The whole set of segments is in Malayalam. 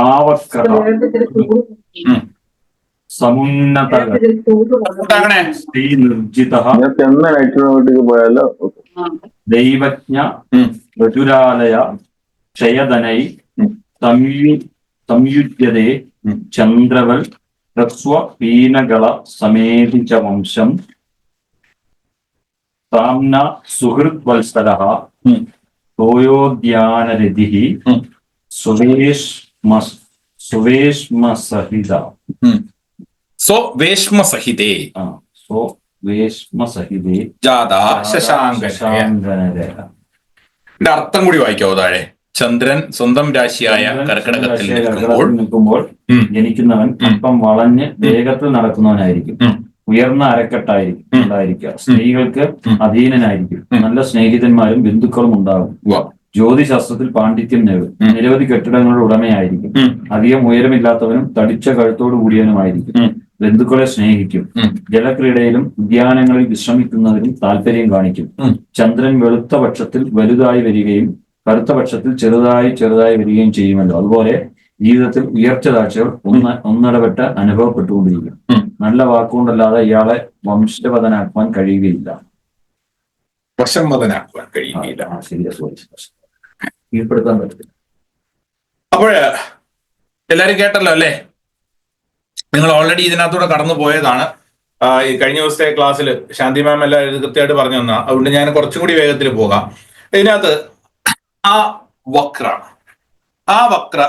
ആവക്ര സമുന്നത നിർജിത ദൈവജ്ഞ ഋതുരാലയ ക്ഷയധനൈ സംയുജ്യതേ ചന്ദ്രവൽ ഹ്രസ്വ പീനകള സമേതി ച വംശം സാംന സുഹൃത് വത്സലഃ തോയോദ്യാനരതിഃ സുവേശ്മസഹിത സ്വവേശ്മസഹിതേ സ്വവേശ്മസഹിതേ ജാതാ ശശാങ്കനര. അർത്ഥം കൂടി വായിക്കാവോ താഴെ? ചന്ദ്രൻ സ്വന്തം രാശിയായ കർക്കിടകത്തിൽ നിൽക്കുമ്പോൾ ജനിക്കുന്നവൻ അല്പം വളഞ്ഞ് വേഗത്തിൽ നടക്കുന്നവനായിരിക്കും. ഉയർന്ന അരക്കെട്ടായിരിക്കും ഉണ്ടായിരിക്കുക. സ്ത്രീകൾക്ക് അധീനനായിരിക്കും. നല്ല സ്നേഹിതന്മാരും ബന്ധുക്കളും ഉണ്ടാകും. ജ്യോതിശാസ്ത്രത്തിൽ പാണ്ഡിത്യം നേടും. നിരവധി കെട്ടിടങ്ങളുടെ ഉടമയായിരിക്കും. അധികം ഉയരമില്ലാത്തവനും തടിച്ച കഴുത്തോടു കൂടിയവനുമായിരിക്കും. ബന്ധുക്കളെ സ്നേഹിക്കും. ജലക്രീഡയിലും ഉദ്യാനങ്ങളിൽ വിശ്രമിക്കുന്നതിനും താല്പര്യം കാണിക്കും. ചന്ദ്രൻ വെളുത്ത പക്ഷത്തിൽ വലുതായി വരികയും കറുത്ത പക്ഷത്തിൽ ചെറുതായി വരികയും ചെയ്യുമല്ലോ. അതുപോലെ ജീവിതത്തിൽ ഉയർച്ച താഴ്ചകൾ ഒന്നിടപെട്ട് അനുഭവപ്പെട്ടുകൊണ്ടിരിക്കും. നല്ല വാക്കുകൊണ്ടല്ലാതെ ഇയാളെ വംശവദനാക്കുവാൻ കഴിയുകയില്ല. കീഴ്പ്പെടുത്താൻ പറ്റില്ല. അപ്പോഴ് എല്ലാരും കേട്ടല്ലോ അല്ലേ? നിങ്ങൾ ഓൾറെഡി ഇതിനകത്തൂടെ കടന്നു പോയതാണ്. ഈ കഴിഞ്ഞ ദിവസത്തെ ക്ലാസ്സിൽ ശാന്തി മാം എല്ലാവരും കൃത്യമായിട്ട് പറഞ്ഞു തന്നാ. അതുകൊണ്ട് ഞാൻ കുറച്ചും കൂടി വേഗത്തിൽ പോകാം. ഇതിനകത്ത് ആ വക്ര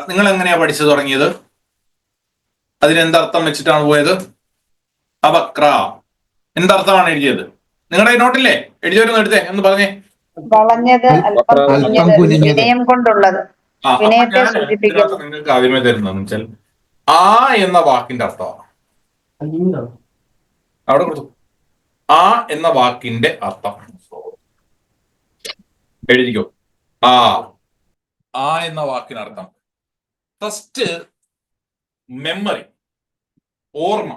നിങ്ങൾ എങ്ങനെയാ പഠിച്ചു തുടങ്ങിയത്? അതിനെന്തർത്ഥം വെച്ചിട്ടാണ് പോയത്? ആ വക്ര എന്തർത്ഥമാണ് എഴുതിയത്? നിങ്ങളുടെ നോട്ടില്ലേ? എഴുതിയവരൊന്ന് എടുത്തേ എന്ന് പറഞ്ഞേ. നിങ്ങൾക്ക് ആദ്യമേ തരുന്നതെന്ന് വെച്ചാൽ ആ എന്ന വാക്കിന്റെ അർത്ഥമാണ്. അവിടെ കൊടുത്തു. ആ എന്ന വാക്കിന്റെ അർത്ഥം എഴുതിക്കോ. ആ എന്ന വാക്കിനർത്ഥം ഫസ്റ്റ് മെമ്മറി, ഓർമ്മ.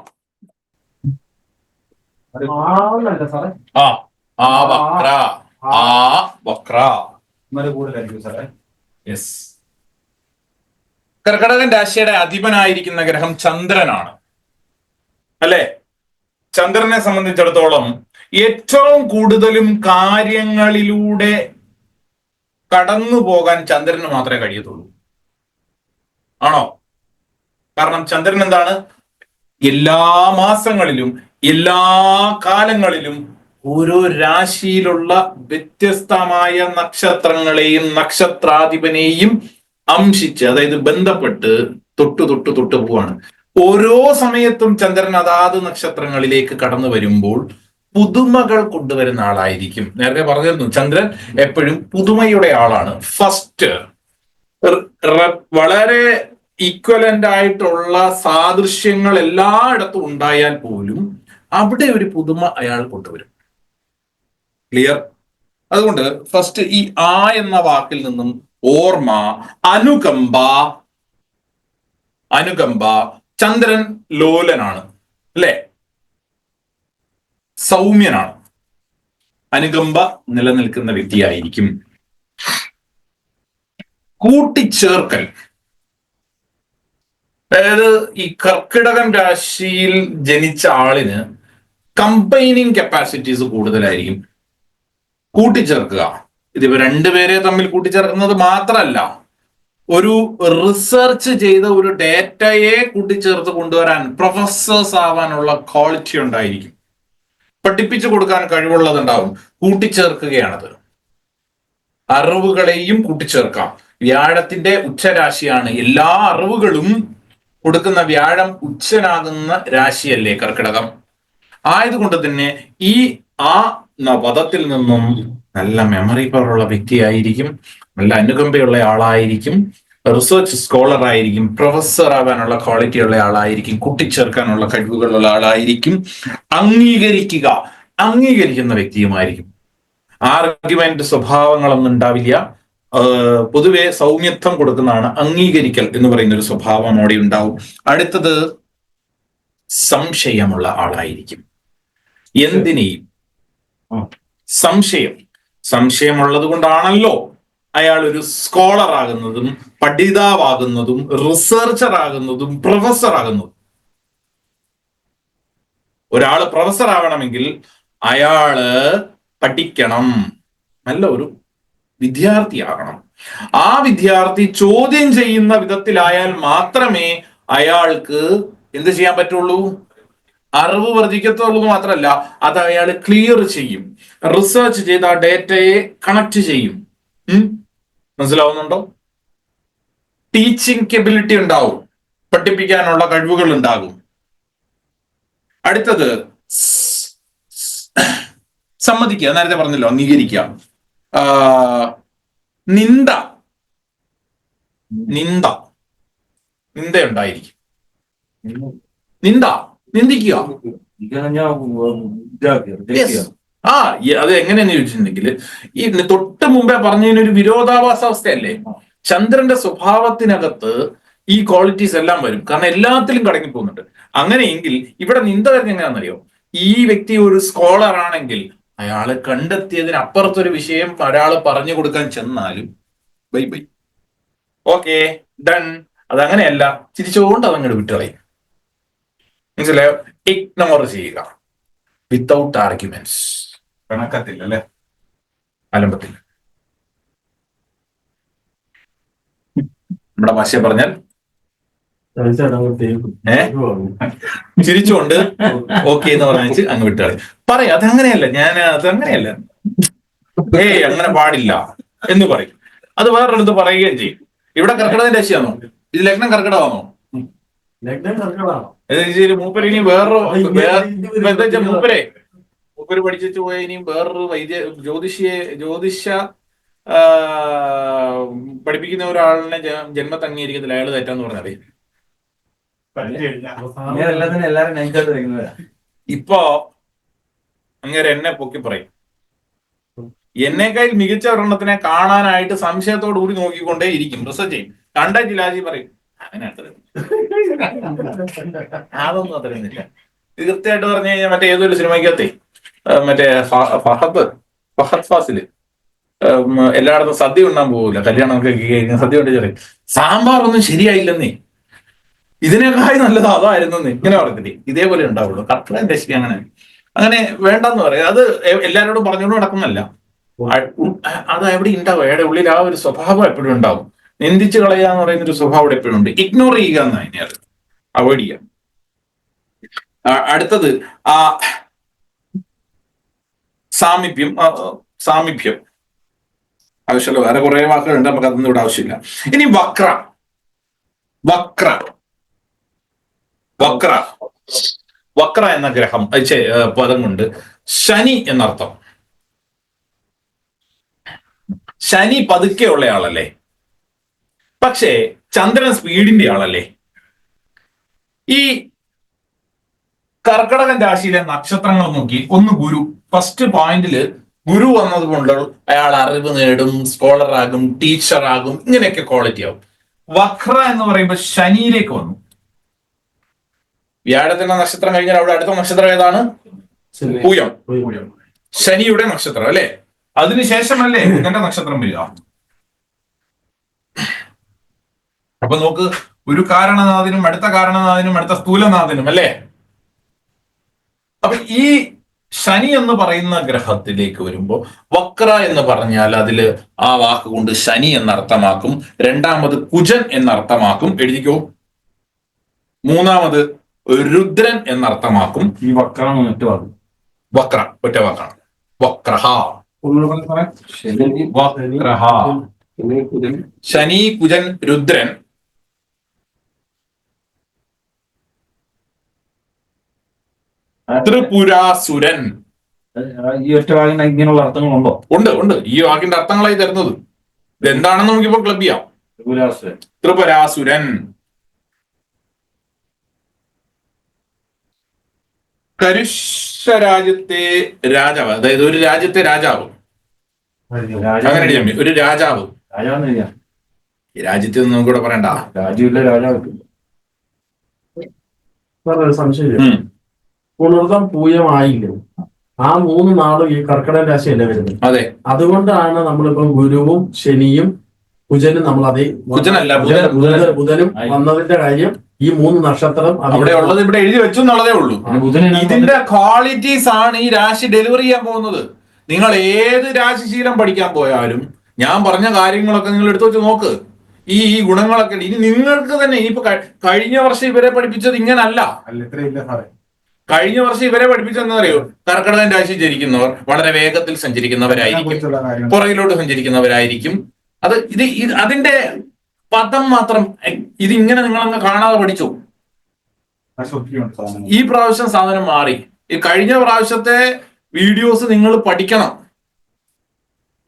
കർക്കടകൻ രാശിയുടെ അധിപനായിരിക്കുന്ന ഗ്രഹം ചന്ദ്രനാണ് അല്ലെ? ചന്ദ്രനെ സംബന്ധിച്ചിടത്തോളം ഏറ്റവും കൂടുതലും കാര്യങ്ങളിലൂടെ കടന്നു പോകാൻ ചന്ദ്രന് മാത്രമേ കഴിയത്തുള്ളൂ. ആണോ? കാരണം ചന്ദ്രൻ എന്താണ്? എല്ലാ മാസങ്ങളിലും എല്ലാ കാലങ്ങളിലും ഓരോ രാശിയിലുള്ള വ്യത്യസ്തമായ നക്ഷത്രങ്ങളെയും നക്ഷത്രാധിപനെയും അംശിച്ച്, അതായത് ബന്ധപ്പെട്ട് തൊട്ട് പോവാണ്. ഓരോ സമയത്തും ചന്ദ്രൻ അതാത് നക്ഷത്രങ്ങളിലേക്ക് കടന്നു വരുമ്പോൾ പുതുമകൾ കൊണ്ടുവരുന്ന ആളായിരിക്കും. നേരത്തെ പറഞ്ഞിരുന്നു, ചന്ദ്രൻ എപ്പോഴും പുതുമയുടെ ആളാണ്. ഫസ്റ്റ് വളരെ ഈക്വലന്റ് ആയിട്ടുള്ള സാദൃശ്യങ്ങൾ എല്ലായിടത്തും ഉണ്ടായാൽ പോലും അവിടെ ഒരു പുതുമ അയാൾ കൊണ്ടുവരും. ക്ലിയർ? അതുകൊണ്ട് ഫസ്റ്റ് ഈ ആ എന്ന വാക്കിൽ നിന്നും ഓർമ്മ, അനുകമ്പ. ചന്ദ്രൻ ലോലനാണ് അല്ലെ? സൗമ്യനാണ്. അനുകമ്പ നിലനിൽക്കുന്ന വ്യക്തിയായിരിക്കും. കൂട്ടിച്ചേർക്കൽ, അതായത് ഈ കർക്കിടകൻ രാശിയിൽ ജനിച്ച ആളിന് കമ്പൈനിങ് കപ്പാസിറ്റീസ് കൂടുതലായിരിക്കും. കൂട്ടിച്ചേർക്കുക, ഇതിപ്പോ രണ്ടുപേരെ തമ്മിൽ കൂട്ടിച്ചേർക്കുന്നത് മാത്രമല്ല, ഒരു റിസർച്ച് ചെയ്ത ഒരു ഡേറ്റയെ കൂട്ടിച്ചേർത്ത് കൊണ്ടുവരാൻ പ്രൊഫസേഴ്സ് ആവാനുള്ള ക്വാളിറ്റി ഉണ്ടായിരിക്കും. പഠിപ്പിച്ചു കൊടുക്കാൻ കഴിവുള്ളതുണ്ടാവും. കൂട്ടിച്ചേർക്കുകയാണത്. അറിവുകളെയും കൂട്ടിച്ചേർക്കാം. വ്യാഴത്തിന്റെ ഉച്ചരാശിയാണ്. എല്ലാ അറിവുകളും കൊടുക്കുന്ന വ്യാഴം ഉച്ചനാകുന്ന രാശിയല്ലേ കർക്കിടകം. ആയതുകൊണ്ട് തന്നെ ഈ ആ പദത്തിൽ നിന്നും നല്ല മെമ്മറി പവർ ഉള്ള വ്യക്തിയായിരിക്കും. നല്ല അനുകമ്പയുള്ള ആളായിരിക്കും. റിസർച്ച് സ്കോളർ ആയിരിക്കും. പ്രൊഫസർ ആവാനുള്ള ക്വാളിറ്റി ഉള്ള ആളായിരിക്കും. കൂട്ടിച്ചേർക്കാനുള്ള കഴിവുകളുള്ള ആളായിരിക്കും. അംഗീകരിക്കുന്ന വ്യക്തിയുമായിരിക്കും. ആർഗ്യുമെന്റ് സ്വഭാവങ്ങളൊന്നും ഉണ്ടാവില്ല. പൊതുവെ സൗമ്യത്വം കൊടുക്കുന്നതാണ്. അംഗീകരിക്കൽ എന്ന് പറയുന്ന ഒരു സ്വഭാവം അവിടെ ഉണ്ടാവും. അടുത്തത് സംശയമുള്ള ആളായിരിക്കും. എന്തിനേയും സംശയമുള്ളത് കൊണ്ടാണല്ലോ അയാൾ ഒരു സ്കോളർ ആകുന്നതും പഠിതാവാകുന്നതും റിസർച്ചർ ആകുന്നതും പ്രൊഫസർ ആകുന്നതും. ഒരാള് പ്രൊഫസർ ആവണമെങ്കിൽ അയാള് പഠിക്കണം, നല്ല ഒരു വിദ്യാർത്ഥിയാകണം. ആ വിദ്യാർത്ഥി ചോദ്യം ചെയ്യുന്ന വിധത്തിലായാൽ മാത്രമേ അയാൾക്ക് എന്ത് ചെയ്യാൻ പറ്റുള്ളൂ, അറിവ് വർദ്ധിക്കത്തുള്ളൂ. മാത്രമല്ല, അത് അയാൾ ക്ലിയർ ചെയ്യും, റിസർച്ച് ചെയ്ത് ആ ഡേറ്റയെ കണക്ട് ചെയ്യും. മനസ്സിലാവുന്നുണ്ടോ? ടീച്ചിങ് കെബിലിറ്റി ഉണ്ടാവും, പഠിപ്പിക്കാനുള്ള കഴിവുകൾ ഉണ്ടാകും. അടുത്തത് സമ്മതിക്കുക, നേരത്തെ പറഞ്ഞല്ലോ, അംഗീകരിക്കുക. നിന്ദ നിന്ദ നിന്ദ ഉണ്ടായിരിക്കും. നിന്ദിക്കുക. ആ അത് എങ്ങനെയെന്ന് ചോദിച്ചിട്ടുണ്ടെങ്കിൽ, ഈ തൊട്ട് മുമ്പേ പറഞ്ഞതിനൊരു വിരോധാഭാസ അവസ്ഥയല്ലേ. ചന്ദ്രന്റെ സ്വഭാവത്തിനകത്ത് ഈ ക്വാളിറ്റീസ് എല്ലാം വരും, കാരണം എല്ലാത്തിലും കടങ്ങി പോകുന്നുണ്ട്. അങ്ങനെയെങ്കിൽ ഇവിടെ നിന്ദ വരുന്ന എങ്ങനെയാണെന്നറിയോ? ഈ വ്യക്തി ഒരു സ്കോളർ ആണെങ്കിൽ അയാള് കണ്ടെത്തിയതിന് അപ്പുറത്തൊരു വിഷയം ഒരാൾ പറഞ്ഞു കൊടുക്കാൻ ചെന്നാലും ബൈ ബൈ, ഓക്കെ ഡൺ. അതങ്ങനെയല്ല, ചിരിച്ചുകൊണ്ട് അതങ്ങോട്ട് വിട്ടുകളയും. മനസ്സിലായോ? ഇഗ്നോർ ചെയ്യുക വിത്തൗട്ട് ആർഗ്യുമെന്റ്സ്. പിണക്കത്തില്ല അല്ലെ, അലമ്പത്തില്ല. നമ്മുടെ ഭാഷ പറഞ്ഞാൽ ചിരിച്ചുകൊണ്ട് ഓക്കെ എന്ന് പറഞ്ഞു അങ്ങ് വിട്ടുകളി. പറയാം അതങ്ങനെയല്ല, അതങ്ങനെയല്ല, അങ്ങനെ പാടില്ല എന്ന് പറയും. അത് വേറൊരിടത്ത് പറയുകയും ചെയ്യും. ഇവിടെ കർക്കിടകത്തിന്റെ രാശിയാണോ? ഇത് ലഗ്നം കർക്കിടകമാണോ? മൂപ്പര് ഇനി വേറൊരു മൂപ്പര് പഠിച്ചു പോയ ഇനിയും വേറൊരു ജ്യോതിഷ പഠിപ്പിക്കുന്ന ഒരാളിനെ ജന്മത്ത് അംഗീകരിക്കത്തില്ല, അയാൾ തെറ്റാന്ന് പറഞ്ഞാലേ. ഇപ്പോ അങ്ങനെ എന്നെ പൊക്കി പറയും. എന്നേക്കാൾ മികച്ച ഒരെണ്ണത്തിനെ കാണാനായിട്ട് സംശയത്തോടു കൂടി നോക്കിക്കൊണ്ടേ ഇരിക്കും, റിസർച്ച് ചെയ്യും. കണ്ടില്ലാജി പറയും അങ്ങനെ അതൊന്നും അത്രയൊന്നുമില്ല. ഇത് കൃത്യമായിട്ട് പറഞ്ഞു കഴിഞ്ഞാൽ മറ്റേ ഏതൊരു സിനിമയ്ക്കകത്തെ മറ്റേ ഫഹദ് ഫാസില് എല്ലായിടത്തും സദ്യ ഉണ്ണാൻ പോകില്ല, കല്യാണമൊക്കെ കഴിഞ്ഞാൽ സദ്യ കൊണ്ട് ചെറിയ സാമ്പാറൊന്നും ശരിയായില്ലെന്നേ, ഇതിനേക്കാൾ നല്ലത് അതായിരുന്നെന്ന് ഇങ്ങനെ പറഞ്ഞില്ലേ. ഇതേപോലെ ഉണ്ടാവുള്ളൂ. കർക്കിടകൻ രശ്മി അങ്ങനെ വേണ്ടെന്ന് പറയും. അത് എല്ലാവരോടും പറഞ്ഞുകൊണ്ട് നടക്കുന്നല്ല, അത് എവിടെ ഉണ്ടാവും. അയാളുടെ ഉള്ളിൽ ആ ഒരു സ്വഭാവം എപ്പോഴും ഉണ്ടാവും. നിന്ദിച്ചു കളയുക എന്ന് പറയുന്ന ഒരു സ്വഭാവം ഇവിടെ എപ്പോഴും ഉണ്ട്. ഇഗ്നോർ ചെയ്യുക എന്ന് അതിനെ അവോയ്ഡ് ചെയ്യുക. അടുത്തത് സാമീപ്യം ആവശ്യമുള്ള വേറെ കുറെ വാക്കുകളുണ്ട്, നമുക്ക് അതൊന്നും ഇവിടെ ആവശ്യമില്ല. ഇനി വക്ര എന്ന ഗ്രഹം പദം കൊണ്ട് ശനി എന്നർത്ഥം. ശനി പതുക്കെ ഉള്ള ആളല്ലേ, പക്ഷേ ചന്ദ്രൻ സ്പീഡിന്റെ ആളല്ലേ. ഈ കർക്കിടകൻ രാശിയിലെ നക്ഷത്രങ്ങൾ നോക്കി ഒന്ന് ഗുരു, ഫസ്റ്റ് പോയിന്റില് ഗുരു വന്നത് കൊണ്ട് അയാൾ അറിവ് നേടും, സ്കോളർ ആകും, ടീച്ചർ ആകും, ഇങ്ങനെയൊക്കെ ക്വാളിറ്റി ആവും. വക്ര എന്ന് പറയുമ്പോൾ ശനിയിലേക്ക് വന്നു. വ്യാഴത്തിന്റെ നക്ഷത്രം കഴിഞ്ഞാൽ അവിടെ അടുത്ത നക്ഷത്രം ഏതാണ്? പൂയം, ശനിയുടെ നക്ഷത്രം അല്ലെ. അതിനുശേഷമല്ലേ ബുധന്റെ നക്ഷത്രം വരിക. അപ്പൊ നോക്ക്, ഒരു കാരണനാഥനും അടുത്ത കാരണനാഥനും അടുത്ത സ്ഥൂലനാഥനും അല്ലേ. അപ്പൊ ഈ ശനി എന്ന് പറയുന്ന ഗ്രഹത്തിലേക്ക് വരുമ്പോ വക്ര എന്ന് പറഞ്ഞാൽ അതില് ആ വാക്ക് കൊണ്ട് ശനി എന്നർത്ഥമാക്കും. രണ്ടാമത് കുജൻ എന്നർത്ഥമാക്കും, എഴുതിക്കോ. മൂന്നാമത് രുദ്രൻ എന്നർത്ഥമാക്കും. ഈ വക്ര ഒറ്റ വാക്കാണ്. വക്രഹ, ശനി, കുജൻ, രുദ്രൻ. ത്രിപുരാസുരൻ. ഈ ഒറ്റ വാക്കിന് ഇങ്ങനെയുള്ള അർത്ഥങ്ങളുണ്ടോ? ഉണ്ട്. ഈ വാക്കിന്റെ അർത്ഥങ്ങളായി തരുന്നത് ഇതെന്താണെന്ന് നമുക്കിപ്പോ ക്ലബ് ചെയ്യാം. ത്രിപുരാസുരൻ. കരുഷരാജ്യത്തെ രാജാവ്, അതായത് ഒരു രാജ്യത്തെ രാജാവ്. അങ്ങനെ ഒരു രാജാവ്. ഈ രാജ്യത്തെ ഒന്നും കൂടെ പറയണ്ട. രാജ്യമില്ല, രാജാവ്. സംശയം പുണർദം പൂയമായില്ലേ, ആ 3 നാളും ഈ കർക്കിടക രാശിയല്ലേ വരുന്നത്. അതെ, അതുകൊണ്ടാണ് നമ്മളിപ്പോ ഗുരുവും ശനിയും കുജനും നമ്മൾ കുജനല്ല, ബുധനും വന്നതിന്റെ കാര്യം ഈ 3 നക്ഷത്രം അവിടെ ഉള്ളത് ഇവിടെ എഴുതി വെച്ചു എന്നുള്ളതേ ഉള്ളൂ. ഇതിന്റെ ക്വാളിറ്റീസ് ആണ് ഈ രാശി ഡെലിവറി ചെയ്യാൻ പോകുന്നത്. നിങ്ങൾ ഏത് രാശിശീലം പഠിക്കാൻ പോയാലും ഞാൻ പറഞ്ഞ കാര്യങ്ങളൊക്കെ നിങ്ങൾ എടുത്തു വെച്ച് നോക്ക്. ഈ ഗുണങ്ങളൊക്കെ ഇനി നിങ്ങൾക്ക് തന്നെ ഇനിയിപ്പോ കഴിഞ്ഞ വർഷം ഇവരെ പഠിപ്പിച്ചത് ഇങ്ങനല്ല. കഴിഞ്ഞ വർഷം ഇവരെ പഠിപ്പിച്ചെന്ന് അറിയോ? കർക്കിടകൻ രാശി ജനിക്കുന്നവർ വളരെ വേഗത്തിൽ സഞ്ചരിക്കുന്നവരായിരിക്കും, പുറകിലോട്ട് സഞ്ചരിക്കുന്നവരായിരിക്കും. അതിന്റെ പദം മാത്രം ഇതിങ്ങനെ നിങ്ങളങ്ങ് കാണാതെ പഠിച്ചു. ഈ പ്രാവശ്യം സാധനം മാറി. ഈ കഴിഞ്ഞ പ്രാവശ്യത്തെ വീഡിയോസ് നിങ്ങൾ പഠിക്കണം.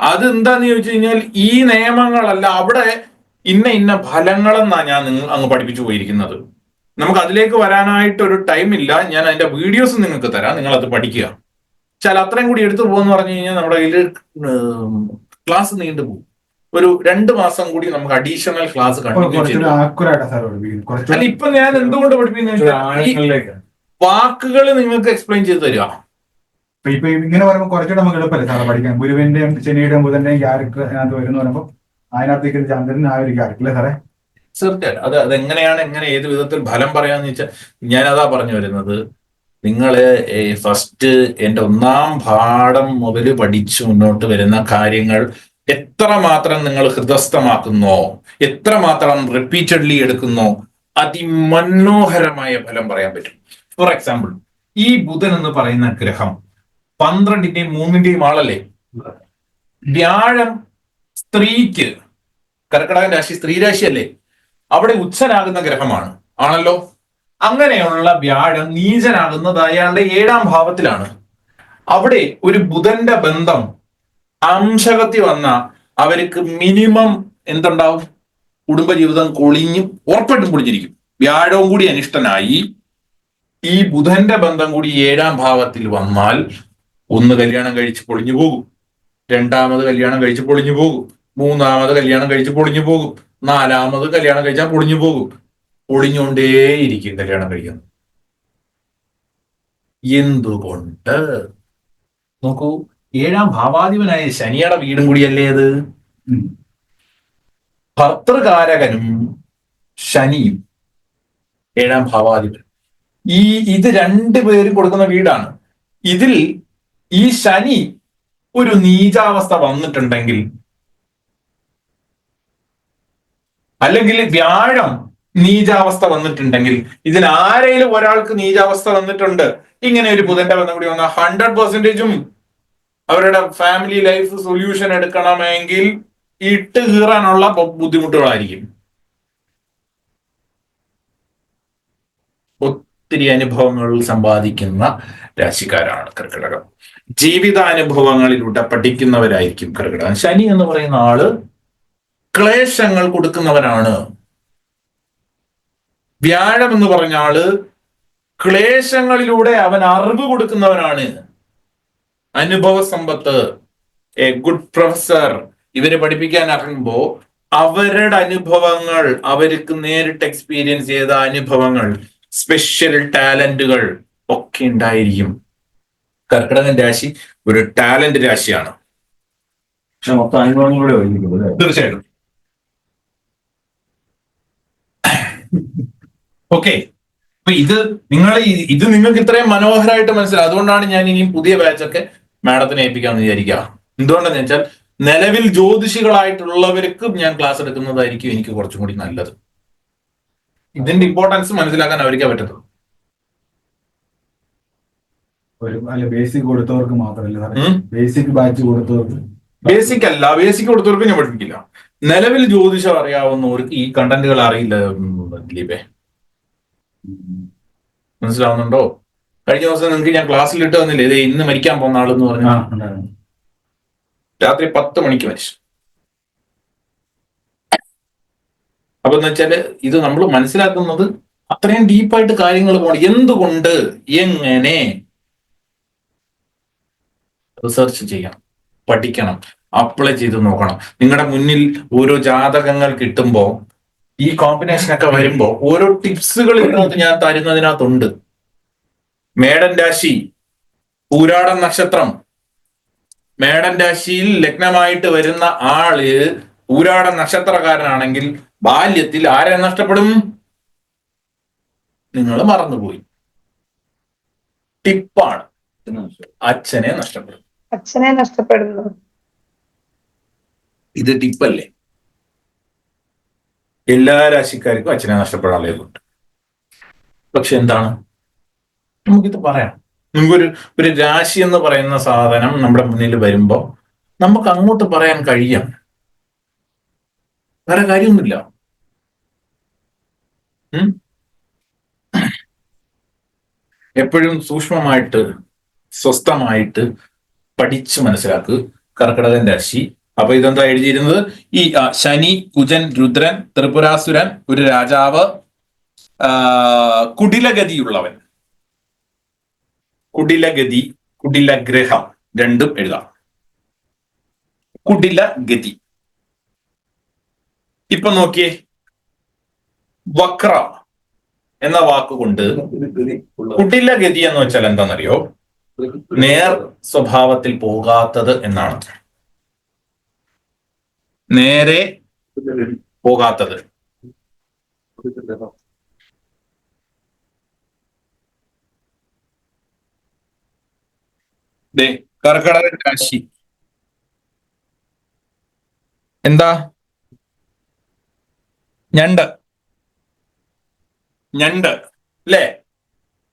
അത് എന്താന്ന് ചോദിച്ചു കഴിഞ്ഞാൽ ഈ നിയമങ്ങളല്ല, അവിടെ ഇന്ന ഫലങ്ങളെന്നാ ഞാൻ അങ്ങ് പഠിപ്പിച്ചു പോയിരിക്കുന്നത്. നമുക്ക് അതിലേക്ക് വരാനായിട്ട് ഒരു ടൈം ഇല്ല. ഞാൻ അതിന്റെ വീഡിയോസ് നിങ്ങൾക്ക് തരാം, നിങ്ങൾ അത് പഠിക്കുക. ചില അത്രയും കൂടി എടുത്തു പോകുമെന്ന് പറഞ്ഞു കഴിഞ്ഞാൽ നമ്മുടെ കയ്യിൽ ക്ലാസ് നീണ്ടു പോകും. ഒരു 2 മാസം കൂടി നമുക്ക് അഡീഷണൽ ക്ലാസ് കണ്ടിന്യൂ ചെയ്യും. അല്ല, ഇപ്പൊ ഞാൻ എന്തുകൊണ്ട് പഠിപ്പിക്കുന്ന വാക്കുകൾ നിങ്ങൾക്ക് എക്സ്പ്ലെയിൻ ചെയ്ത് തരിക. ഇപ്പൊ ഇങ്ങനെ പറയുമ്പോൾ കുറച്ചുകൂടെ നമുക്ക് എളുപ്പമല്ലേ സാറേ പഠിക്കാൻ? ഗുരുവിന്റെയും ശനിയുടെയും ബുധന്റെയും ക്യാരക്ടർ അതിനകത്ത് വരുന്ന പറയുമ്പോൾ അതിനകത്തേക്ക് ചന്ദ്രൻ ആ ഒരു ക്യാരക്ടർ അല്ലേ സാറേ? തീർച്ചയായിട്ടും അതെങ്ങനെയാണ് ഏത് വിധത്തിൽ ഫലം പറയാന്ന് വെച്ചാൽ ഞാൻ അതാ പറഞ്ഞു വരുന്നത്. നിങ്ങള് ഫസ്റ്റ് എന്റെ 1-ാം പാഠം മുതൽ പഠിച്ചു മുന്നോട്ട് വരുന്ന കാര്യങ്ങൾ എത്രമാത്രം നിങ്ങൾ ഹൃദയസ്ഥമാക്കുന്നോ, എത്രമാത്രം റിപ്പീറ്റഡ്ലി എടുക്കുന്നോ, അതിമനോഹരമായ ഫലം പറയാൻ പറ്റും. ഫോർ എക്സാമ്പിൾ, ഈ ബുധൻ എന്ന് പറയുന്ന ഗ്രഹം 12ന്റെയും 3ന്റെയും ആളല്ലേ? വ്യാഴം സ്ത്രീക്ക്, കർക്കിടകൻ രാശി സ്ത്രീ രാശിയല്ലേ, അവിടെ ഉച്ചനാകുന്ന ഗ്രഹമാണ് ആണല്ലോ. അങ്ങനെയുള്ള വ്യാഴം നീചനാകുന്നത് അയാളുടെ 7-ാം ഭാവത്തിലാണ്. അവിടെ ഒരു ബുധന്റെ ബന്ധം അംശകത്തിൽ വന്ന അവർക്ക് മിനിമം എന്തുണ്ടാവും? കുടുംബജീവിതം ഉറപ്പായിട്ടും പൊളിഞ്ഞിരിക്കും. വ്യാഴവും കൂടി അനിഷ്ടനായി ഈ ബുധന്റെ ബന്ധം കൂടി 7-ാം ഭാവത്തിൽ വന്നാൽ ഒന്ന് കല്യാണം കഴിച്ച് പൊളിഞ്ഞു പോകും, 2ാമത് കല്യാണം കഴിച്ച് പൊളിഞ്ഞു പോകും, 3ാമത് കല്യാണം കഴിച്ച് പൊളിഞ്ഞു പോകും, 4ാമത് കല്യാണം കഴിച്ചാൽ പൊളിഞ്ഞു പോകും. പൊളിഞ്ഞുകൊണ്ടേയിരിക്കും കല്യാണം കഴിക്കുന്നത്. എന്തുകൊണ്ട്? നോക്കൂ, 7ാം ഭാവാധിപനായ ശനിയുടെ വീടും കൂടിയല്ലേ അത്. ഭർത്തൃകാരകനും ശനിയും 7ാം ഭാവാധിപൻ. ഇത് 2 പേരും കൊടുക്കുന്ന വീടാണ്. ഇതിൽ ഈ ശനി ഒരു നീചാവസ്ഥ വന്നിട്ടുണ്ടെങ്കിൽ, അല്ലെങ്കിൽ വ്യാഴം നീചാവസ്ഥ വന്നിട്ടുണ്ടെങ്കിൽ, ഇതിനാരേലും ഒരാൾക്ക് നീചാവസ്ഥ വന്നിട്ടുണ്ട്, ഇങ്ങനെ ഒരു ബുധന്റെ ബന്ധം കൂടി വന്നാൽ 100%ഉം അവരുടെ ഫാമിലി ലൈഫ് സൊല്യൂഷൻ എടുക്കണമെങ്കിൽ ഇട്ട് കീറാനുള്ള ബുദ്ധിമുട്ടുകളായിരിക്കും. ഒത്തിരി അനുഭവങ്ങൾ സമ്പാദിക്കുന്ന രാശിക്കാരാണ് കർക്കിടകം. ജീവിതാനുഭവങ്ങളിലൂടെ പഠിക്കുന്നവരായിരിക്കും കർക്കിടകം. ശനി എന്ന് പറയുന്ന ആള് ക്ലേശങ്ങൾ കൊടുക്കുന്നവനാണ്. വ്യാഴം എന്ന് പറഞ്ഞ ആള് ക്ലേശങ്ങളിലൂടെ അവൻ അറിവ് കൊടുക്കുന്നവനാണ്. അനുഭവ സമ്പത്ത്, എ ഗുഡ് പ്രൊഫസർ, ഇവരെ പഠിപ്പിക്കാൻ ഇറങ്ങുമ്പോ അവരുടെ അനുഭവങ്ങൾ, അവർക്ക് നേരിട്ട് എക്സ്പീരിയൻസ് ചെയ്ത അനുഭവങ്ങൾ, സ്പെഷ്യൽ ടാലന്റുകൾ ഒക്കെ ഉണ്ടായിരിക്കും. കർക്കിടകൻ രാശി ഒരു ടാലന്റ് രാശിയാണ്. പക്ഷെ മൊത്തം അനുഭവങ്ങളൂടെ ആയിരിക്കും. തീർച്ചയായിട്ടും. ഓക്കെ, അപ്പൊ ഇത് നിങ്ങൾക്ക് ഇത്രയും മനോഹരമായിട്ട് മനസ്സിലാവും. അതുകൊണ്ടാണ് ഞാൻ ഇനിയും പുതിയ ബാച്ചൊക്കെ മാഡത്തിനെ ഏൽപ്പിക്കാമെന്ന് വിചാരിക്കുക. എന്തുകൊണ്ടെന്ന് വെച്ചാൽ നിലവിൽ ജ്യോതിഷികളായിട്ടുള്ളവർക്ക് ഞാൻ ക്ലാസ് എടുക്കുന്നതായിരിക്കും എനിക്ക് കുറച്ചും കൂടി നല്ലത്. ഇതിന്റെ ഇമ്പോർട്ടൻസ് മനസ്സിലാക്കാൻ അവർക്ക് പറ്റത്തുള്ളൂ. ബേസിക് കൊടുത്തവർക്ക് മാത്രമല്ല, ബേസിക് ബാച്ച് കൊടുത്തവർക്ക്. ബേസിക് അല്ല, ബേസിക് കൊടുത്തവർക്ക് ഞാൻ പഠിപ്പിക്കില്ല. നിലവിൽ ജ്യോതിഷം അറിയാവുന്നവർക്ക് ഈ കണ്ടന്റുകൾ അറിയില്ല. ദിലീപേ, മനസ്സിലാവുന്നുണ്ടോ? കഴിഞ്ഞ ദിവസം നിങ്ങൾക്ക് ഞാൻ ക്ലാസ്സിൽ ഇട്ട് തന്നില്ലേ, ഇത് ഇന്ന് മരിക്കാൻ പോകുന്ന ആളെന്ന് പറഞ്ഞു. രാത്രി 10 മണിക്ക് മരിച്ചു. അപ്പൊ എന്ന് വെച്ചാല് ഇത് നമ്മൾ മനസ്സിലാക്കുന്നത് അത്രയും ഡീപ്പായിട്ട് കാര്യങ്ങൾ പോകണം. എന്തുകൊണ്ട്, എങ്ങനെ റിസർച്ച് ചെയ്യണം, പഠിക്കണം, അപ്ലൈ ചെയ്ത് നോക്കണം. നിങ്ങളുടെ മുന്നിൽ ഓരോ ജാതകങ്ങൾ കിട്ടുമ്പോ ഈ കോമ്പിനേഷൻ ഒക്കെ വരുമ്പോ ഓരോ ടിപ്സുകൾ ഇതിനകത്ത് ഞാൻ തരുന്നതിനകത്തുണ്ട്. മേടൻ രാശി പൂരാടം നക്ഷത്രം മേടൻ രാശിയിൽ ലഗ്നമായിട്ട് വരുന്ന ആള് പൂരാടം നക്ഷത്രക്കാരനാണെങ്കിൽ ബാല്യത്തിൽ ആരെ നഷ്ടപ്പെടും? നിങ്ങൾ മറന്നുപോയി. ടിപ്പാണ്. അച്ഛനെ നഷ്ടപ്പെടും. അച്ഛനെ നഷ്ടപ്പെടുന്നു. ഇത് ടിപ്പല്ലേ? എല്ലാ രാശിക്കാർക്കും അച്ഛനെ നഷ്ടപ്പെടാനുള്ളതുണ്ട്. പക്ഷെ എന്താണ്, നമുക്കിത് പറയാം. ഒരു രാശി എന്ന് പറയുന്ന സാധനം നമ്മുടെ മുന്നിൽ വരുമ്പോ നമുക്ക് അങ്ങോട്ട് പറയാൻ കഴിയാം. വേറെ കാര്യമൊന്നുമില്ല. എപ്പോഴും സൂക്ഷ്മമായിട്ട് സ്വസ്ഥമായിട്ട് പഠിച്ച് മനസ്സിലാക്കുക. കർക്കിടകൻ രാശി. അപ്പൊ ഇതെന്താ എഴുതിയിരുന്നത്? ഈ ശനി, കുജൻ, രുദ്രൻ, ത്രിപുരാസുരൻ, ഒരു രാജാവ്, കുടിലഗതിയുള്ളവൻ. കുടിലഗതി, കുടിലഗ്രഹം രണ്ടും എഴുതാം. കുടിലഗതി. ഇപ്പൊ നോക്കിയേ, വക്ര എന്ന വാക്കുകൊണ്ട് കുടിലഗതി എന്ന് വെച്ചാൽ എന്താണെന്നറിയോ? നേർ സ്വഭാവത്തിൽ പോകാത്തത് എന്നാണ്. നേരെ പോകാത്തത്. കർക്കിടക രാശി എന്താ? ഞണ്ട്. അല്ലേ?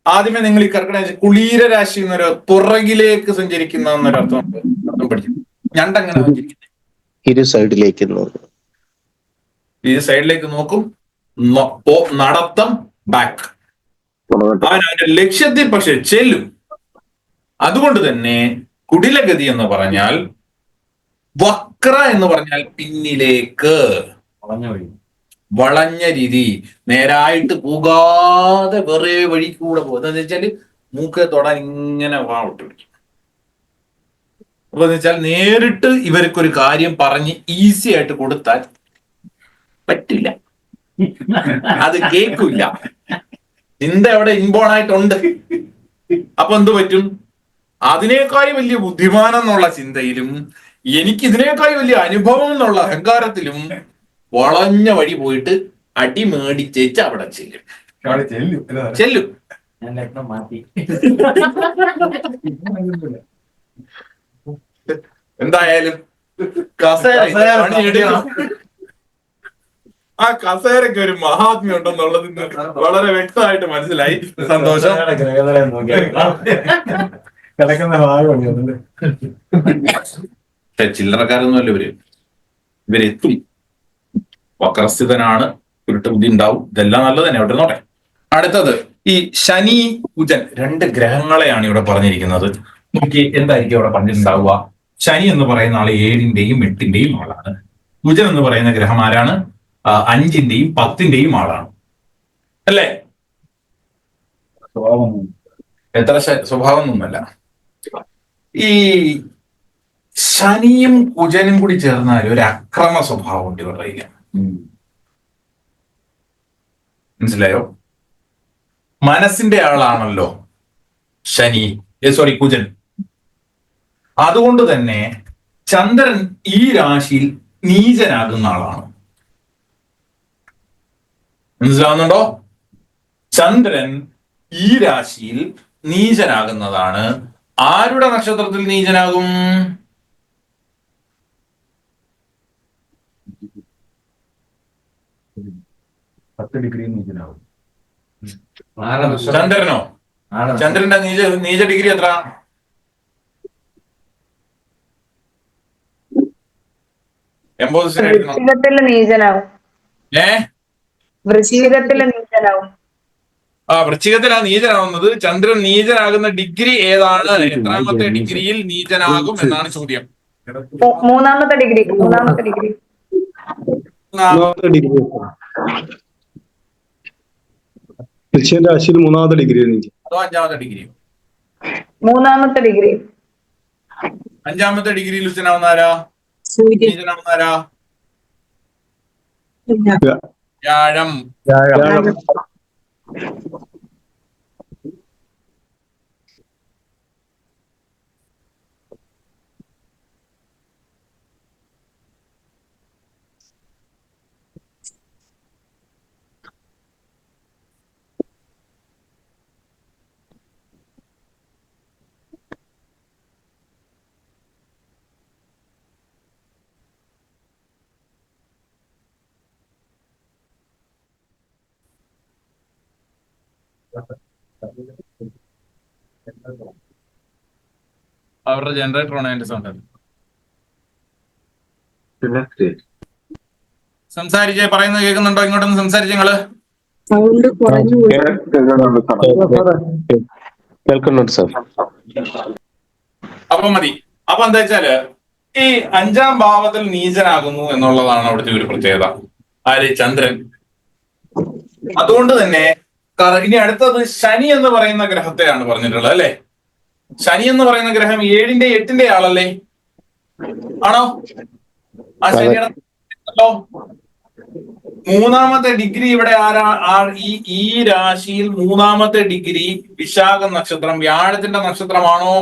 ആദ്യമേ നിങ്ങൾ ഈ കർക്കിടക രാശി കുളീര രാശി എന്നൊരു പുറകിലേക്ക് സഞ്ചരിക്കുന്ന എന്നൊരു അർത്ഥം പഠിച്ചു. ഞണ്ട് എങ്ങനെ സഞ്ചരിക്കുന്നത്? ഇരു സൈഡിലേക്ക് നോക്കും. നടത്തം ബാക്ക്. അവൻ അവന്റെ ലക്ഷ്യത്തിൽ പക്ഷെ ചെല്ലും. അതുകൊണ്ട് തന്നെ കുടിലഗതി എന്ന് പറഞ്ഞാൽ, വക്ര എന്ന് പറഞ്ഞാൽ പിന്നിലേക്ക്, വളഞ്ഞ രീതി, നേരായിട്ട് പോകാതെ വേറെ വഴി കൂടെ പോകും. എന്താന്ന് വെച്ചാല് മൂക്കെ തൊടാൻ ഇങ്ങനെ വാവിട്ട് പിടിക്കും. അപ്പൊ എന്ന് വെച്ചാൽ നേരിട്ട് ഇവർക്കൊരു കാര്യം പറഞ്ഞ് ഈസി ആയിട്ട് കൊടുത്താൽ പറ്റില്ല, അത് കേൾക്കില്ല. ചിന്ത അവിടെ ഇൻബോൺ ആയിട്ടുണ്ട്. അപ്പൊ എന്ത് പറ്റും? അതിനേക്കാൾ വലിയ ബുദ്ധിമാനം എന്നുള്ള ചിന്തയിലും എനിക്ക് ഇതിനേക്കാൾ വലിയ അനുഭവം എന്നുള്ള അഹങ്കാരത്തിലും വളഞ്ഞ വഴി പോയിട്ട് അടി മേടിച്ചേച്ച് അവിടെ ചെല്ലും. എന്തായാലും ആ കസേരക്ക് ഒരു മഹാത്മ്യം ഉണ്ടെന്നുള്ളത് വളരെ വ്യക്തമായിട്ട് മനസ്സിലായി. സന്തോഷം. ചില്ലറക്കാരൊന്നുമല്ല ഇവരെത്തും. വക്രസ്ഥിതനാണ്, കുരുട്ടുബുദ്ധി ഉണ്ടാവും. ഇതെല്ലാം നല്ലത് തന്നെ. അവിടെ നോട്ടെ. അടുത്തത് ഈ ശനി, കുജൻ രണ്ട് ഗ്രഹങ്ങളെയാണ് ഇവിടെ പറഞ്ഞിരിക്കുന്നത്. നോക്കി എന്തായിരിക്കും അവിടെ പറഞ്ഞിട്ടുണ്ടാവുക? ശനി എന്ന് പറയുന്ന ആള് 7ന്റെയും 8ന്റെയും ആളാണ്. കുജൻ എന്ന് പറയുന്ന ഗ്രഹം ആരാണ്? 5ന്റെയും 10ന്റെയും ആളാണ്. അല്ലേ? എത്ര സ്വഭാവം ഒന്നുമല്ല. ഈ ശനിയും കുജനും കൂടി ചേർന്നാൽ ഒരു അക്രമ സ്വഭാവം ഉണ്ട് ഇവരുടെ. മനസ്സിലായോ? മനസ്സിന്റെ ആളാണല്ലോ ശനി, കുജൻ. അതുകൊണ്ട് തന്നെ ചന്ദ്രൻ ഈ രാശിയിൽ നീചനാകുന്ന ആളാണ്. മനസ്സിലാവുന്നുണ്ടോ? ചന്ദ്രൻ ഈ രാശിയിൽ നീചനാകുന്നതാണ്. ആരുടെ നക്ഷത്രത്തിൽ നീചനാകും? ചന്ദ്രനോ? ചന്ദ്രന്റെ നീച ഡിഗ്രി എത്ര? വൃശ്ചികത്തിലാണ് നീചനാവുന്നത്. ചന്ദ്രൻ നീചനാകുന്ന ഡിഗ്രി ഏതാണ്? എത്രാമത്തെ ഡിഗ്രിയിൽ നീചനാകും എന്നാണ് ചോദ്യം. മൂന്നാമത്തെ ഡിഗ്രി. രാശിയിൽ 3ാമത്തെ ഡിഗ്രി അതോ 5ാമത്തെ ഡിഗ്രി? 3ാമത്തെ ഡിഗ്രി. 5ാമത്തെ ഡിഗ്രിയിൽ ഉച്ചനാവുന്നാരാ? നീചനാവുന്നാരാ? വ്യാഴം. അവരുടെ ജനറേറ്റർ ആണ് അതിന്റെ സൗണ്ട്. സംസാരിച്ചേ, പറയുന്നത് കേൾക്കുന്നുണ്ടോ? ഇങ്ങോട്ടൊന്ന് സംസാരിച്ചേ നിങ്ങള്. സൗണ്ട് കുറഞ്ഞു പോയി. കേൾക്കുന്നുണ്ട് സാർ. അപ്പൊ മതി. അപ്പൊ എന്താ വെച്ചാല് ഈ 5-ാം ഭാവത്തിൽ നീചനാകുന്നു എന്നുള്ളതാണ് അവിടുത്തെ ഒരു പ്രത്യേകത. ആര്? ചന്ദ്രൻ. അതുകൊണ്ട് തന്നെ ഇനി അടുത്തത് ശനി എന്ന് പറയുന്ന ഗ്രഹത്തെയാണ് പറഞ്ഞിട്ടുള്ളത് അല്ലെ. ശനി എന്ന് പറയുന്ന ഗ്രഹം 7-ന്റെ 8-ന്റെ ആളല്ലേ? ആണോ? ആ ശനിയുടെ 3-ാമത്തെ ഡിഗ്രി ഇവിടെ ഈ രാശിയിൽ 3-ാമത്തെ ഡിഗ്രി വിശാഖ നക്ഷത്രം, വ്യാഴത്തിന്റെ നക്ഷത്രമാണോ?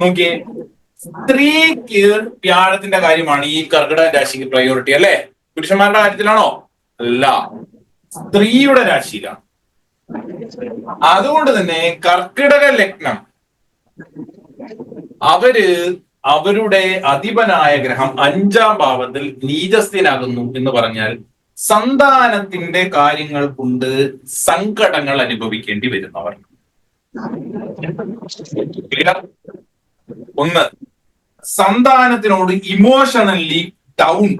നോക്കിയേ, സ്ത്രീക്ക് വ്യാഴത്തിന്റെ കാര്യമാണ് ഈ കർക്കിടക രാശിക്ക് പ്രയോറിറ്റി അല്ലെ. പുരുഷന്മാരുടെ കാര്യത്തിലാണോ? അല്ല, സ്ത്രീയുടെ രാശിയിലാണ്. അതുകൊണ്ട് തന്നെ കർക്കിടക ലഗ്നം അവരുടെ അധിപനായ ഗ്രഹം 5-ാം ഭാവത്തിൽ നീചസ്ഥനാകുന്നു എന്ന് പറഞ്ഞാൽ സന്താനത്തിന്റെ കാര്യങ്ങൾ കൊണ്ട് സങ്കടങ്ങൾ അനുഭവിക്കേണ്ടി വരുന്നവർ. ഒന്ന്, സന്താനത്തിനോട് ഇമോഷണലി ഡൗൺ,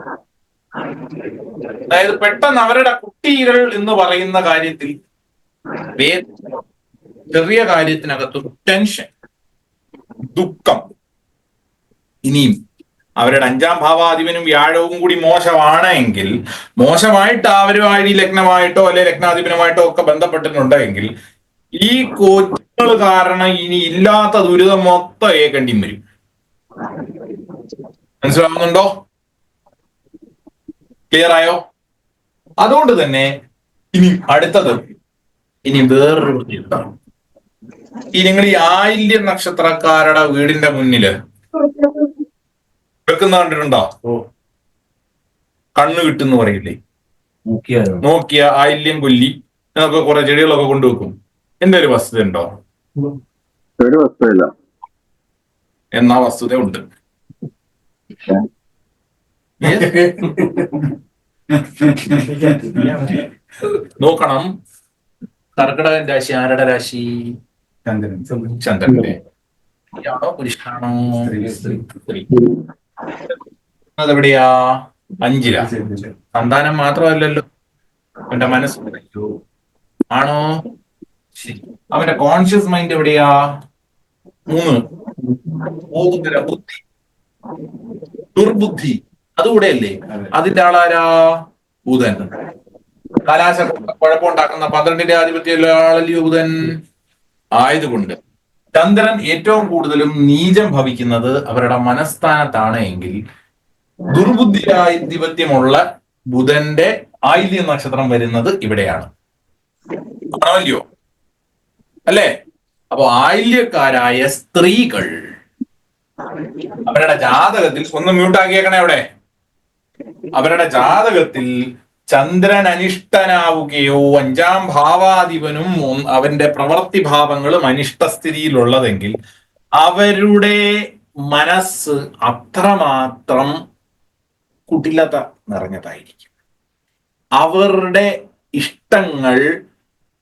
അതായത് പെട്ടെന്ന് അവരുടെ കുട്ടികൾ എന്ന് പറയുന്ന കാര്യത്തിൽ ചെറിയ കാര്യത്തിനകത്തും ടെൻഷൻ, ദുഃഖം. ഇനിയും അവരുടെ 5-ാം ഭാവാധിപനും വ്യാഴവും കൂടി മോശമാണ് മോശമായിട്ട് അവരുമായി ലഗ്നമായിട്ടോ അല്ലെ ലഗ്നാധിപനുമായിട്ടോ ഒക്കെ ബന്ധപ്പെട്ടിട്ടുണ്ടെങ്കിൽ ഈ കോച്ചുകൾ കാരണം ഇനി ഇല്ലാത്ത ദുരിതം മൊത്തം ഏകണ്ടി വരും. മനസ്സിലാവുന്നുണ്ടോ? ക്ലിയർ ആയോ? അതുകൊണ്ട് തന്നെ ഇനി അടുത്തത്, ഇനി വേറൊരു പ്രത്യേകത. നിങ്ങൾ ഈ ആയില്യം നക്ഷത്രക്കാരുടെ വീടിന്റെ മുന്നില് വെക്കുന്ന കണ്ടിട്ടുണ്ടോ? കണ്ണ് കിട്ടുന്നു പറയില്ലേ? നോക്കിയ ആയില്യം കൊല്ലി എന്നൊക്കെ കുറെ ചെടികളൊക്കെ കൊണ്ടുവെക്കും. എന്തൊരു വസ്തുത ഉണ്ടോ? ഒരു വസ്തുവില്ല. എന്നാ വസ്തുത ഉണ്ട്. നോക്കണം. കർക്കിടക രാശി ആരുടെ രാശി? ചന്ദ്രന്റെ. ആണോ പുരുഷനാണോ? അതെവിടെയാ? 5-ലാ. സന്താനം മാത്രമല്ലല്ലോ, അവന്റെ മനസ്സ് ആണോ? ശരി. അവന്റെ കോൺഷ്യസ് മൈൻഡ് എവിടെയാ? 3. ബുദ്ധി, ദുർബുദ്ധി, അതുകൂടെ അല്ലേ? അതിന്റെ ആളാരാ? ബുധൻ. കലാശ കുഴപ്പമുണ്ടാക്കുന്ന 12-ന്റെ ആധിപത്യമുള്ള ആളല്ലയോ ബുധൻ. ആയതുകൊണ്ട് ചന്ദ്രൻ ഏറ്റവും കൂടുതലും നീചം ഭവിക്കുന്നത് അവരുടെ മനസ്ഥാനത്താണ് എങ്കിൽ ദുർബുദ്ധിയാധിപത്യമുള്ള ബുധന്റെ ആയില്യ നക്ഷത്രം വരുന്നത് ഇവിടെയാണ്. ആണല്ലോ അല്ലേ? അപ്പൊ ആയില്യക്കാരായ സ്ത്രീകൾ അവരുടെ ജാതകത്തിൽ, ഒന്ന് മ്യൂട്ടാക്കിയേക്കണേ അവിടെ, അവരുടെ ജാതകത്തിൽ ചന്ദ്രൻ അനിഷ്ടനാവുകയോ 5-ാം ഭാവാധിപനും അവന്റെ പ്രവൃത്തി ഭാവങ്ങളും അനിഷ്ടസ്ഥിതിയിലുള്ളതെങ്കിൽ അവരുടെ മനസ്സ് അത്രമാത്രം കുടിലത നിറഞ്ഞതായിരിക്കും. അവരുടെ ഇഷ്ടങ്ങൾ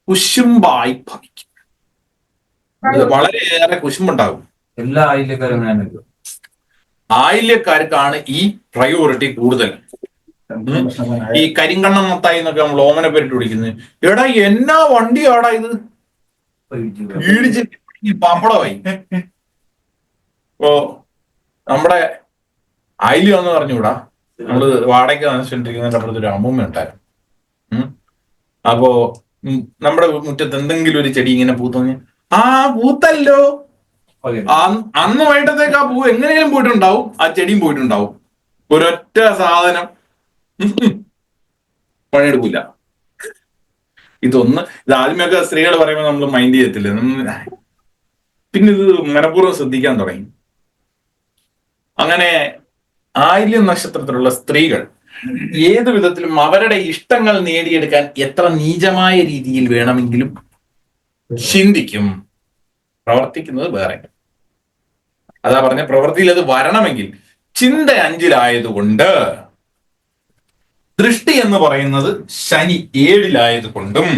കുശുമ്പായി ഭവിക്കും. വളരെയേറെ കുശുമ്പുണ്ടാകും. എല്ലാ ആയില്യക്കാരും അങ്ങനെയല്ലോ. ആയില്യക്കാർക്കാണ് ഈ പ്രയോറിറ്റി കൂടുതൽ. ഈ കരിങ്കണ്ണം മത്തായി എന്നൊക്കെ നമ്മൾ ഓമന പേരിട്ട് വിളിക്കുന്നത്. എടാ എന്നാ വണ്ടിയാടാ ഇത്, ഇടിച്ച് പമ്പളമായി. ഇപ്പോ നമ്മുടെ ആയില്യം എന്ന് പറഞ്ഞുകൂടാ, നമ്മള് വാടകയ്ക്ക് താമസിച്ചോണ്ടിരിക്കുന്നതിന്റെ അപ്പുറത്ത് ഒരു അമ്മൂമ്മ ഉണ്ടായിരുന്നു. അപ്പോ നമ്മുടെ മുറ്റത്ത് എന്തെങ്കിലും ഒരു ചെടി ഇങ്ങനെ പൂത്തോന്നി, ആ പൂത്തല്ലോ, അന്ന് വൈകിട്ടത്തേക്ക് ആ പൂ എങ്ങനെയും പോയിട്ടുണ്ടാവും, ആ ചെടിയും പോയിട്ടുണ്ടാവും. ഒരൊറ്റ സാധനം പണിയെടുക്കില്ല. ഇത് ആദ്യമൊക്കെ സ്ത്രീകൾ പറയുമ്പോൾ നമ്മൾ മൈൻഡ് ചെയ്യത്തില്ല, പിന്നെ ഇത് മനഃപൂർവ്വം ശ്രദ്ധിക്കാൻ തുടങ്ങി. അങ്ങനെ ആയില്യം നക്ഷത്രത്തിലുള്ള സ്ത്രീകൾ ഏതു വിധത്തിലും അവരുടെ ഇഷ്ടങ്ങൾ നേടിയെടുക്കാൻ എത്ര നീചമായ രീതിയിൽ വേണമെങ്കിലും ചിന്തിക്കും. പ്രവർത്തിക്കുന്നത് വേറെ. അതാ പറഞ്ഞ പ്രവൃത്തിയിൽ അത് വരണമെങ്കിൽ ചിന്ത 5-ലായതുകൊണ്ട്, ദൃഷ്ടി എന്ന് പറയുന്നത് ശനി 7-ലായതുകൊണ്ടും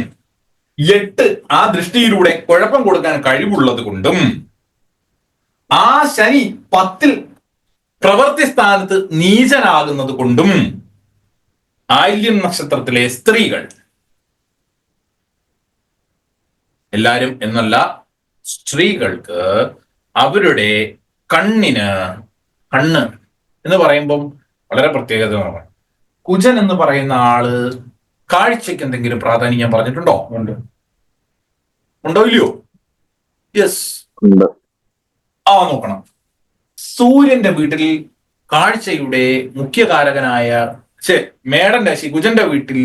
8 ആ ദൃഷ്ടിയിലൂടെ കുഴപ്പം കൊടുക്കാൻ കഴിവുള്ളത് കൊണ്ടും ആ ശനി 10 പ്രവൃത്തി സ്ഥാനത്ത് നീചനാകുന്നത് കൊണ്ടും ആയില്യം നക്ഷത്രത്തിലെ സ്ത്രീകൾ, എല്ലാരും എന്നല്ല, സ്ത്രീകൾക്ക് അവരുടെ കണ്ണ് എന്ന് പറയുമ്പം വളരെ പ്രത്യേകതയാണ്. കുജൻ എന്ന് പറയുന്ന ആള് കാഴ്ചയ്ക്ക് എന്തെങ്കിലും പ്രാധാന്യം ഞാൻ പറഞ്ഞിട്ടുണ്ടോ? ഉണ്ടോ ഇല്ലയോ? യെസ്. നോക്കണം. സൂര്യന്റെ വീട്ടിൽ കാഴ്ചയുടെ മുഖ്യകാരകനായ മേടൻ രാശി കുജന്റെ വീട്ടിൽ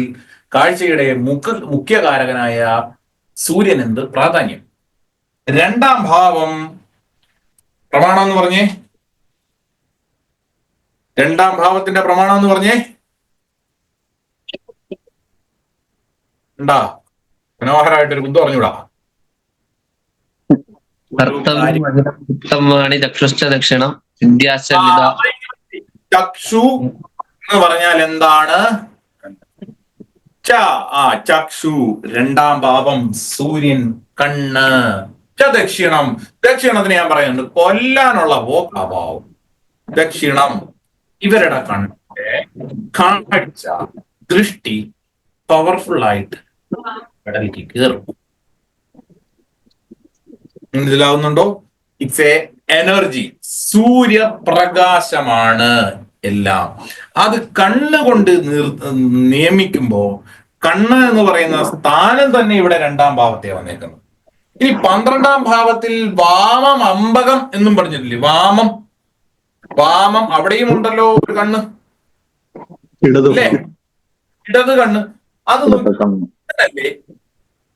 കാഴ്ചയുടെ മുഖ്യകാരകനായ സൂര്യൻ എന്ത് പ്രാധാന്യം? 2ാം ഭാവം പ്രമാണം എന്ന് പറഞ്ഞേ. 2ാം ഭാവത്തിന്റെ പ്രമാണം എന്ന് പറഞ്ഞേ. ഉണ്ടാ മനോഹരമായിട്ടൊരു ബുദ്ധ പറഞ്ഞൂടാ. ചക്ഷു എന്ന് പറഞ്ഞാൽ എന്താണ്? ചക്ഷു 2ാം ഭാവം സൂര്യൻ, കണ്ണ്. ദക്ഷിണം, ദക്ഷിണത്തിന് ഞാൻ പറയുന്നുണ്ട് കൊല്ലാനുള്ള പോക്കാഭാവം. ദക്ഷിണം ഇവരുടെ കണ്ണിന്റെ കാഴ്ച, ദൃഷ്ടി പവർഫുൾ ആയിട്ട് കടലിലേക്ക് കയറും. മനസ്സിലാവുന്നുണ്ടോ? ഇറ്റ്സ് എ എനർജി, സൂര്യപ്രകാശമാണ് എല്ലാം. അത് കണ്ണുകൊണ്ട് നിയമിക്കുമ്പോ കണ്ണ് എന്ന് പറയുന്ന സ്ഥാനം തന്നെ ഇവിടെ 2ാം ഭാവത്തെ വന്നേക്കുന്നത്. ഇനി 12ാം ഭാവത്തിൽ വാമം അമ്പകം എന്നും പറഞ്ഞിട്ടില്ലേ? വാമം അവിടെയും ഉണ്ടല്ലോ ഒരു കണ്ണ്, അല്ലേ? ഇടത് കണ്ണ്. അത് ബുധനല്ലേ?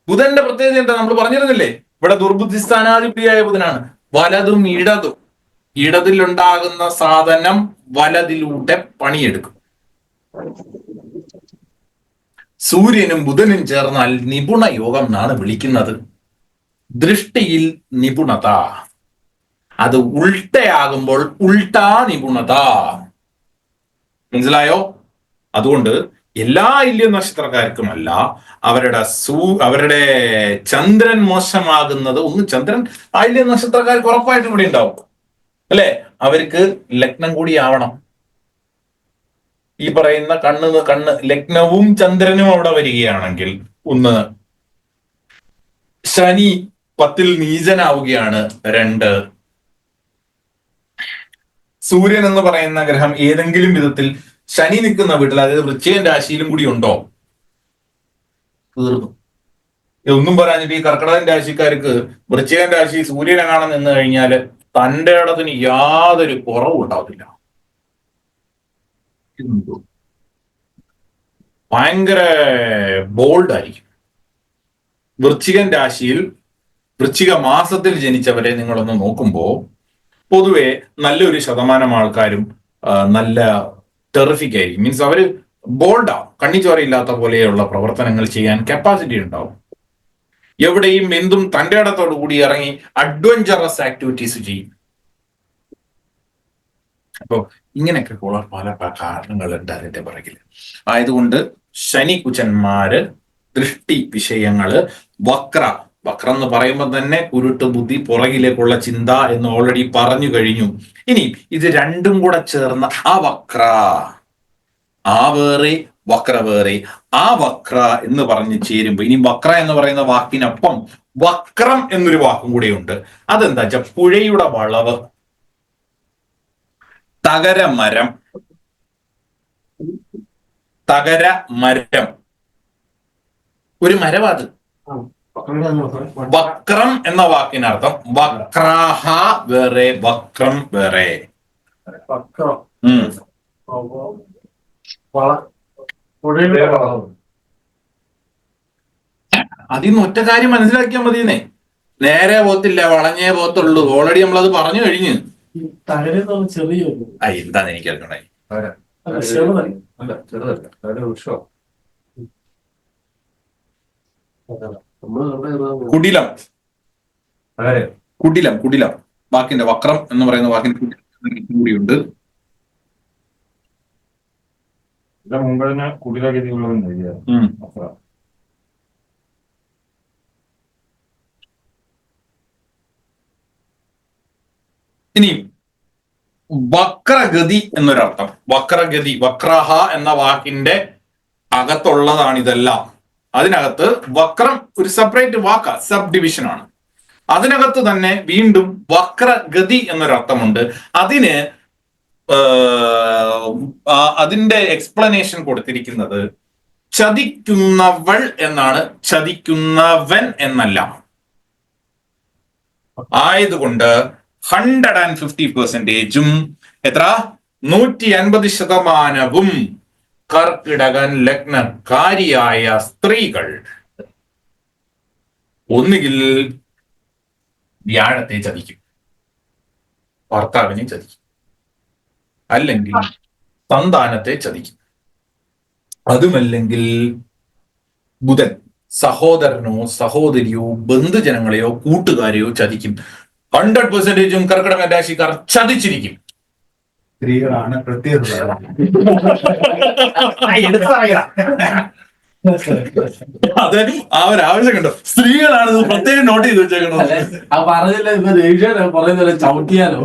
ബുധന്റെ പ്രത്യേകത എന്താ നമ്മൾ പറഞ്ഞിരുന്നില്ലേ? ഇവിടെ ദുർബുദ്ധി സ്ഥാനാധിപതിയായ ബുധനാണ്. വലതും ഇടതും, ഇടതിലുണ്ടാകുന്ന സാധനം വലതിലൂടെ പണിയെടുക്കും. സൂര്യനും ബുധനും ചേർന്നാൽ നിപുണ യോഗം എന്നാണ് വിളിക്കുന്നത്. ദൃഷ്ടിയിൽ നിപുണത, അത് ഉൾട്ടയാകുമ്പോൾ ഉൾട്ടാ നിപുണത. മനസ്സിലായോ? അതുകൊണ്ട് എല്ലാ ആയില്യ നക്ഷത്രക്കാർക്കുമല്ല, അവരുടെ ചന്ദ്രൻ മോശമാകുന്നത് ചന്ദ്രൻ ആയില്യ നക്ഷത്രക്കാർക്ക് ഉറപ്പായിട്ടും ഇവിടെ ഉണ്ടാവും, അല്ലെ? അവർക്ക് ലഗ്നം കൂടി ആവണം. ഈ പറയുന്ന കണ്ണ് ലഗ്നവും ചന്ദ്രനും അവിടെ വരികയാണെങ്കിൽ, ഒന്ന് ശനി 10 നീചനാവുകയാണ്, 2 സൂര്യൻ എന്ന് പറയുന്ന ഗ്രഹം ഏതെങ്കിലും വിധത്തിൽ ശനി നിൽക്കുന്ന വീട്ടിൽ, അതായത് വൃശ്ചികൻ രാശിയിലും കൂടി ഉണ്ടോ, തീർന്നു. ഒന്നും പറയാഞ്ഞിട്ട് ഈ കർക്കിടകൻ രാശിക്കാർക്ക് വൃശ്ചികൻ രാശി സൂര്യനെങ്ങാണം നിന്ന് കഴിഞ്ഞാല് തന്റെ ഇടത്തിന് യാതൊരു കുറവും ഉണ്ടാവില്ല. ഭയങ്കര ബോൾഡ് ആയിരിക്കും. വൃശ്ചികൻ രാശിയിൽ വൃശ്ചിക മാസത്തിൽ ജനിച്ചവരെ നിങ്ങളൊന്ന് നോക്കുമ്പോ പൊതുവെ നല്ലൊരു ശതമാനം ആൾക്കാരും നല്ല ടെറിഫിക് ആയിരിക്കും. മീൻസ് അവര് ബോൾഡാവും, കണ്ണിച്ചോരയില്ലാത്ത പോലെയുള്ള പ്രവർത്തനങ്ങൾ ചെയ്യാൻ കപ്പാസിറ്റി ഉണ്ടാവും. എവിടെയും എന്തും തന്റെ ഇടത്തോടു കൂടി ഇറങ്ങി അഡ്വഞ്ചറസ് ആക്ടിവിറ്റീസ് ചെയ്യും. അപ്പോ ഇങ്ങനെയൊക്കെ ഉള്ള പല കാരണങ്ങളുണ്ട് അതിന്റെ പിറകിൽ. ആയതുകൊണ്ട് ശനി കുചന്മാര് ദൃഷ്ടി വിഷയങ്ങള് വക്രം എന്ന് പറയുമ്പോൾ തന്നെ കുരുട്ട് ബുദ്ധി, പുറകിലേക്കുള്ള ചിന്ത എന്ന് ഓൾറെഡി പറഞ്ഞു കഴിഞ്ഞു. ഇനി ഇത് രണ്ടും കൂടെ ചേർന്ന വേറെ വക്ര വേറെ, വക്ര എന്ന് പറഞ്ഞ് ചേരുമ്പോ ഇനി വക്ര എന്ന് പറയുന്ന വാക്കിനൊപ്പം വക്രം എന്നൊരു വാക്കും കൂടെയുണ്ട്. അതെന്താ വെച്ചാൽ പുഴയുടെ വളവ്, തകരമരം, ഒരു മരവാത്. വക്രം എന്ന വാക്കിനർത്ഥം വക്രാഹ വേറെ, വക്രം വേറെ. അതിന്ന് ഒറ്റ കാര്യം മനസ്സിലാക്കിയാൽ മതിയെന്നേ. നേരെ പോത്തില്ല, വളഞ്ഞേ പോത്തുള്ളൂ. ഓൾറെഡി നമ്മളത് പറഞ്ഞു കഴിഞ്ഞ്. എന്താന്ന് എനിക്കറിയണ്ടായി. കുടിലം വാക്കിന്റെ വക്രം എന്ന് പറയുന്ന വാക്കിന് കൂടിയുണ്ട്. ഇനി വക്രഗതി എന്നൊരർത്ഥം. വക്രഗതി, വക്രഹ എന്ന വാക്കിന്റെ അകത്തുള്ളതാണ് ഇതെല്ലാം. അതിനകത്ത് വക്രം ഒരു സെപ്പറേറ്റ് വാക്ക, സബ് ഡിവിഷൻ ആണ്. അതിനകത്ത് തന്നെ വീണ്ടും വക്രഗതി എന്നൊരർത്ഥമുണ്ട്. അതിന്റെ എക്സ്പ്ലനേഷൻ കൊടുത്തിരിക്കുന്നത് ചതിക്കുന്നവൾ എന്നാണ്, ചതിക്കുന്നവൻ എന്നല്ല. ആയതുകൊണ്ട് 150%, എത്ര 150% കർക്കിടകൻ ലഗ്നക്കാരിയായ സ്ത്രീകൾ ഒന്നുകിൽ വ്യാഴത്തെ ചതിക്കും, ഭർത്താവിനെ ചതിക്കും, അല്ലെങ്കിൽ സന്താനത്തെ ചതിക്കും. അതുമല്ലെങ്കിൽ ബുധൻ സഹോദരനോ സഹോദരിയോ ബന്ധുജനങ്ങളെയോ കൂട്ടുകാരെയോ ചതിക്കും. 100% കർക്കിടക രാശിക്കാർ ചതിച്ചിരിക്കും. സ്ത്രീകളാണ് പ്രത്യേകത. അത് ആ ഒരു ആവശ്യം കണ്ടോ, സ്ത്രീകളാണ് ഇത് പ്രത്യേകം നോട്ട് ചെയ്ത് വെച്ചേക്കണോ. പറഞ്ഞില്ല, ഇപ്പൊ ദേഷ്യം പറയുന്നില്ല, ചവിട്ടിയാലോ.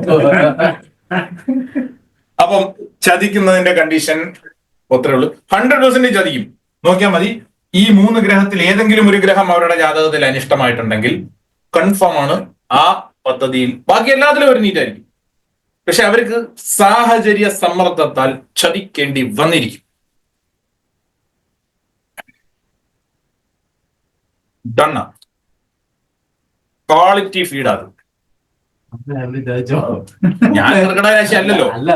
അപ്പം ചതിക്കുന്നതിന്റെ കണ്ടീഷൻ അത്രേ ഉള്ളൂ. 100% ചതിക്കും. നോക്കിയാൽ മതി, ഈ 3 ഗ്രഹത്തിൽ ഏതെങ്കിലും ഒരു ഗ്രഹം അവരുടെ ജാതകത്തിൽ അനിഷ്ടമായിട്ടുണ്ടെങ്കിൽ കൺഫേം ആണ് ആ പദ്ധതിയിൽ. ബാക്കി എല്ലാത്തിലും ഒരു നീറ്റായിരിക്കും. പക്ഷെ അവർക്ക് സാഹചര്യ സമ്മർദ്ദത്താൽ ചതിക്കേണ്ടി വന്നിരിക്കും. ഡണ്ണ ക്വാളിറ്റി ഫീഡാണ്. ഞാൻ കർക്കിടക രാശി അല്ലല്ലോ. അല്ല,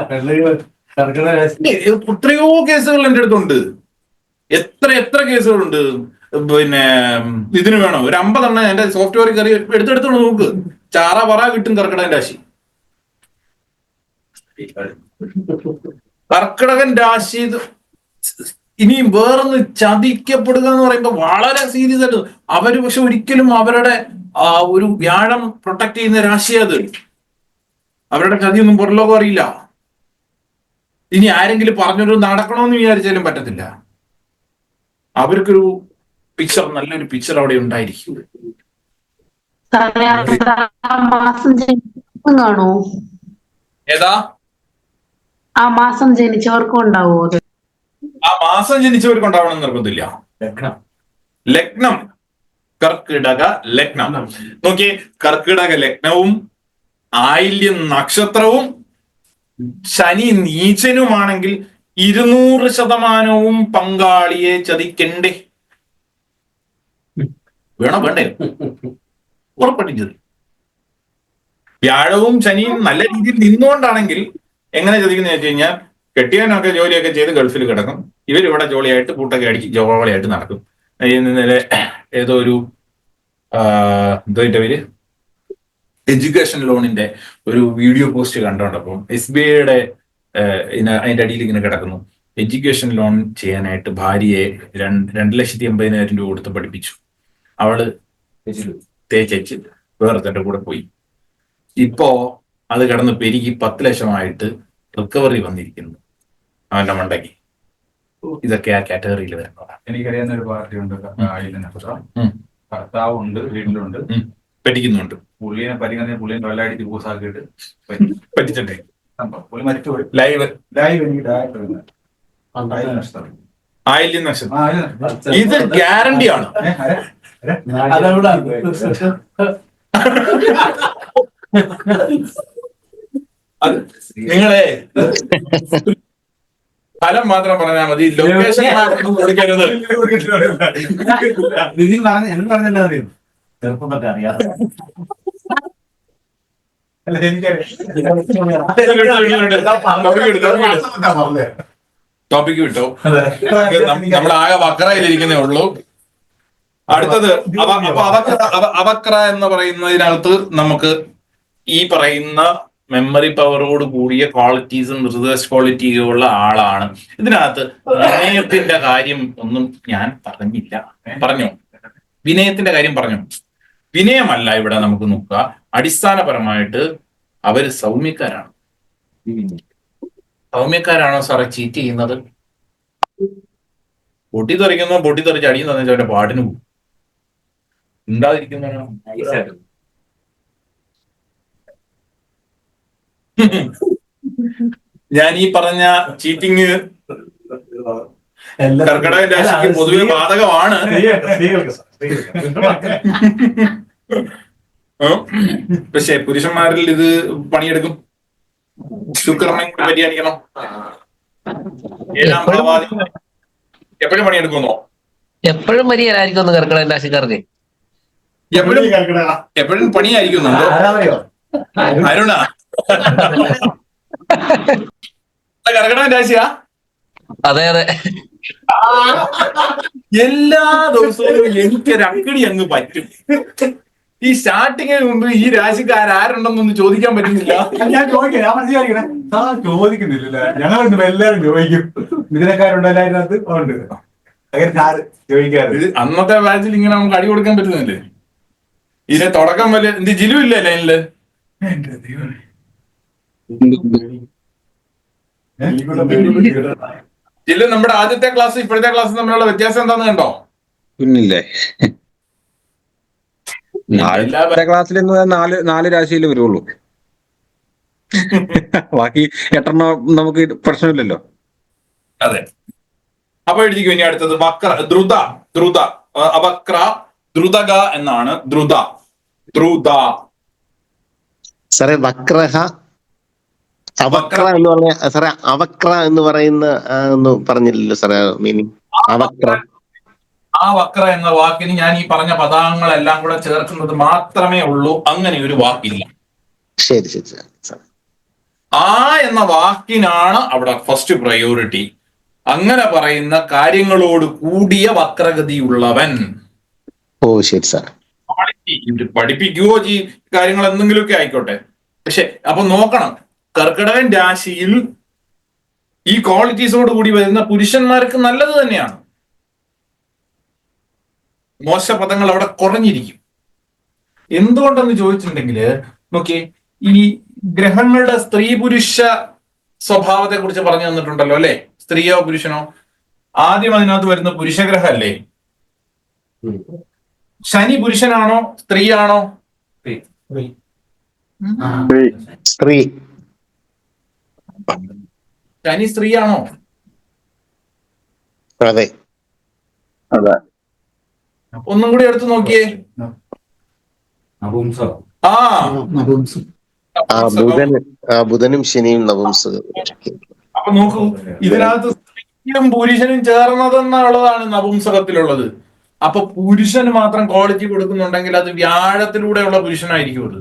കർക്കിടക രാശി എത്രയോ കേസുകൾ എന്റെ അടുത്തുണ്ട്. എത്ര കേസുകളുണ്ട്. പിന്നെ ഇതിന് വേണം ഒരു 50 എന്റെ സോഫ്റ്റ്വെയർ കയറി എടുത്തെടുത്തോണ്ട് നോക്ക്, ചാറ പറ കിട്ടും കർക്കിടകൻ രാശി. കർക്കിടകൻ രാശി ഇനി വേറൊന്ന് ചതിക്കപ്പെടുക എന്ന് പറയുമ്പോൾ വളരെ സീരിയസ് ആയിട്ട് അവര് പക്ഷെ ഒരിക്കലും അവരുടെ ഒരു വ്യാഴം പ്രൊട്ടക്ട് ചെയ്യുന്ന രാശിയത്. അവരുടെ ചതിയൊന്നും പുറലോകം അറിയില്ല. ഇനി ആരെങ്കിലും പറഞ്ഞൊരു നടക്കണമെന്ന് വിചാരിച്ചാലും പറ്റത്തില്ല. അവർക്കൊരു പിക്ചർ, നല്ലൊരു പിക്ചർ അവിടെ ഉണ്ടായിരിക്കും. കാണോ? ഏതാ ആ മാസം ജനിച്ചവർക്കും ഉണ്ടാവോ അത്? ആ മാസം ജനിച്ചവർക്ക് ഉണ്ടാവണം നിർബന്ധമില്ല. ലഗ്നം കർക്കിടക ലഗ്നം. നോക്കിയേ, കർക്കിടക ലഗ്നവും ആയില്യം നക്ഷത്രവും ശനി നീചനുമാണെങ്കിൽ 200% പങ്കാളിയെ ചതിക്കണ്ടേ? വേണ്ടേ? ഉറപ്പായിട്ടും ചതി. വ്യാഴവും ശനിയും നല്ല രീതിയിൽ നിന്നുകൊണ്ടാണെങ്കിൽ എങ്ങനെ ചതിക്കുന്ന വെച്ച് കഴിഞ്ഞാൽ, കെട്ടിയവനൊക്കെ ജോലിയൊക്കെ ചെയ്ത് ഗൾഫിൽ കിടക്കും, ഇവരിവിടെ ജോലിയായിട്ട് കൂട്ടൊക്കെ അടിച്ച് ജോളിയായിട്ട് നടക്കും. ഇന്നലെ ഏതോ ഒരു എന്തോ പേര് എഡ്യൂക്കേഷൻ ലോണിന്റെ ഒരു വീഡിയോ പോസ്റ്റ് കണ്ടോണ്ടപ്പം SBIയുടെ അതിന്റെ അടിയിൽ ഇങ്ങനെ കിടക്കുന്നു, എഡ്യൂക്കേഷൻ ലോൺ ചെയ്യാനായിട്ട് ഭാര്യയെ 2,80,000 രൂപ കൊടുത്ത് പഠിപ്പിച്ചു. അവള് തേച്ചു വേറെ കൂടെ പോയി. ഇപ്പോ അത് കിടന്ന് പെരുകി 10 ലക്ഷമായിട്ട് റിക്കവറി വന്നിരിക്കുന്നു അവന്റെ മണ്ടയ്ക്ക്. ഇതൊക്കെ ആ കാറ്റഗറിയിൽ വരുന്നതാണ്. എനിക്കറിയാവുന്ന ഒരു പാർട്ടി ഉണ്ട്, ആയില്യം നക്ഷത്രം. ഭർത്താവുണ്ട്, വീട്ടിലുണ്ട്, പറ്റിക്കുന്നുണ്ട്. പുള്ളിയെ പരിഗണന, പുള്ളിയെ തൊഴിലടിച്ച് പൂസാക്കിയിട്ട് പറ്റിച്ചിട്ടേ പുള്ളി മരിച്ചുപോയി. ലൈവ് എനിക്ക് ആയില്യം നക്ഷത്രം. ആയില്യം നക്ഷത്രം ഇത് ഗ്യാരണ്ടി ആണ്. അതെവിടെ നിങ്ങളെ ഫലം മാത്രം പറഞ്ഞാൽ മതി, ലൊക്കേഷൻ കൊടുക്കരുത്. എന്ന് പറഞ്ഞാൽ അറിയാം, ചെറുപ്പം തൊട്ട് അറിയാം. അല്ല, ടോപ്പിക്ക് വിട്ടോ. നമ്മളാകെ വക്രയിലിരിക്കുന്നേ ഉള്ളൂ. അടുത്തത് അവക്ര എന്ന് പറയുന്നതിനകത്ത് നമുക്ക് ഈ പറയുന്ന മെമ്മറി പവറോട് കൂടിയ ക്വാളിറ്റീസും റിസർച്ച് ക്വാളിറ്റിയും ഉള്ള ആളാണ്. ഇതിനകത്ത് വിനയത്തിന്റെ കാര്യം ഒന്നും ഞാൻ പറഞ്ഞില്ല. പറഞ്ഞോ? വിനയത്തിന്റെ കാര്യം പറഞ്ഞു. വിനയമല്ല ഇവിടെ നമുക്ക് നോക്കുക. അടിസ്ഥാനപരമായിട്ട് അവര് സൗമ്യക്കാരാണ്. സൗമ്യക്കാരാണോ സാറേ ചീറ്റ് ചെയ്യുന്നത്? പൊട്ടിത്തെറിച്ച് അടിയും തന്നെ അവന്റെ പാട്ടിന് പോകും. ഉണ്ടാതിരിക്കുന്നവനോ ഞാൻ ഈ പറഞ്ഞ ചീറ്റിംഗ് കർക്കിടക രാശിക്ക് പൊതുവെ ബാധകമാണ്. പക്ഷെ പുരുഷന്മാരിൽ ഇത് പണിയെടുക്കും. ശുക്രനെ പരിഗണിക്കണം. ഏഴാം ഭാവാദി എപ്പോഴും പണിയെടുക്കുന്നോ? എപ്പോഴും മരിയായിരിക്കും കർക്കിടക രാശിക്കാർക്ക്. എപ്പോഴും പണിയായിരിക്കുന്നുണ്ടോ? അരുണ കർക്കിടക രാശിയാ? അതെ അതെ. എല്ലാ ദിവസവും എനിക്കൊരു അക്കടി അങ്ങ് പറ്റും. ഈ സ്റ്റാർട്ടിങ്ങിന് മുമ്പ് ഈ രാശിക്കാരുണ്ടെന്നൊന്ന് ചോദിക്കാൻ പറ്റുന്നില്ല. ഞാൻ ചോദിക്കാം, ഞാൻ മനസ്സിലാക്കണേ ചോദിക്കുന്നില്ല. ഞങ്ങളൊന്നും എല്ലാവരും ചോദിക്കും. ഇതിനെക്കാരുണ്ടോ അതിനകത്ത് ഉണ്ട്. അങ്ങനെ ചോദിക്കാറ്. ഇത് അന്നത്തെ ബാച്ചിൽ ഇങ്ങനെ നമുക്ക് അടി കൊടുക്കാൻ പറ്റുന്നില്ലേ? ഇതിനെ തുടക്കം വല്ല എന്ത് ജിലു ഇല്ലേ ലൈനില്? ജില്ലു, നമ്മുടെ ആദ്യത്തെ ക്ലാസ് ഇപ്പോഴത്തെ ക്ലാസ് തമ്മിലുള്ള വ്യത്യാസം എന്താന്ന് കണ്ടോ? പിന്നില്ലേ ക്ലാസ്സിൽ നാല് രാശിയിൽ വരുള്ളൂ. ബാക്കി 8 നമുക്ക് പ്രശ്നമില്ലല്ലോ. അതെ. അപ്പൊ എഴുതിക്കും. ഇനി അടുത്തത് വക്ര, ദ്രുത, ദ്രുത, അവക്ര, ദ്രുതക എന്നാണ്. ദ്രുത, ദ്രുത. സാറേ വക്രഹ അവക്ര എന്ന് പറഞ്ഞ സാറേ, അവക്ര എന്ന് പറയുന്ന ഒന്ന് പറഞ്ഞില്ലല്ലോ സാറേ മീനിങ്. അവക്ര, ആ വക്ര എന്ന വാക്കിന് ഞാൻ ഈ പറഞ്ഞ പദങ്ങളെല്ലാം കൂടെ ചേർക്കുന്നത് മാത്രമേ ഉള്ളൂ. അങ്ങനെ ഒരു വാക്കില്ല. ശരി ശരി സാർ. ആ എന്ന വാക്കിനാണ് അവിടെ ഫസ്റ്റ് പ്രയോറിറ്റി. അങ്ങനെ പറയുന്ന കാര്യങ്ങളോട് കൂടിയ വക്രഗതിയുള്ളവൻ. ഓ ശരി സാർ. പഠിപ്പിക്കുകയോ കാര്യങ്ങൾ എന്തെങ്കിലുമൊക്കെ ആയിക്കോട്ടെ. പക്ഷെ അപ്പൊ നോക്കണം, കർക്കിടകൻ രാശിയിൽ ഈ ക്വാളിറ്റീസോട് കൂടി വരുന്ന പുരുഷന്മാർക്ക് നല്ലത് തന്നെയാണ്. മോശ പദങ്ങൾ അവിടെ കുറഞ്ഞിരിക്കും. എന്തുകൊണ്ടെന്ന് ചോദിച്ചിട്ടുണ്ടെങ്കിൽ നോക്കിയേ, ഈ ഗ്രഹങ്ങളുടെ സ്ത്രീ പുരുഷ സ്വഭാവത്തെ കുറിച്ച് പറഞ്ഞു തന്നിട്ടുണ്ടല്ലോ അല്ലെ? സ്ത്രീയോ പുരുഷനോ? ആദ്യം അതിനകത്ത് വരുന്ന പുരുഷഗ്രഹം അല്ലേ? ശനി പുരുഷനാണോ സ്ത്രീയാണോ? സ്ത്രീ. ശനി സ്ത്രീയാണോ? അതെ അതെ. ഒന്നും കൂടി എടുത്ത് നോക്കിയേ. ആ ബുധനും ശനിയും നപുംസകം. അപ്പൊ നോക്കൂ, ഇതിനകത്ത് സ്ത്രീയും പുരുഷനും ചേർന്നതെന്നുള്ളതാണ് നപുംസകത്തിലുള്ളത്. അപ്പൊ പുരുഷന് മാത്രം ക്വാളിറ്റി കൊടുക്കുന്നുണ്ടെങ്കിൽ അത് വ്യാഴത്തിലൂടെയുള്ള പുരുഷനായിരിക്കും അത്.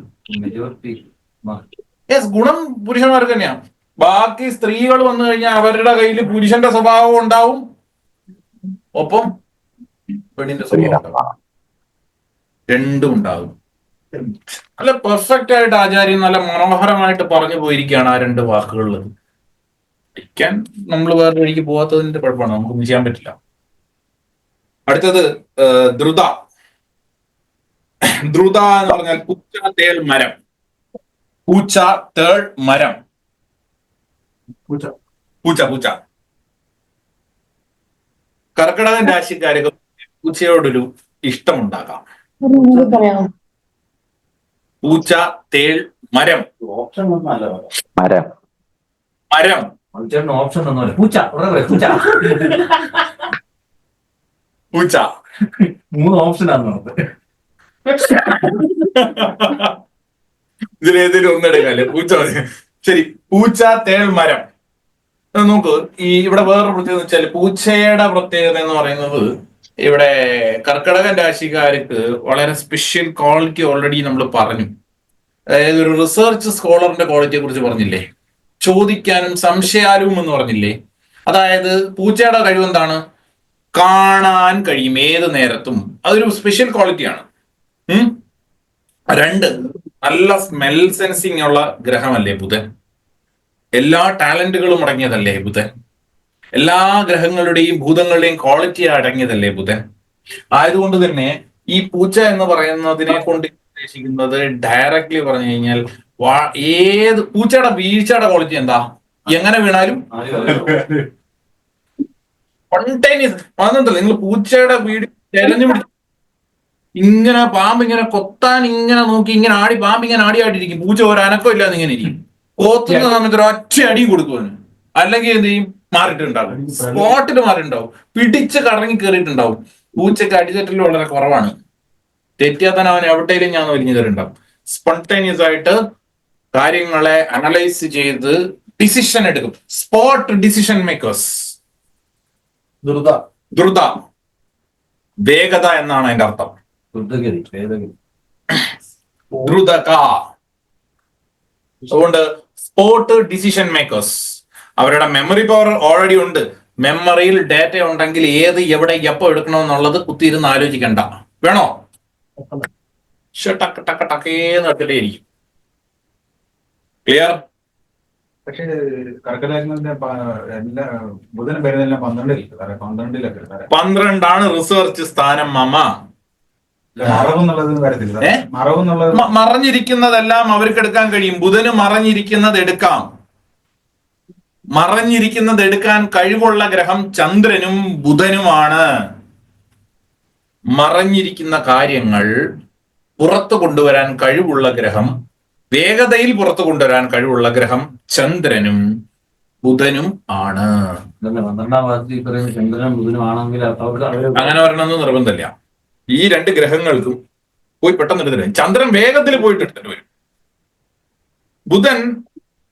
യെസ്, ഗുണം പുരുഷന്മാർക്ക് തന്നെയാണ്. ബാക്കി സ്ത്രീകൾ വന്നു കഴിഞ്ഞാൽ അവരുടെ കയ്യിൽ പുരുഷന്റെ സ്വഭാവം ഉണ്ടാവും, ഒപ്പം പെണ്ണിന്റെ സ്വഭാവം ഉണ്ടാവും. രണ്ടും ഉണ്ടാകും. നല്ല പെർഫെക്റ്റ് ആയിട്ട് ആചാര്യൻ നല്ല മനോഹരമായിട്ട് പറഞ്ഞു പോയിരിക്കുകയാണ് ആ രണ്ട് വാക്കുകളിൽ. പഠിക്കാൻ നമ്മൾ വേറെ വഴിക്ക് പോകാത്തതിന്റെ കുഴപ്പമാണ്, നമുക്കൊന്നും ചെയ്യാൻ പറ്റില്ല. അടുത്തത് ദ്രുത. ദ്രുത എന്ന് പറഞ്ഞാൽ പൂച്ച തേൾ മരം. പൂച്ച തേൾ മരം. പൂച്ച പൂച്ച. കർക്കിടകൻ രാശിക്കാർക്ക് പൂച്ചയോടൊരു ഇഷ്ടമുണ്ടാകാം. പൂച്ച തേൾ മരം. മരം മരം. ഓപ്ഷൻ ഒന്നുമില്ല. പൂച്ച പൂച്ച 3 ഓപ്ഷനാണ്. ഇതിലേതെങ്കിലും ഒന്നെടുക്കാല്ലേ? പൂച്ച. ശരി, പൂച്ച തേൾ മരം. നോക്ക്, ഈ ഇവിടെ വേറൊരു പ്രത്യേകത വെച്ചാൽ പൂച്ചയുടെ പ്രത്യേകത എന്ന് പറയുന്നത്, ഇവിടെ കർക്കിടകൻ രാശിക്കാർക്ക് വളരെ സ്പെഷ്യൽ ക്വാളിറ്റി ഓൾറെഡി നമ്മൾ പറഞ്ഞു. അതായത് ഒരു റിസർച്ച് സ്കോളറിന്റെ ക്വാളിറ്റിയെ കുറിച്ച് പറഞ്ഞില്ലേ? ചോദിക്കാനും സംശയാലുവും എന്ന് പറഞ്ഞില്ലേ? അതായത് പൂച്ചയുടെ കഴിവ് എന്താണ്? കാണാൻ കഴിയും ഏത് നേരത്തും. അതൊരു സ്പെഷ്യൽ ക്വാളിറ്റിയാണ്. 2, നല്ല സ്മെൽ സെൻസിങ് ഉള്ള ഗ്രഹമല്ലേ ബുധൻ? എല്ലാ ടാലന്റുകളും അടങ്ങിയതല്ലേ ബുധൻ? എല്ലാ ഗ്രഹങ്ങളുടെയും ഭൂതങ്ങളുടെയും ക്വാളിറ്റി അടങ്ങിയതല്ലേ ബുധൻ? ആയതുകൊണ്ട് തന്നെ ഈ പൂച്ച എന്ന് പറയുന്നതിനെ കൊണ്ട് ഉദ്ദേശിക്കുന്നത് ഡയറക്ട്ലി പറഞ്ഞു കഴിഞ്ഞാൽ ഏത് പൂച്ചയുടെ വീഴ്ചയുടെ ക്വാളിറ്റി എന്താ? എങ്ങനെ വീണാലും സ്പോണ്ടേനിയസ്. വന്നിട്ടല്ലേ നിങ്ങൾ പൂച്ചയുടെ വീട് തെരഞ്ഞു പിടിച്ചു ഇങ്ങനെ പാമ്പ് ഇങ്ങനെ കൊത്താൻ ഇങ്ങനെ നോക്കി ഇങ്ങനെ ആടി, പാമ്പ് ഇങ്ങനെ ആടിയായിട്ടിരിക്കും, പൂച്ച ഒരു അനക്കം ഇല്ലാതെ ഇങ്ങനെ ഇരിക്കും. കോത്തുന്ന സമയത്ത് ഒരു ഒറ്റ അടിയും കൊടുക്കുവാന്, അല്ലെങ്കിൽ എന്ത് ചെയ്യും, മാറിയിട്ടുണ്ടാവും, സ്പോട്ടിൽ മാറിയിട്ടുണ്ടാവും, പിടിച്ച് കറങ്ങി കയറിയിട്ടുണ്ടാവും. പൂച്ചക്ക് അടിതെറ്റൽ വളരെ കുറവാണ്. തെറ്റിയാൽ തന്നെ അവൻ എവിടെയും ഞാൻ വലിഞ്ഞു കയറിണ്ടാവും. സ്പോണ്ടേനിയസ് ആയിട്ട് കാര്യങ്ങളെ അനലൈസ് ചെയ്ത് ഡിസിഷൻ എടുക്കും. Spot decision makers. ദ്രുത, വേഗത എന്നാണ് അതിന്റെ അർത്ഥം. ദ്രുതഗതി, വേഗഗതി. ദ്രുതക. അതുകൊണ്ട് സ്പോട്ട് ഡിസിഷൻ മേക്കേഴ്സ്. അവരുടെ മെമ്മറി പവർ ഓൾറെഡി ഉണ്ട്. മെമ്മറിയിൽ ഡാറ്റ ഉണ്ടെങ്കിൽ ഏത് എവിടെ എപ്പോ എടുക്കണമെന്നുള്ളത് കുത്തിയിരുന്ന് ആലോചിക്കണ്ട. വേണോ? ടക്ക് ടക്ക് ടക്കേന്ന് എടുത്തിട്ടേയിരിക്കും. ക്ലിയർ? പക്ഷേ കർക്കിടകത്തിന്റെ എല്ലാ ബുധൻ വരുന്നതെല്ലാം 12 12 റിസർച്ച് സ്ഥാനം. മമ മറവെന്നുള്ളത് വരത്തില്ല. മറവെന്നുള്ളത് മറഞ്ഞിരിക്കുന്നതെല്ലാം അവർക്ക് എടുക്കാൻ കഴിയും. ബുധന് മറഞ്ഞിരിക്കുന്നത് എടുക്കാം. മറഞ്ഞിരിക്കുന്നത് എടുക്കാൻ കഴിവുള്ള ഗ്രഹം ചന്ദ്രനും ബുധനുമാണ്. മറഞ്ഞിരിക്കുന്ന കാര്യങ്ങൾ പുറത്തു കൊണ്ടുവരാൻ കഴിവുള്ള ഗ്രഹം, വേഗതയിൽ പുറത്തു കൊണ്ടുവരാൻ കഴിവുള്ള ഗ്രഹം ചന്ദ്രനും ബുധനും ആണ്. 12ാം ഭാഗത്ത് ഈ പറയുന്ന ചന്ദ്രനും ബുധനും ആണെങ്കിൽ അങ്ങനെ വരണമെന്ന് നിർബന്ധമില്ല. ഈ 2 ഗ്രഹങ്ങൾക്കും പോയി പെട്ടെന്ന് എടുത്തിട്ട് ചന്ദ്രൻ വേഗത്തിൽ പോയിട്ട് എടുത്തിട്ട് വരും. ബുധൻ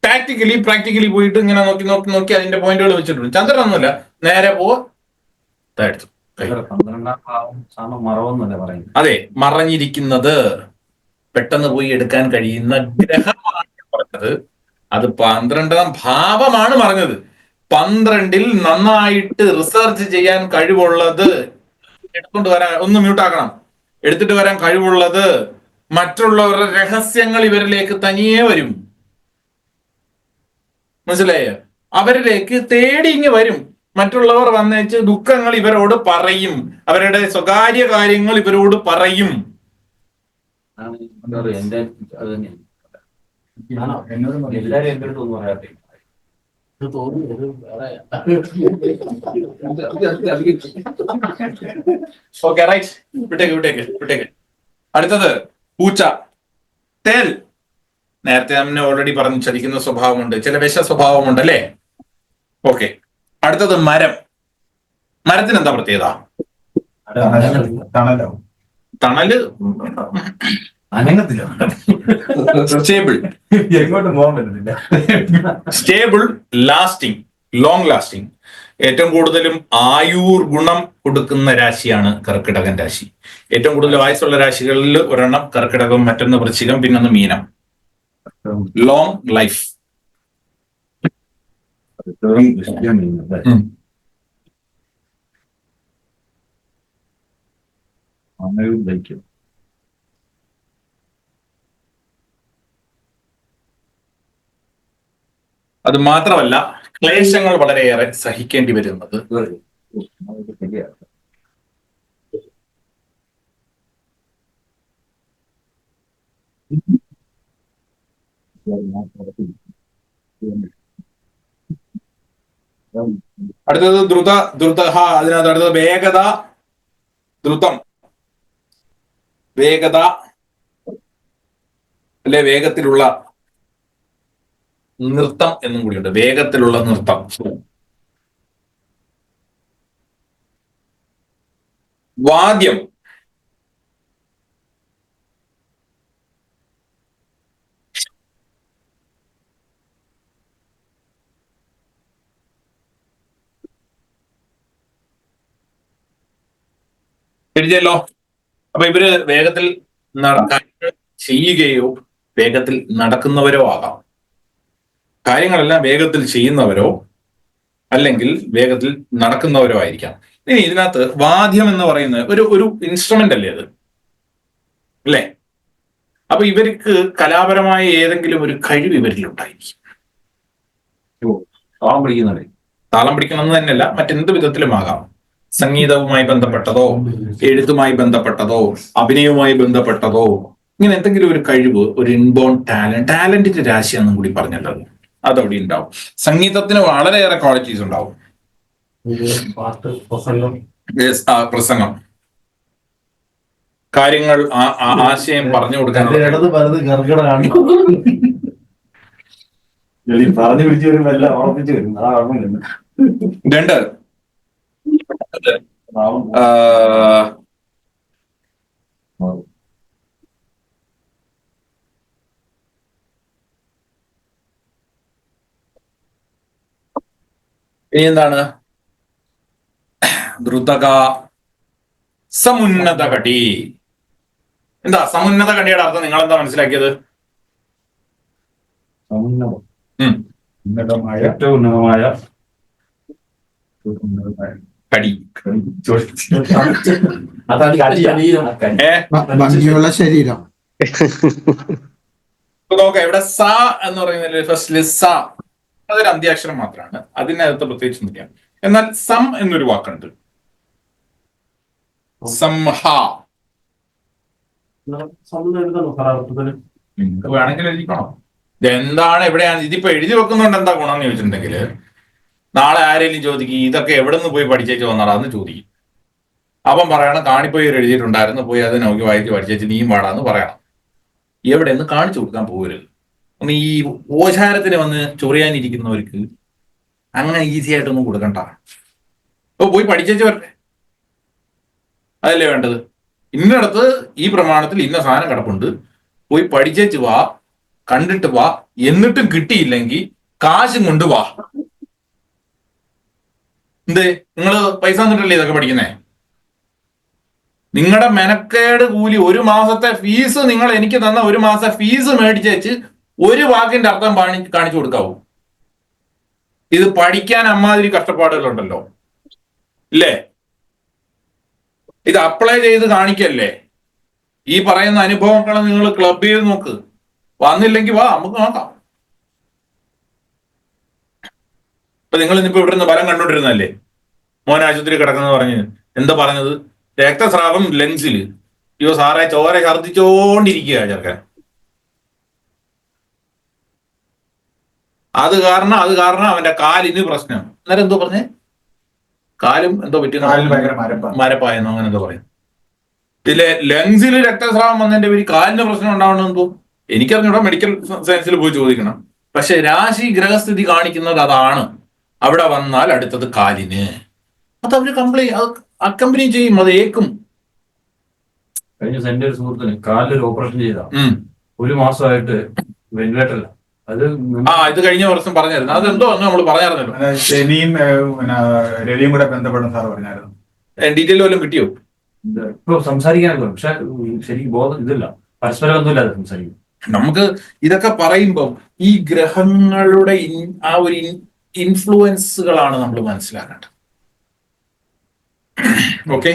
ടാക്ടിക്കലി പ്രാക്ടിക്കലി പോയിട്ട് ഇങ്ങനെ നോക്കി നോക്കി നോക്കി അതിന്റെ പോയിന്റുകൾ വെച്ചിട്ടുണ്ട്. ചന്ദ്രൻ ഒന്നുമില്ല, നേരെ എടുത്തു. 12ാം ഭാവം സാധനം മറവെന്നല്ലേ പറയുന്നത്. അതെ, മറഞ്ഞിരിക്കുന്നത് പെട്ടെന്ന് പോയി എടുക്കാൻ കഴിയുന്ന ഗ്രഹമാണ് പറഞ്ഞത്. അത് 12ാം ഭാവമാണ് പറഞ്ഞത്. 12ൽ നന്നായിട്ട് റിസർച്ച് ചെയ്യാൻ കഴിവുള്ളത്, എടുക്കൊണ്ട് വരാൻ, ഒന്ന് മ്യൂട്ടാക്കണം, എടുത്തിട്ട് വരാൻ കഴിവുള്ളത്, മറ്റുള്ളവരുടെ രഹസ്യങ്ങൾ ഇവരിലേക്ക് തനിയെ വരും. മനസ്സിലായോ? അവരിലേക്ക് തേടി ഇങ്ങ് വരും. മറ്റുള്ളവർ വന്നേച്ച് ദുഃഖങ്ങൾ ഇവരോട് പറയും, അവരുടെ സ്വകാര്യ കാര്യങ്ങൾ ഇവരോട് പറയും. എന്റെ അത് തന്നെയാണ്. എന്നോട് എല്ലാരും എന്റെ അടുത്ത് ഒന്നും പറയാതെ ഓക്കെ, റൈറ്റ്. വിട്ടേക്ക്. അടുത്തത് പൂച്ച. തേൽ. നേരത്തെ നമ്മൾ ഓൾറെഡി പറഞ്ഞു, ചലിക്കുന്ന സ്വഭാവമുണ്ട്, ചില വിഷ സ്വഭാവമുണ്ട് അല്ലേ? ഓക്കെ. അടുത്തത് മരം. മരത്തിന് എന്താ പ്രത്യേകത? തണലാവും. തണല് അനങ്ങത്തില്ല. സ്റ്റേബിൾ. എങ്ങോട്ടും പോകാൻ പറ്റുന്നില്ല. Stable, lasting, long lasting. ഏറ്റവും കൂടുതലും ആയുർ ഗുണം കൊടുക്കുന്ന രാശിയാണ് കർക്കിടകൻ രാശി. ഏറ്റവും കൂടുതൽ ആയുസുള്ള രാശികളിൽ ഒരെണ്ണം കർക്കിടകം, മറ്റൊന്ന് വൃശ്ചികം, പിന്നൊന്ന് മീനം. Long life. അത് മാത്രമല്ല, ക്ലേശങ്ങൾ വളരെയേറെ സഹിക്കേണ്ടി വരുന്നത്. അടുത്തത് ദ്രുതഹ. അതിനകത്ത് അടുത്തത് വേഗത, ദ്രുതം, വേഗത അല്ലെ, വേഗത്തിലുള്ള നൃത്തം എന്നും കൂടിയുണ്ട്. വേഗത്തിലുള്ള നൃത്തം. വാദ്യം. എഴുതിയല്ലോ. അപ്പൊ ഇവര് വേഗത്തിൽ കാര്യങ്ങൾ ചെയ്യുകയോ വേഗത്തിൽ നടക്കുന്നവരോ ആകാം. കാര്യങ്ങളെല്ലാം വേഗത്തിൽ ചെയ്യുന്നവരോ അല്ലെങ്കിൽ വേഗത്തിൽ നടക്കുന്നവരോ ആയിരിക്കാം. ഇനി ഇതിനകത്ത് വാദ്യം എന്ന് പറയുന്നത് ഒരു ഇൻസ്ട്രുമെന്റ് അല്ലേ അത്, അല്ലേ? അപ്പൊ ഇവർക്ക് കലാപരമായ ഏതെങ്കിലും ഒരു കഴിവ് ഇവരിലുണ്ടായിരിക്കും. താളം പിടിക്കണമെന്ന് തന്നെയല്ല, മറ്റെന്ത് വിധത്തിലുമാകാം. സംഗീതവുമായി ബന്ധപ്പെട്ടതോ, എഴുത്തുമായി ബന്ധപ്പെട്ടതോ, അഭിനയവുമായി ബന്ധപ്പെട്ടതോ, ഇങ്ങനെ എന്തെങ്കിലും ഒരു കഴിവ്, ഒരു ഇൻബോൺ ടാലന്റിന്റെ രാശിയാണെന്നും കൂടി പറഞ്ഞല്ലോ. അതവിടെ ഉണ്ടാവും. സംഗീതത്തിന് വളരെയേറെ ക്വാളിറ്റീസ് ഉണ്ടാവും. പ്രസംഗം, കാര്യങ്ങൾ ആശയം പറഞ്ഞു കൊടുക്കാൻ. പറഞ്ഞു പിടിച്ചു വരും എല്ലാം ഓർമ്മിച്ച് വരും. അതാ ഓർമ്മയില്ല. 2. ഇനി എന്താണ്? ദ്രുതക സമുന്നത കടി. എന്താ സമുന്നത കടിയുടെ അർത്ഥം? നിങ്ങൾ എന്താ മനസ്സിലാക്കിയത്? സമുന്നതം. ഉന്നതമായ ഏറ്റവും ഉന്നതമായ കടി. അതാണ് ശരീരം. ഭംഗിയുള്ള ശരീരം. നോക്കാം, ഇവിടെ സ എന്ന് പറയുന്നതിൽ ഫസ്റ്റില് സ അതൊരു അന്ത്യാക്ഷരം മാത്രമാണ്, അതിനകത്ത് പ്രത്യേകിച്ചൊന്നുമില്ല. എന്നാൽ സം എന്നൊരു വാക്കുണ്ട്, സംഹ. നിങ്ങൾക്ക് വേണമെങ്കിൽ എഴുതിക്കണോ? ഇതെന്താണ്, എവിടെയാണ് ഇതിപ്പോ എഴുതി വെക്കുന്നതുകൊണ്ട് എന്താ ഗുണം എന്ന് ചോദിച്ചിട്ടുണ്ടെങ്കിൽ, നാളെ ആരെങ്കിലും ചോദിക്കും ഇതൊക്കെ എവിടെ നിന്ന് പോയി പഠിച്ചേച്ച് വന്നാടാന്ന് ചോദിക്കും. അപ്പം പറയണം കാണിപ്പോയി എഴുതിയിട്ടുണ്ടായിരുന്നു, പോയി അത് നോക്കി വായിച്ച് പഠിച്ചേച്ച് നീയും പാടാന്ന് പറയണം. എവിടെ നിന്ന് കാണിച്ചു കൊടുക്കാൻ പോകരുത്. ഒന്ന് ഈ ഓശാരത്തിന് വന്ന് ചൊറിയാനിരിക്കുന്നവർക്ക് അങ്ങനെ ഈസി ആയിട്ടൊന്നും കൊടുക്കണ്ട. അപ്പൊ പോയി പഠിച്ചേച്ച് വരട്ടെ, അതല്ലേ വേണ്ടത്. ഇന്നടത്ത് ഈ പ്രമാണത്തിൽ ഇന്ന സാധനം കിടപ്പുണ്ട്, പോയി പഠിച്ചേച്ച് വാ, കണ്ടിട്ട് വാ, എന്നിട്ടും കിട്ടിയില്ലെങ്കിൽ കാശും കൊണ്ട് വാ. എന്തേ, നിങ്ങള് പൈസ തന്നിട്ടല്ലേ ഇതൊക്കെ പഠിക്കുന്നേ? നിങ്ങളുടെ മെനക്കേട് കൂലി, ഒരു മാസത്തെ ഫീസ്, നിങ്ങൾ എനിക്ക് തന്ന ഒരു മാസത്തെ ഫീസ് മേടിച്ചേച്ച് ഒരു വാക്കിന്റെ അർത്ഥം കാണിച്ചു കൊടുക്കാവൂ. ഇത് പഠിക്കാൻ അമ്മാതിരി കഷ്ടപ്പാടുകളുണ്ടല്ലോ ഇല്ലേ? ഇത് അപ്ലൈ ചെയ്ത് കാണിക്കല്ലേ? ഈ പറയുന്ന അനുഭവങ്ങൾ നിങ്ങൾ ക്ലബ് ചെയ്ത് നോക്ക്. വന്നില്ലെങ്കിൽ വാ, നമുക്ക് നോക്കാം. ഇപ്പൊ നിങ്ങൾ ഇന്നിപ്പോ ഇവിടെ നിന്ന് ഫലം കണ്ടോണ്ടിരുന്നല്ലേ? മോൻ ആശുപത്രി കിടക്കുന്ന പറഞ്ഞ് എന്താ പറഞ്ഞത്? രക്തസ്രാവം ലങ്സിൽ. അയ്യോ സാറേ, ചോര ഛർദിച്ചോണ്ടിരിക്കുക ചെറുക്കൻ. അത് കാരണം അവന്റെ കാലിന് പ്രശ്നം. അന്നേരം എന്തോ പറഞ്ഞേ? കാലും എന്തോ പറ്റുന്ന മരപ്പായെന്നോ അങ്ങനെ എന്തോ പറയും. ഇതിലെ ലങ്സിൽ രക്തസ്രാവം വന്നതിന്റെ പേര് കാലിന് പ്രശ്നം ഉണ്ടാവണമെന്തോ എനിക്കറിഞ്ഞൂടാ, മെഡിക്കൽ സയൻസിൽ പോയി ചോദിക്കണം. പക്ഷെ രാശി ഗ്രഹസ്ഥിതി കാണിക്കുന്നത് അതാണ്. അവിടെ വന്നാൽ അടുത്തത് കാലിന്. അത് അവര് അക്കമ്പനി ചെയ്യും, അത് ഏക്കും. കഴിഞ്ഞ എന്റെ ഒരു സുഹൃത്തിന് കാലിലൊരു ഓപ്പറേഷൻ ചെയ്താ 1 മാസമായിട്ട് വെന്റിലേറ്ററില്ല. അത് ഇത് കഴിഞ്ഞ വർഷം പറഞ്ഞായിരുന്നു. അതെന്തോ നമ്മൾ പറഞ്ഞായിരുന്നല്ലോ. ശനിയും രവിയും കൂടെ ബന്ധപ്പെടുന്ന സാർ പറഞ്ഞായിരുന്നു. ഡീറ്റെയിൽ വല്ലതും കിട്ടിയോ? ഇപ്പൊ സംസാരിക്കാനല്ലോ, പക്ഷെ ശരിക്കും ബോധം ഇതില്ല, പരസ്പരം ഒന്നുമില്ലാതെ സംസാരിക്കും. നമുക്ക് ഇതൊക്കെ പറയുമ്പോൾ ഈ ഗ്രഹങ്ങളുടെ ആ ഒരു ഇൻഫ്ലുവൻസുകളാണ് നമ്മൾ മനസ്സിലാക്കേണ്ടത്. ഓക്കെ.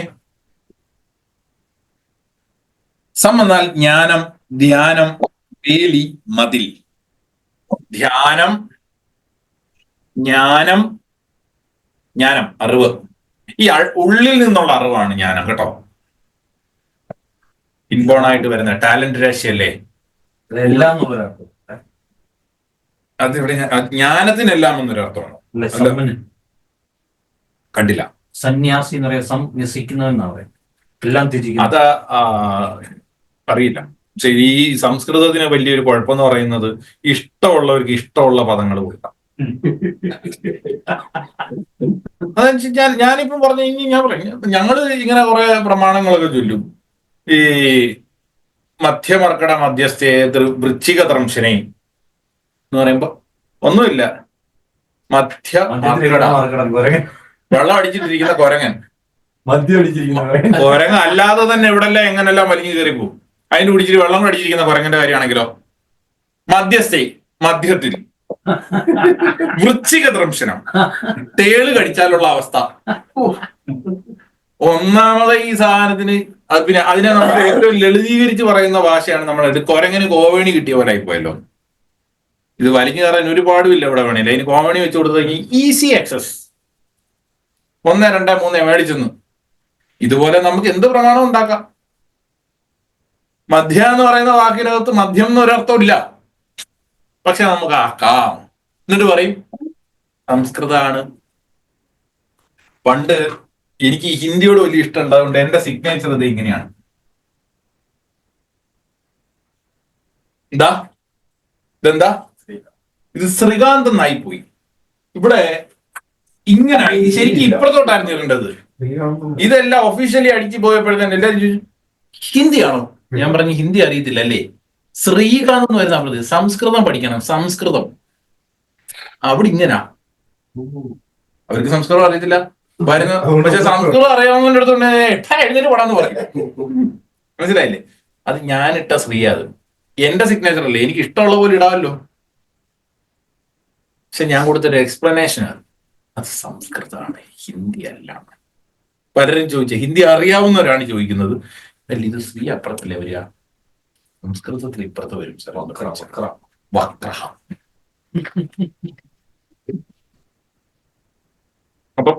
സം എന്നാൽ ജ്ഞാനം, ധ്യാനം, വേലി, മതിൽ. ധ്യാനം, ജ്ഞാനം, അറിവ്. ഈ ഉള്ളിൽ നിന്നുള്ള അറിവാണ് ജ്ഞാനം കേട്ടോ. ഇൻബോൺ ആയിട്ട് വരുന്ന ടാലന്റ് രാശിയല്ലേ എല്ലാം അതിവിടെ ജ്ഞാനത്തിനെല്ലാം എന്നൊരർത്ഥമാണ്. കണ്ടില്ല. സന്യാസി എന്ന് പറയാം, സംന്യസിക്കുന്നതെന്നാ പറയാം. എല്ലാം തിരിക്കും. അത് അറിയില്ല. പക്ഷെ ഈ സംസ്കൃതത്തിന് വലിയൊരു കുഴപ്പമെന്ന് പറയുന്നത് ഇഷ്ടമുള്ളവർക്ക് ഇഷ്ടമുള്ള പദങ്ങൾ കൊടുക്കാം. അതനുസരിച്ച് ഞാനിപ്പം പറഞ്ഞു ഇനി ഞാൻ പറയും, ഞങ്ങള് ഇങ്ങനെ കുറെ പ്രമാണങ്ങളൊക്കെ ചൊല്ലും. ഈ മധ്യമർക്കട മധ്യസ്ഥേ വൃശ്ചിക ദ്രംശനെ എന്ന് പറയുമ്പോ ഒന്നുമില്ല. വെള്ളം അടിച്ചിട്ടിരിക്കുന്ന കൊരങ്ങൻ, കൊരങ്ങ അല്ലാതെ തന്നെ ഇവിടെല്ലാം എങ്ങനെല്ലാം വലിഞ്ഞു കയറി പോകും. അതിന് പിടിച്ചിട്ട് വെള്ളം അടിച്ചിരിക്കുന്ന കൊരങ്ങന്റെ കാര്യമാണെങ്കിലോ മധ്യസ്ഥേ, മധ്യത്തിൽ. വൃശ്ചിക ദ്രംശനം, തേള് കടിച്ചാലുള്ള അവസ്ഥ. ഒന്നാമത് ഈ സാധനത്തിന് പിന്നെ അതിനെ നമ്മൾ ഏറ്റവും ലളിതീകരിച്ച് പറയുന്ന ഭാഷയാണ് നമ്മൾ. കൊരങ്ങന് കോവേണി കിട്ടിയ പോലെ ആയിപ്പോയല്ലോ. ഇത് വലിഞ്ഞു കയറാൻ ഒരുപാടുമില്ല ഇവിടെ വേണേലും. അതിന് കോവേണി വെച്ച് കൊടുത്തു ഈസി ആക്സസ്. 1, 2, 3 മേടിച്ചെന്ന്. ഇതുപോലെ നമുക്ക് എന്ത് പ്രമാണം ഉണ്ടാക്കാം. മധ്യ എന്ന് പറയുന്ന വാക്കിനകത്ത് മദ്യം എന്നൊരർത്ഥമില്ല, പക്ഷെ നമുക്ക് ആക്കാം. എന്നിട്ട് പറയും സംസ്കൃതമാണ്. പണ്ട് എനിക്ക് ഹിന്ദിയോട് വലിയ ഇഷ്ടം ഉണ്ടായതുകൊണ്ട് എന്റെ സിഗ്നേച്ചർ ഇത് ഇങ്ങനെയാണ്. ഇതെന്താ? ഇത് ശ്രീകാന്ത് എന്നായി പോയി. ഇവിടെ ഇങ്ങനെ ശരിക്കും ഇപ്പുറത്തോട്ടായിരുന്നു ഇടേണ്ടത്. ഇതെല്ലാം ഒഫീഷ്യലി അടിച്ചു പോയപ്പോഴത്തേന് എല്ലാവരും ചോദിച്ചു ഹിന്ദിയാണോ? ഞാൻ പറഞ്ഞു ഹിന്ദി അറിയത്തില്ല അല്ലേ. ശ്രീകാന്ത് എന്ന് വരുന്ന പറഞ്ഞത് സംസ്കൃതം പഠിക്കണം, സംസ്കൃതം. അവിടെ ഇങ്ങനാ, അവർക്ക് സംസ്കൃതം അറിയത്തില്ല വരുന്ന, പക്ഷെ സംസ്കൃതം അറിയാവുന്നതിന്റെ അടുത്ത് എഴുന്നേറ്റ് പടാന്ന് പറയും. മനസ്സിലായില്ലേ? അത് ഞാനിട്ട ശ്രീ, അത് എന്റെ സിഗ്നേച്ചർ അല്ലേ, എനിക്ക് ഇഷ്ടമുള്ള പോലെ ഇടാമല്ലോ. പക്ഷെ ഞാൻ കൊടുത്തൊരു എക്സ്പ്ലനേഷൻ അത് സംസ്കൃതമാണ്, ഹിന്ദി അല്ല. പലരും ചോദിച്ച ഹിന്ദി അറിയാവുന്നവരാണ് ചോദിക്കുന്നത്, അല്ല ഇത് ശ്രീ അപ്പുറത്തല്ലേ വരിക, സംസ്കൃതത്തിൽ ഇപ്പുറത്ത് വരും സാർ, വക്ര. അപ്പൊ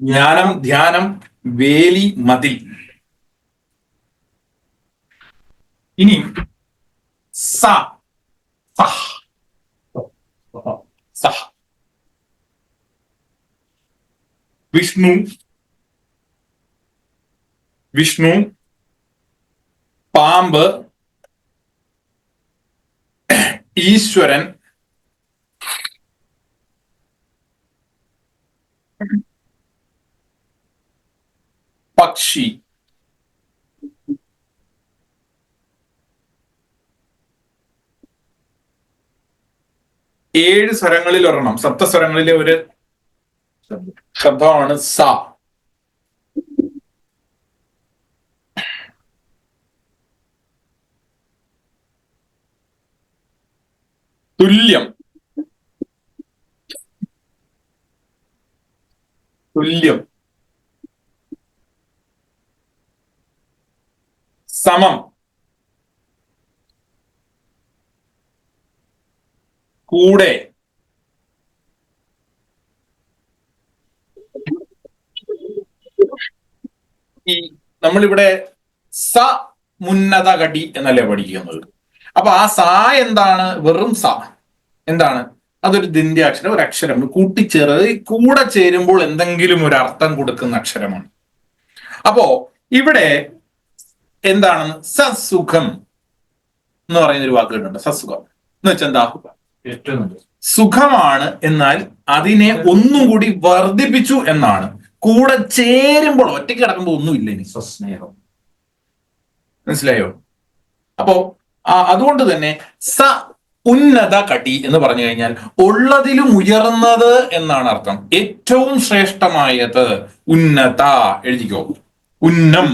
ജ്ഞാനം, ധ്യാനം, വേലി, മതിൽ. ഇനി വിഷ്ണു, വിഷ്ണു, പാമ്പ്, ഈശ്വരൻ, പക്ഷി. ഏഴ് സ്വരങ്ങളിൽ ഒരെണ്ണം, സപ്തസ്വരങ്ങളിലെ ഒരു ശബ്ദമാണ് സ. തുല്യം, തുല്യം, സമം, കൂടെ, ഈ നമ്മളിവിടെ സ മുന്നത കടി എന്നല്ലേ പഠിക്കുന്നത്. അപ്പൊ ആ സ എന്താണ്? വെറും സ എന്താണ്? അതൊരു ദന്ത്യാക്ഷരം, ഒരു അക്ഷരം കൂട്ടിച്ചേർത്ത് കൂടെ ചേരുമ്പോൾ എന്തെങ്കിലും ഒരു അർത്ഥം കൊടുക്കുന്ന അക്ഷരമാണ്. അപ്പോ ഇവിടെ എന്താണെന്ന് സസുഖം എന്ന് പറയുന്ന ഒരു വാക്ക് കേട്ടിട്ടുണ്ട്. സസുഖം എന്ന് വെച്ചാൽ എന്താ? സുഖമാണ്, എന്നാൽ അതിനെ ഒന്നും കൂടി വർദ്ധിപ്പിച്ചു എന്നാണ്. കൂടെ ചേരുമ്പോൾ, ഒറ്റയ്ക്ക് കിടക്കുമ്പോൾ ഒന്നുമില്ല, ഇനി സ്വസ്നേഹം. മനസ്സിലായോ? അപ്പോ അതുകൊണ്ട് തന്നെ സ ഉന്നത കടി എന്ന് പറഞ്ഞു കഴിഞ്ഞാൽ ഉള്ളതിലും ഉയർന്നത് എന്നാണ് അർത്ഥം. ഏറ്റവും ശ്രേഷ്ഠമായത് ഉന്നത. എഴുതിക്കോ, ഉന്നം.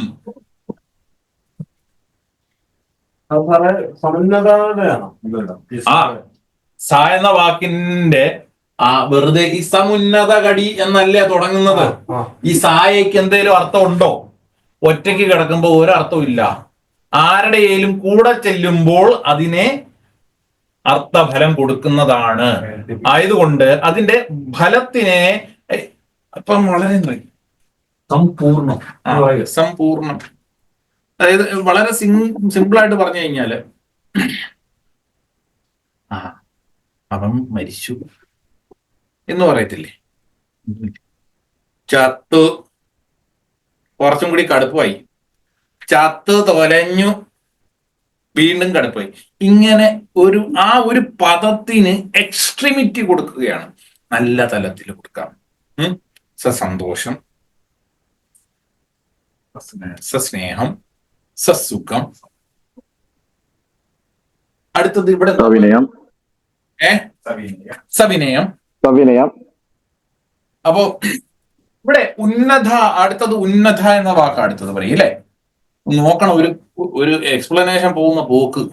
സ എന്ന വാക്കിന്റെ വെറുതെ ഈ സമുന്നത കടി എന്നല്ലേ തുടങ്ങുന്നത്. ഈ സായക്ക് എന്തേലും അർത്ഥം ഉണ്ടോ? ഒറ്റയ്ക്ക് കിടക്കുമ്പോ ഒരർത്ഥവും ഇല്ല. ആരുടെയും കൂടെ ചെല്ലുമ്പോൾ അതിനെ അർത്ഥഫലം കൊടുക്കുന്നതാണ്. ആയതുകൊണ്ട് അതിന്റെ ഫലത്തിനെ ഇപ്പം വളരെ സമ്പൂർണ്ണം, സമ്പൂർണം. അതായത് വളരെ സിമ്പിൾ ആയിട്ട് പറഞ്ഞു കഴിഞ്ഞാല് അവൻ മരിച്ചു എന്ന് പറയത്തില്ലേ, ചത്തു. കുറച്ചും കൂടി കടുപ്പായി, ചത്തു തൊലഞ്ഞു, വീണ്ടും കടുപ്പായി. ഇങ്ങനെ ഒരു പദത്തിന് എക്സ്ട്രീമിറ്റി കൊടുക്കുകയാണ്. നല്ല തലത്തിൽ കൊടുക്കാം. സന്തോഷം, സസ്നേഹം, സസുഖം. അടുത്തത് ഇവിടെ സവിനയം. അപ്പോ ഇവിടെ ഉന്നത, അടുത്തത് ഉന്നത എന്ന വാക്ക് അടുത്തത് പറയും അല്ലെ. നോക്കണം, ഒരു എക്സ്പ്ലനേഷൻ പോകുന്ന പോക്ക്.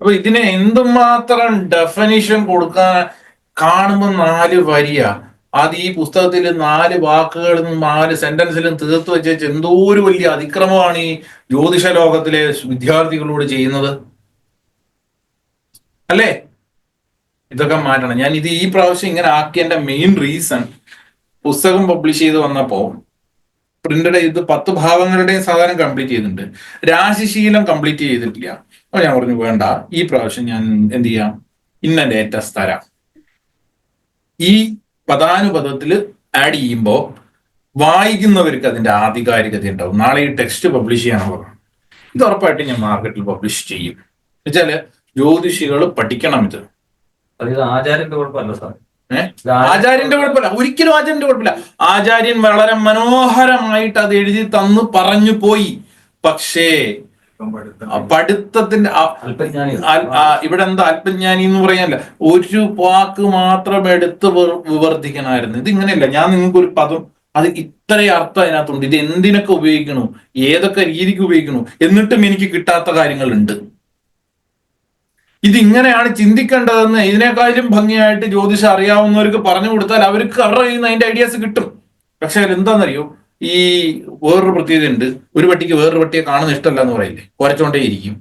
അപ്പൊ ഇതിനെ എന്തുമാത്രം ഡെഫിനിഷൻ കൊടുക്കാൻ കാണുമ്പോൾ 4 വരിയാ. അത് ഈ പുസ്തകത്തിൽ 4 വാക്കുകളും 4 സെന്റൻസിലും തീർത്തു വെച്ച് എന്തോ ഒരു വലിയ അതിക്രമമാണ് ഈ ജ്യോതിഷ ലോകത്തിലെ വിദ്യാർത്ഥികളോട് ചെയ്യുന്നത് അല്ലേ. ഇതൊക്കെ മാറ്റണം. ഞാൻ ഈ പ്രാവശ്യം ഇങ്ങനെ ആക്കിയതിന്റെ മെയിൻ റീസൺ, പുസ്തകം പബ്ലിഷ് ചെയ്ത് വന്നപ്പോ പ്രിന്റഡ് ഇത് 10 ഭാവങ്ങളുടെയും സാധാരണ കംപ്ലീറ്റ് ചെയ്തിട്ടുണ്ട്, രാശിശീലം കംപ്ലീറ്റ് ചെയ്തിട്ടില്ല. അപ്പൊ ഞാൻ പറഞ്ഞു വേണ്ട, ഈ പ്രാവശ്യം ഞാൻ എന്ത് ചെയ്യാം, ഇന്ന ഡേറ്റസ് തരാം. ഈ പദാനുപദത്തിൽ ആഡ് ചെയ്യുമ്പോൾ വായിക്കുന്നവർക്ക് അതിന്റെ ആധികാരികത ഉണ്ടാവും. നാളെ ഈ ടെക്സ്റ്റ് പബ്ലിഷ് ചെയ്യാനുള്ള ഇത് ഉറപ്പായിട്ട് ഞാൻ മാർക്കറ്റിൽ പബ്ലിഷ് ചെയ്യും. എന്നുവെച്ചാല് ജ്യോതിഷികൾ പഠിക്കണം ഇത്. അത് ആചാര്യന്റെ കുഴപ്പമല്ല സാർ. ആചാര്യന്റെ കുഴപ്പമില്ല, ഒരിക്കലും ആചാര്യന്റെ കുഴപ്പമില്ല. ആചാര്യൻ വളരെ മനോഹരമായിട്ട് അത് എഴുതി തന്നു പറഞ്ഞു പോയി. പക്ഷേ പഠിത്തത്തിന്റെ ഇവിടെ എന്താ അല്പജ്ഞാനി എന്ന് പറയാനല്ല, ഒരു വാക്ക് മാത്രം എടുത്ത് വിവർത്തിക്കണമായിരുന്നു. ഇത് ഇങ്ങനെയല്ല. ഞാൻ നിങ്ങൾക്ക് ഒരു പദം, അത് ഇത്രയും അർത്ഥം അതിനകത്തുണ്ട്, ഇത് എന്തിനൊക്കെ ഉപയോഗിക്കണു, ഏതൊക്കെ രീതിക്ക് ഉപയോഗിക്കണു, എന്നിട്ടും എനിക്ക് കിട്ടാത്ത കാര്യങ്ങളുണ്ട്. ഇതിങ്ങനെയാണ് ചിന്തിക്കേണ്ടതെന്ന് ഇതിനേക്കാളും ഭംഗിയായിട്ട് ജ്യോതിഷം അറിയാവുന്നവർക്ക് പറഞ്ഞു കൊടുത്താൽ അവർക്ക് അവരുടെ കയ്യിൽ നിന്ന് അതിന്റെ ഐഡിയാസ് കിട്ടും. പക്ഷെ എന്താണെന്നറിയോ, ഈ വേറൊരു പ്രത്യേകത ഉണ്ട്. ഒരു പട്ടിക്ക് വേറൊരു പട്ടിയെ കാണുന്ന ഇഷ്ടമല്ല എന്ന് പറയില്ലേ, കുരച്ചോണ്ടേ ഇരിക്കും.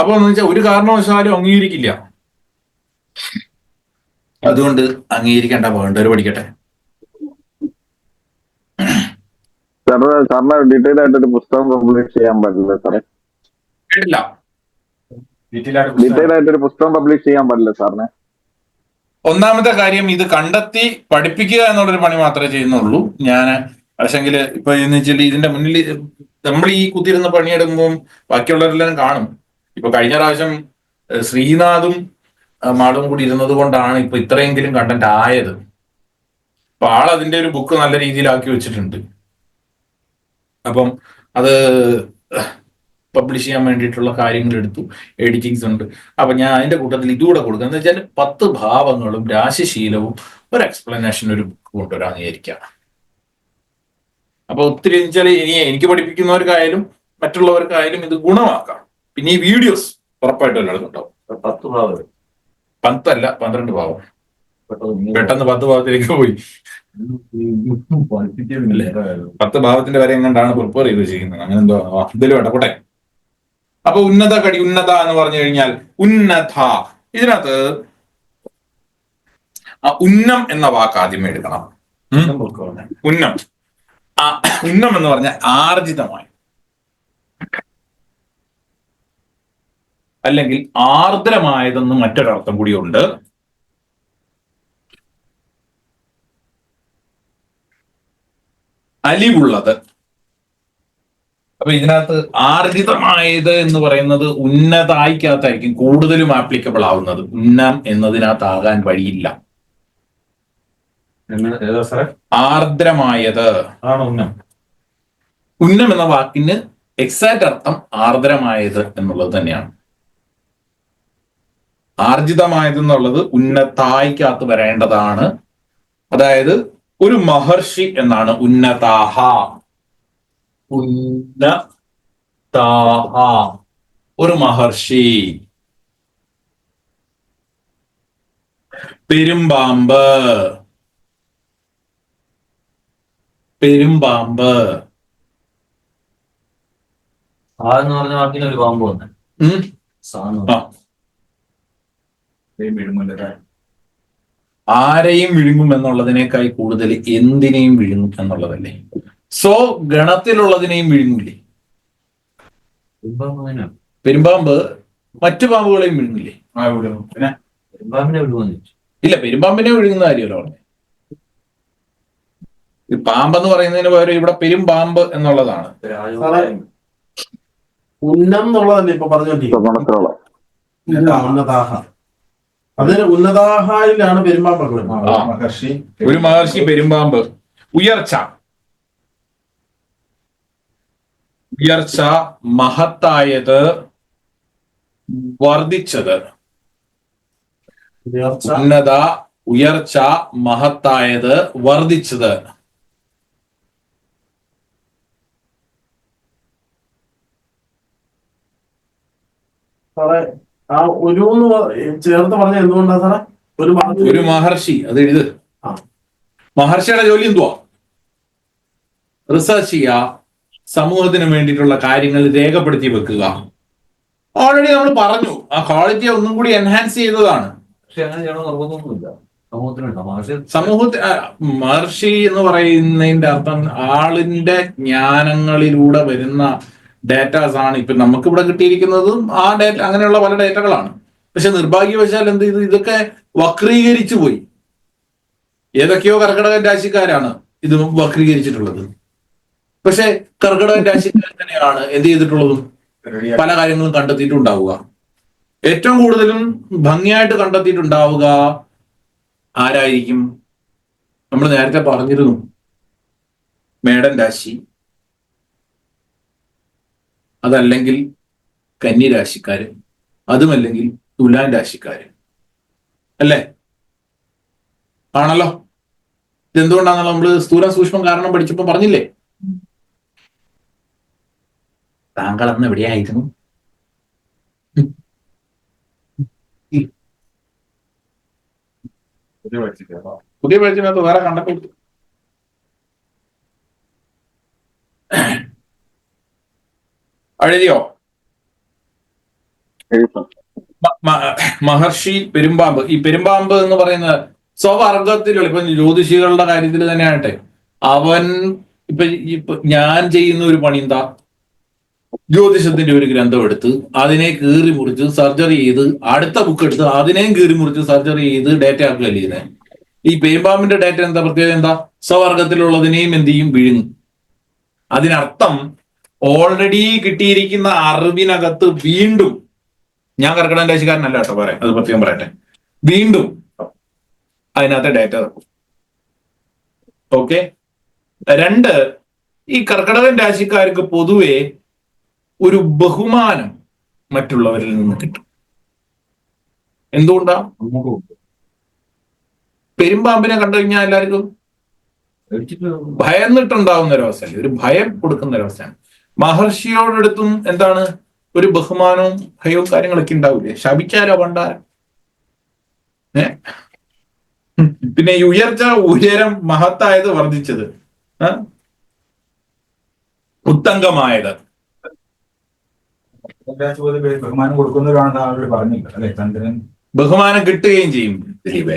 അപ്പൊ എന്ന് വെച്ചാൽ ഒരു കാരണവശാലും അംഗീകരിക്കില്ല. അതുകൊണ്ട് അംഗീകരിക്കേണ്ട, വേണ്ടവര് പഠിക്കട്ടെ. സാറിന് ഡീറ്റെയിൽ ആയിട്ടൊരു പുസ്തകം പബ്ലിഷ് ചെയ്യാൻ പറ്റില്ല സാറേ? കേട്ടില്ല. ഡീറ്റെയിൽ ആയിട്ടൊരു പുസ്തകം പബ്ലിഷ് ചെയ്യാൻ പറ്റില്ല സാറിന്? ഒന്നാമത്തെ കാര്യം, ഇത് കണ്ടെത്തി പഠിപ്പിക്കുക എന്നുള്ളൊരു പണി മാത്രമേ ചെയ്യുന്നുള്ളൂ ഞാൻ. പക്ഷെങ്കിൽ ഇപ്പൊ എന്ന് വെച്ചാൽ ഇതിന്റെ മുന്നിൽ നമ്മൾ ഈ കുത്തിയിരുന്ന പണിയെടുക്കുമ്പോൾ ബാക്കിയുള്ളവരെല്ലാം കാണും. ഇപ്പൊ കഴിഞ്ഞ പ്രാവശ്യം ശ്രീനാഥും മാളും കൂടി ഇരുന്നത് കൊണ്ടാണ് ഇപ്പൊ ഇത്രയെങ്കിലും കണ്ടന്റ് ആയത്. അപ്പൊ അതിന്റെ ഒരു ബുക്ക് നല്ല രീതിയിലാക്കി വെച്ചിട്ടുണ്ട്. അപ്പം അത് പബ്ലിഷ് ചെയ്യാൻ വേണ്ടിയിട്ടുള്ള കാര്യങ്ങൾ എടുത്തു, എഡിറ്റിങ്സ് ഉണ്ട്. അപ്പൊ ഞാൻ അതിന്റെ കൂട്ടത്തിൽ ഇതുകൂടെ കൊടുക്കുക എന്ന് വെച്ചാൽ 10 ഭാവങ്ങളും രാശിശീലവും ഒരു എക്സ്പ്ലനേഷൻ ഒരു ബുക്ക് കൊണ്ടുവരാൻ അംഗീകരിക്കാം. അപ്പൊ ഒത്തിരി വെച്ചാൽ ഇനി എനിക്ക് പഠിപ്പിക്കുന്നവർക്കായാലും മറ്റുള്ളവർക്കായാലും ഇത് ഗുണമാക്കാം. പിന്നെ ഈ വീഡിയോസ് ഉറപ്പായിട്ടും എല്ലാവർക്കും ഉണ്ടാവും. 10 ഭാവം, 10 അല്ല 12 ഭാവം. പെട്ടെന്ന് 10 ഭാവത്തിലേക്ക് പോയി. 10 ഭാവത്തിന്റെ വരെ എങ്ങാണ്ടാണ് പ്രിപ്പയർ ചെയ്ത് ചെയ്യുന്നത്. അങ്ങനെ എന്തോ ഇതിലും ഇടപെട്ടെ. അപ്പൊ ഉന്നത എന്ന് പറഞ്ഞു കഴിഞ്ഞാൽ ഉന്നത, ഇതിനകത്ത് ഉന്നം എന്ന വാക്ക് ആദ്യമേ എടുക്കണം. ഉന്നം ഉന്നം എന്ന് പറഞ്ഞാൽ ആർജിതമായി, അല്ലെങ്കിൽ ആർദ്രമായതെന്ന് മറ്റൊരർത്ഥം കൂടിയുണ്ട്. അലിവുള്ളത്. അപ്പൊ ഇതിനകത്ത് ആർജിതമായത് എന്ന് പറയുന്നത് ഉന്നതായിക്കകത്തായിരിക്കും കൂടുതലും ആപ്ലിക്കബിൾ ആവുന്നത്. ഉന്നം എന്നതിനകത്താകാൻ വഴിയില്ല. ആർദ്രമായത് ആണ് ഉന്നം. ഉന്നം എന്ന വാക്കിന് എക്സാക്ട് അർത്ഥം ആർദ്രമായത് എന്നുള്ളത് തന്നെയാണ്. ആർജിതമായത് എന്നുള്ളത് ഉന്നതായിക്കകത്ത് വരേണ്ടതാണ്. അതായത് ഒരു മഹർഷി എന്നാണ് ഉന്നതാഹ. ഉന്നതാഹ ഒരു മഹർഷി. പെരുമ്പാമ്പ്, പെരുമ്പാമ്പ്. എന്ന് പറഞ്ഞ വാക്കിന് ഒരു പാമ്പ് വന്നെ. ആരെയും വിഴുങ്ങും എന്നുള്ളതിനേക്കായി കൂടുതൽ എന്തിനേയും വിഴുങ്ങും എന്നുള്ളതല്ലേ. സോ ഗണത്തിലുള്ളതിനെയും വിഴുങ്ങില്ലേ. പെരുമ്പാമ്പ് മറ്റു പാമ്പുകളെയും വിഴുങ്ങില്ലേ. പിന്നെ പെരുമ്പാമ്പിനെ വിഴുങ്ങുന്നു? ഇല്ല, പെരുമ്പാമ്പിനെ വിഴുങ്ങുന്ന കാര്യമല്ലോ പറഞ്ഞത്. ഈ പാമ്പെന്ന് പറയുന്നതിന് പകരം ഇവിടെ പെരുമ്പാമ്പ് എന്നുള്ളതാണ്. ഉന്നം എന്നുള്ളതല്ലേ ഇപ്പൊ പറഞ്ഞോണ്ടിരിക്കുന്നത്. ഉന്നതാഹ, അതിന് ഉന്നതാഹയിലാണ് പെരുമ്പാമ്പ്. ഒരു മഹർഷി, പെരുമ്പാമ്പ്. ഉയർച്ച, ഉയർച്ച, മഹത്തായത്, വർദ്ധിച്ചത്. ഉന്നത, ഉയർച്ച, മഹത്തായത്, വർദ്ധിച്ചത്. സാറേ ആ ഒരു ചേർത്ത് പറഞ്ഞ എന്തുകൊണ്ടാ സാറേ? ഒരു മഹർഷി, അത് എഴുത്. മഹർഷിയുടെ ജോലി എന്തുവാ? റിസർച്ച് ചെയ്യുക, സമൂഹത്തിന് വേണ്ടിയിട്ടുള്ള കാര്യങ്ങൾ രേഖപ്പെടുത്തി വെക്കുക. ഓൾറെഡി നമ്മൾ പറഞ്ഞു, ആ ക്വാളിറ്റിയെ ഒന്നും കൂടി എൻഹാൻസ് ചെയ്തതാണ്. പക്ഷെ അങ്ങനെ ചെയ്യണം നിർബന്ധമൊന്നുമില്ല. മഹർഷി എന്ന് പറയുന്നതിന്റെ അർത്ഥം ആളിന്റെ ജ്ഞാനങ്ങളിലൂടെ വരുന്ന ഡേറ്റാസ് ആണ്. ഇപ്പൊ നമുക്ക് ഇവിടെ കിട്ടിയിരിക്കുന്നതും ആ ഡേറ്റ, അങ്ങനെയുള്ള പല ഡേറ്റകളാണ്. പക്ഷെ നിർഭാഗ്യവശാൽ എന്ത് ചെയ്തു, ഇതൊക്കെ വക്രീകരിച്ചു പോയി. ഏതൊക്കെയോ കർക്കിടകൻ രാശിക്കാരാണ് ഇത് വക്രീകരിച്ചിട്ടുള്ളത്. പക്ഷെ കർക്കിടകൻ രാശിക്കാർ തന്നെയാണ് എന്ത് ചെയ്തിട്ടുള്ളതും പല കാര്യങ്ങളും കണ്ടെത്തിയിട്ടുണ്ടാവുക. ഏറ്റവും കൂടുതലും ഭംഗിയായിട്ട് കണ്ടെത്തിയിട്ടുണ്ടാവുക ആരായിരിക്കും? നമ്മൾ നേരത്തെ പറഞ്ഞിരുന്നു, മേടൻ രാശി, അതല്ലെങ്കിൽ കന്നി രാശിക്കാര്, അതുമല്ലെങ്കിൽ തുലാൻ രാശിക്കാര്, അല്ലേ? ആണല്ലോ. ഇതെന്തുകൊണ്ടാണല്ലോ നമ്മള് സ്ഥൂല സൂക്ഷ്മം കാരണം പഠിച്ചപ്പോ പറഞ്ഞില്ലേ? താങ്കൾ അന്ന് എവിടെയായിരുന്നു? പുതിയ പഠിച്ചതിനകത്ത് വേറെ കണ്ടപ്പോൾ എഴുതിയോ? മഹർഷി പെരുമ്പാമ്പ്. ഈ പെരുമ്പാമ്പ് എന്ന് പറയുന്നത് സ്വവർഗത്തിലുള്ള, ഇപ്പൊ ജ്യോതിഷികളുടെ കാര്യത്തിൽ തന്നെ ആകട്ടെ, അവൻ ഇപ്പൊ ഞാൻ ചെയ്യുന്ന ഒരു പണി എന്താ? ജ്യോതിഷത്തിന്റെ ഒരു ഗ്രന്ഥം എടുത്ത് അതിനെ കീറി മുറിച്ച് സർജറി ചെയ്ത് അടുത്ത ബുക്ക് എടുത്ത് അതിനെയും കീറി മുറിച്ച് സർജറി ചെയ്ത് ഡേറ്റ ആക്കുകയല്ലേ ചെയ്യുന്നത്. ഈ പെരുമ്പാമ്പിന്റെ ഡേറ്റ എന്താ പ്രത്യേകത? എന്താ? സ്വവർഗത്തിലുള്ളതിനെയും എന്ത് ചെയ്യും? വിഴുങ്ങും. അതിനർത്ഥം ഓൾറെഡി കിട്ടിയിരിക്കുന്ന അറിവിനകത്ത് വീണ്ടും, ഞാൻ കർക്കിടകൻ രാശിക്കാരനല്ല കേട്ടോ പറയാം, അത് പ്രത്യേകം പറയട്ടെ, വീണ്ടും അതിനകത്ത് ഡേറ്റ തക്കും. ഓക്കെ. 2, ഈ കർക്കിടകൻ രാശിക്കാർക്ക് പൊതുവെ ഒരു ബഹുമാനം മറ്റുള്ളവരിൽ നിന്ന് കിട്ടും. എന്തുകൊണ്ടാ? പെരുമ്പാമ്പിനെ കണ്ടു കഴിഞ്ഞാൽ എല്ലാവർക്കും ഭയന്നിട്ടുണ്ടാവുന്ന ഒരവസ്ഥയല്ലേ, ഒരു ഭയം കൊടുക്കുന്ന ഒരവസ്ഥയാണ്. മഹർഷിയോടടുത്തും എന്താണ്? ഒരു ബഹുമാനവും ഭയവും കാര്യങ്ങളൊക്കെ ഉണ്ടാവില്ലേ? ശപിച്ചാലോ പണ്ടാരം. പിന്നെ ഈ ഉയരം മഹത്തായത് വർദ്ധിച്ചത്, ഉത്തംഗമായത്. ബഹുമാനം കൊടുക്കുന്നവരാണെന്ന് ആളുകൾ പറഞ്ഞില്ല അല്ലെ? ചന്ദ്രൻ ബഹുമാനം കിട്ടുകയും ചെയ്യും ദിലീപേ.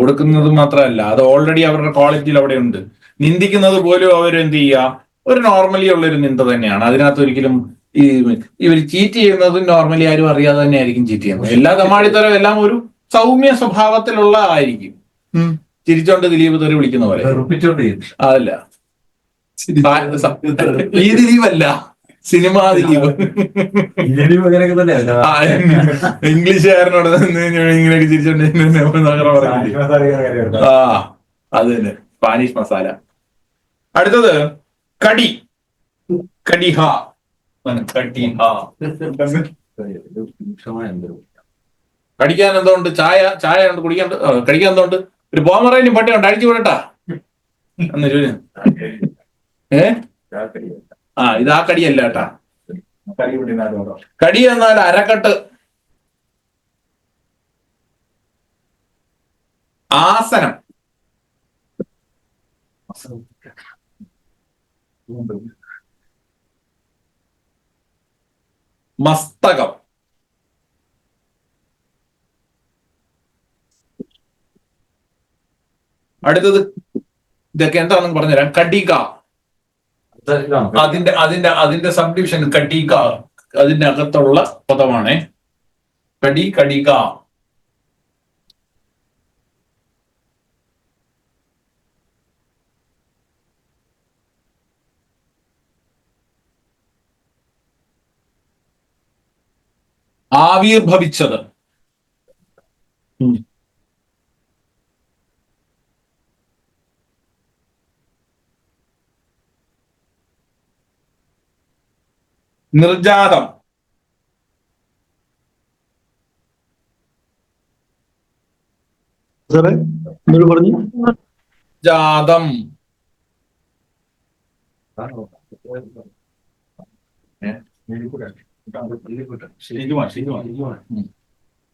കൊടുക്കുന്നത് മാത്രമല്ല, അത് ഓൾറെഡി അവരുടെ ക്വാളിറ്റിയിൽ അവിടെ ഉണ്ട്. നിന്ദിക്കുന്നത് പോലും അവരെന്ത് ചെയ്യുക? ഒരു നോർമലി ഉള്ള ഒരു നിന്ദ തന്നെയാണ്. അതിനകത്ത് ഒരിക്കലും ഇവർ ചീറ്റ് ചെയ്യുന്നതും നോർമലി ആരും അറിയാതെ തന്നെ ആയിരിക്കും ചീറ്റ് ചെയ്യുന്നത്. എല്ലാ തമാടിത്തരം എല്ലാം ഒരു സൗമ്യ സ്വഭാവത്തിലുള്ള ആയിരിക്കും. ചിരിച്ചോണ്ട് ദിലീപ് തെറി വിളിക്കുന്ന പോലെ. അതല്ല, ഈ ദിലീപല്ല, സിനിമാ ദിലീപ്. ഇംഗ്ലീഷുകാരനോട് ഇങ്ങനെയൊക്കെ ചിരിച്ചോണ്ട് അത് തന്നെ, സ്പാനിഷ് മസാല. അടുത്തത് കടി. കടിഹ. കടിക്കാൻ എന്തുകൊണ്ട്? ചായ ഉണ്ട്, കുടിക്കാൻ. കഴിക്കാൻ എന്തുകൊണ്ട്? ഒരു പോമറേനും പട്ടിയുണ്ട്, അടിച്ചു വിടട്ടാ എന്ന് ചോദിച്ചു. ഇത് ആ കടിയല്ല കേട്ടാ. കടി എന്നാൽ അരക്കെട്ട്, ആസനം, മസ്തകം. അടുത്തത് ഇതൊക്കെ എന്താണെന്ന് പറഞ്ഞുതരാം. കടിക. അതിന്റെ സബ് ഡിവിഷൻ കടിക, അതിന്റെ അകത്തുള്ള പദമാണ് കടിക. ആവിർഭവിച്ചത്. നിർജാതം. പറഞ്ഞു ജാതം.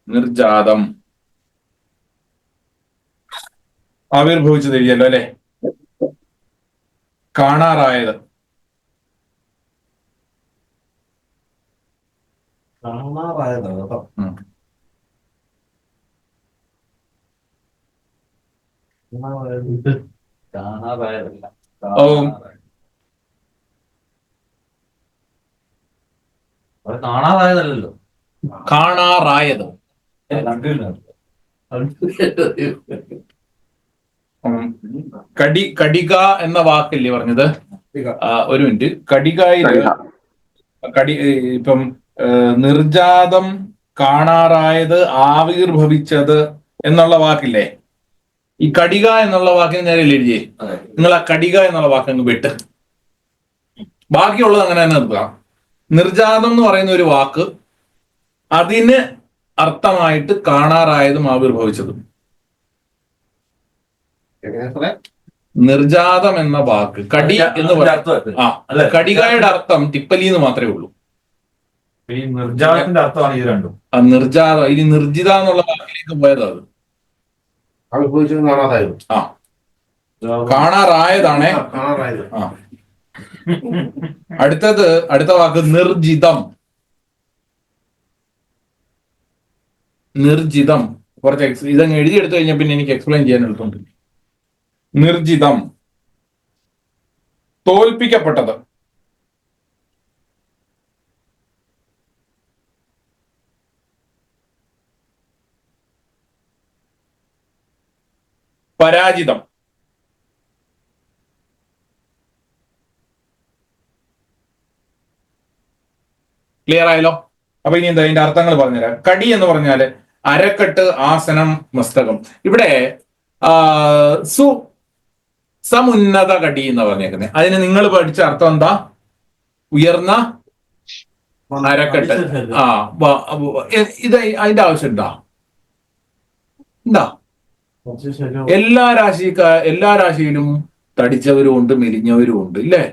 നിർജാതം. ആവിർഭവിച്ചത് എഴുതിയല്ലോ അല്ലെ? കാണാറായത്. കാണാതായതല്ലോ, കാണാറായത്. കടിക എന്ന വാക്കല്ലേ പറഞ്ഞത്? ഒരു മിനിറ്റ്. കടികയില് ഇപ്പം നിർജാതം, കാണാറായത്, ആവിർഭവിച്ചത് എന്നുള്ള വാക്കില്ലേ? ഈ കടിക എന്നുള്ള വാക്കിന് നേരെ എഴുതിയേ. നിങ്ങൾ ആ കടിക എന്നുള്ള വാക്കങ്ങ് വിട്ട് ബാക്കിയുള്ളത് അങ്ങനെ തന്നെ നിർത്തുക. നിർജാതം എന്ന് പറയുന്ന ഒരു വാക്ക്, അതിന് അർത്ഥമായിട്ട് കാണാറായതും ആവിർഭവിച്ചതും. നിർജാതം എന്ന വാക്ക് കടി എന്ന് പറയുന്നത്, കടികയുടെ അർത്ഥം തിപ്പലി എന്ന് മാത്രമേ ഉള്ളൂ. ഈ നിർജാതത്തിന്റെ അർത്ഥമാണ് ഇത് രണ്ടും. ആ നിർജാതം, ഇനി നിർജിത എന്നുള്ള വാക്കിലേക്ക് പോയത് അത്. ആ കാണാറായതാണേ. ആ അടുത്ത വാക്ക് നിർജിതം. നിർജിതം കുറച്ച് ഇതങ്ങ് എഴുതിയെടുത്തു കഴിഞ്ഞാൽ പിന്നെ എനിക്ക് എക്സ്പ്ലെയിൻ ചെയ്യാൻ എളുപ്പമുണ്ട്. നിർജിതം, തോൽപ്പിക്കപ്പെട്ടത്. പരാജിതം. ക്ലിയർ ആയല്ലോ? അപ്പൊ ഇനി എന്താ അതിന്റെ അർത്ഥങ്ങൾ പറഞ്ഞുതരാം. കടി എന്ന് പറഞ്ഞാല് അരക്കെട്ട്, ആസനം, മസ്തകം. ഇവിടെ സമുന്നത കടി എന്ന് പറഞ്ഞേക്കുന്നത്. അതിന് നിങ്ങൾ പഠിച്ച അർത്ഥം എന്താ? ഉയർന്ന അരക്കെട്ട്. ഇത് അതിന്റെ ആവശ്യം ഉണ്ടാ? എല്ലാ രാശിയിലും തടിച്ചവരും ഉണ്ട്, മെലിഞ്ഞവരും ഉണ്ട്, ഇല്ലേ?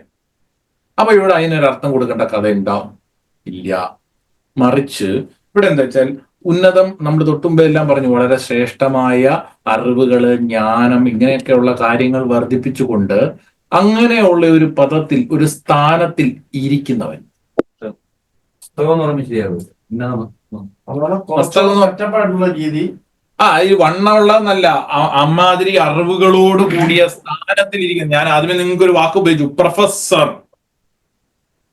അപ്പൊ ഇവിടെ അതിനൊരർത്ഥം കൊടുക്കേണ്ട കഥ ഉണ്ടാവും? ഇല്ല. മറിച്ച് ഇവിടെ എന്താ വെച്ചാൽ ഉന്നതം, നമ്മൾ തൊട്ടുമ്പോ എല്ലാം പറഞ്ഞു, വളരെ ശ്രേഷ്ഠമായ അറിവുകള്, ജ്ഞാനം, ഇങ്ങനെയൊക്കെയുള്ള കാര്യങ്ങൾ വർദ്ധിപ്പിച്ചുകൊണ്ട് അങ്ങനെയുള്ള ഒരു പദത്തിൽ, ഒരു സ്ഥാനത്തിൽ ഇരിക്കുന്നവൻ. രീതി ഈ വണ്ണമുള്ളതെന്നല്ല, അമ്മാതിരി അറിവുകളോട് കൂടിയ സ്ഥാനത്തിൽ ഇരിക്കുന്നത്. ഞാൻ ആദ്യമേ നിങ്ങൾക്ക് ഒരു വാക്ക് ഉപയോഗിച്ചു, പ്രൊഫസർ.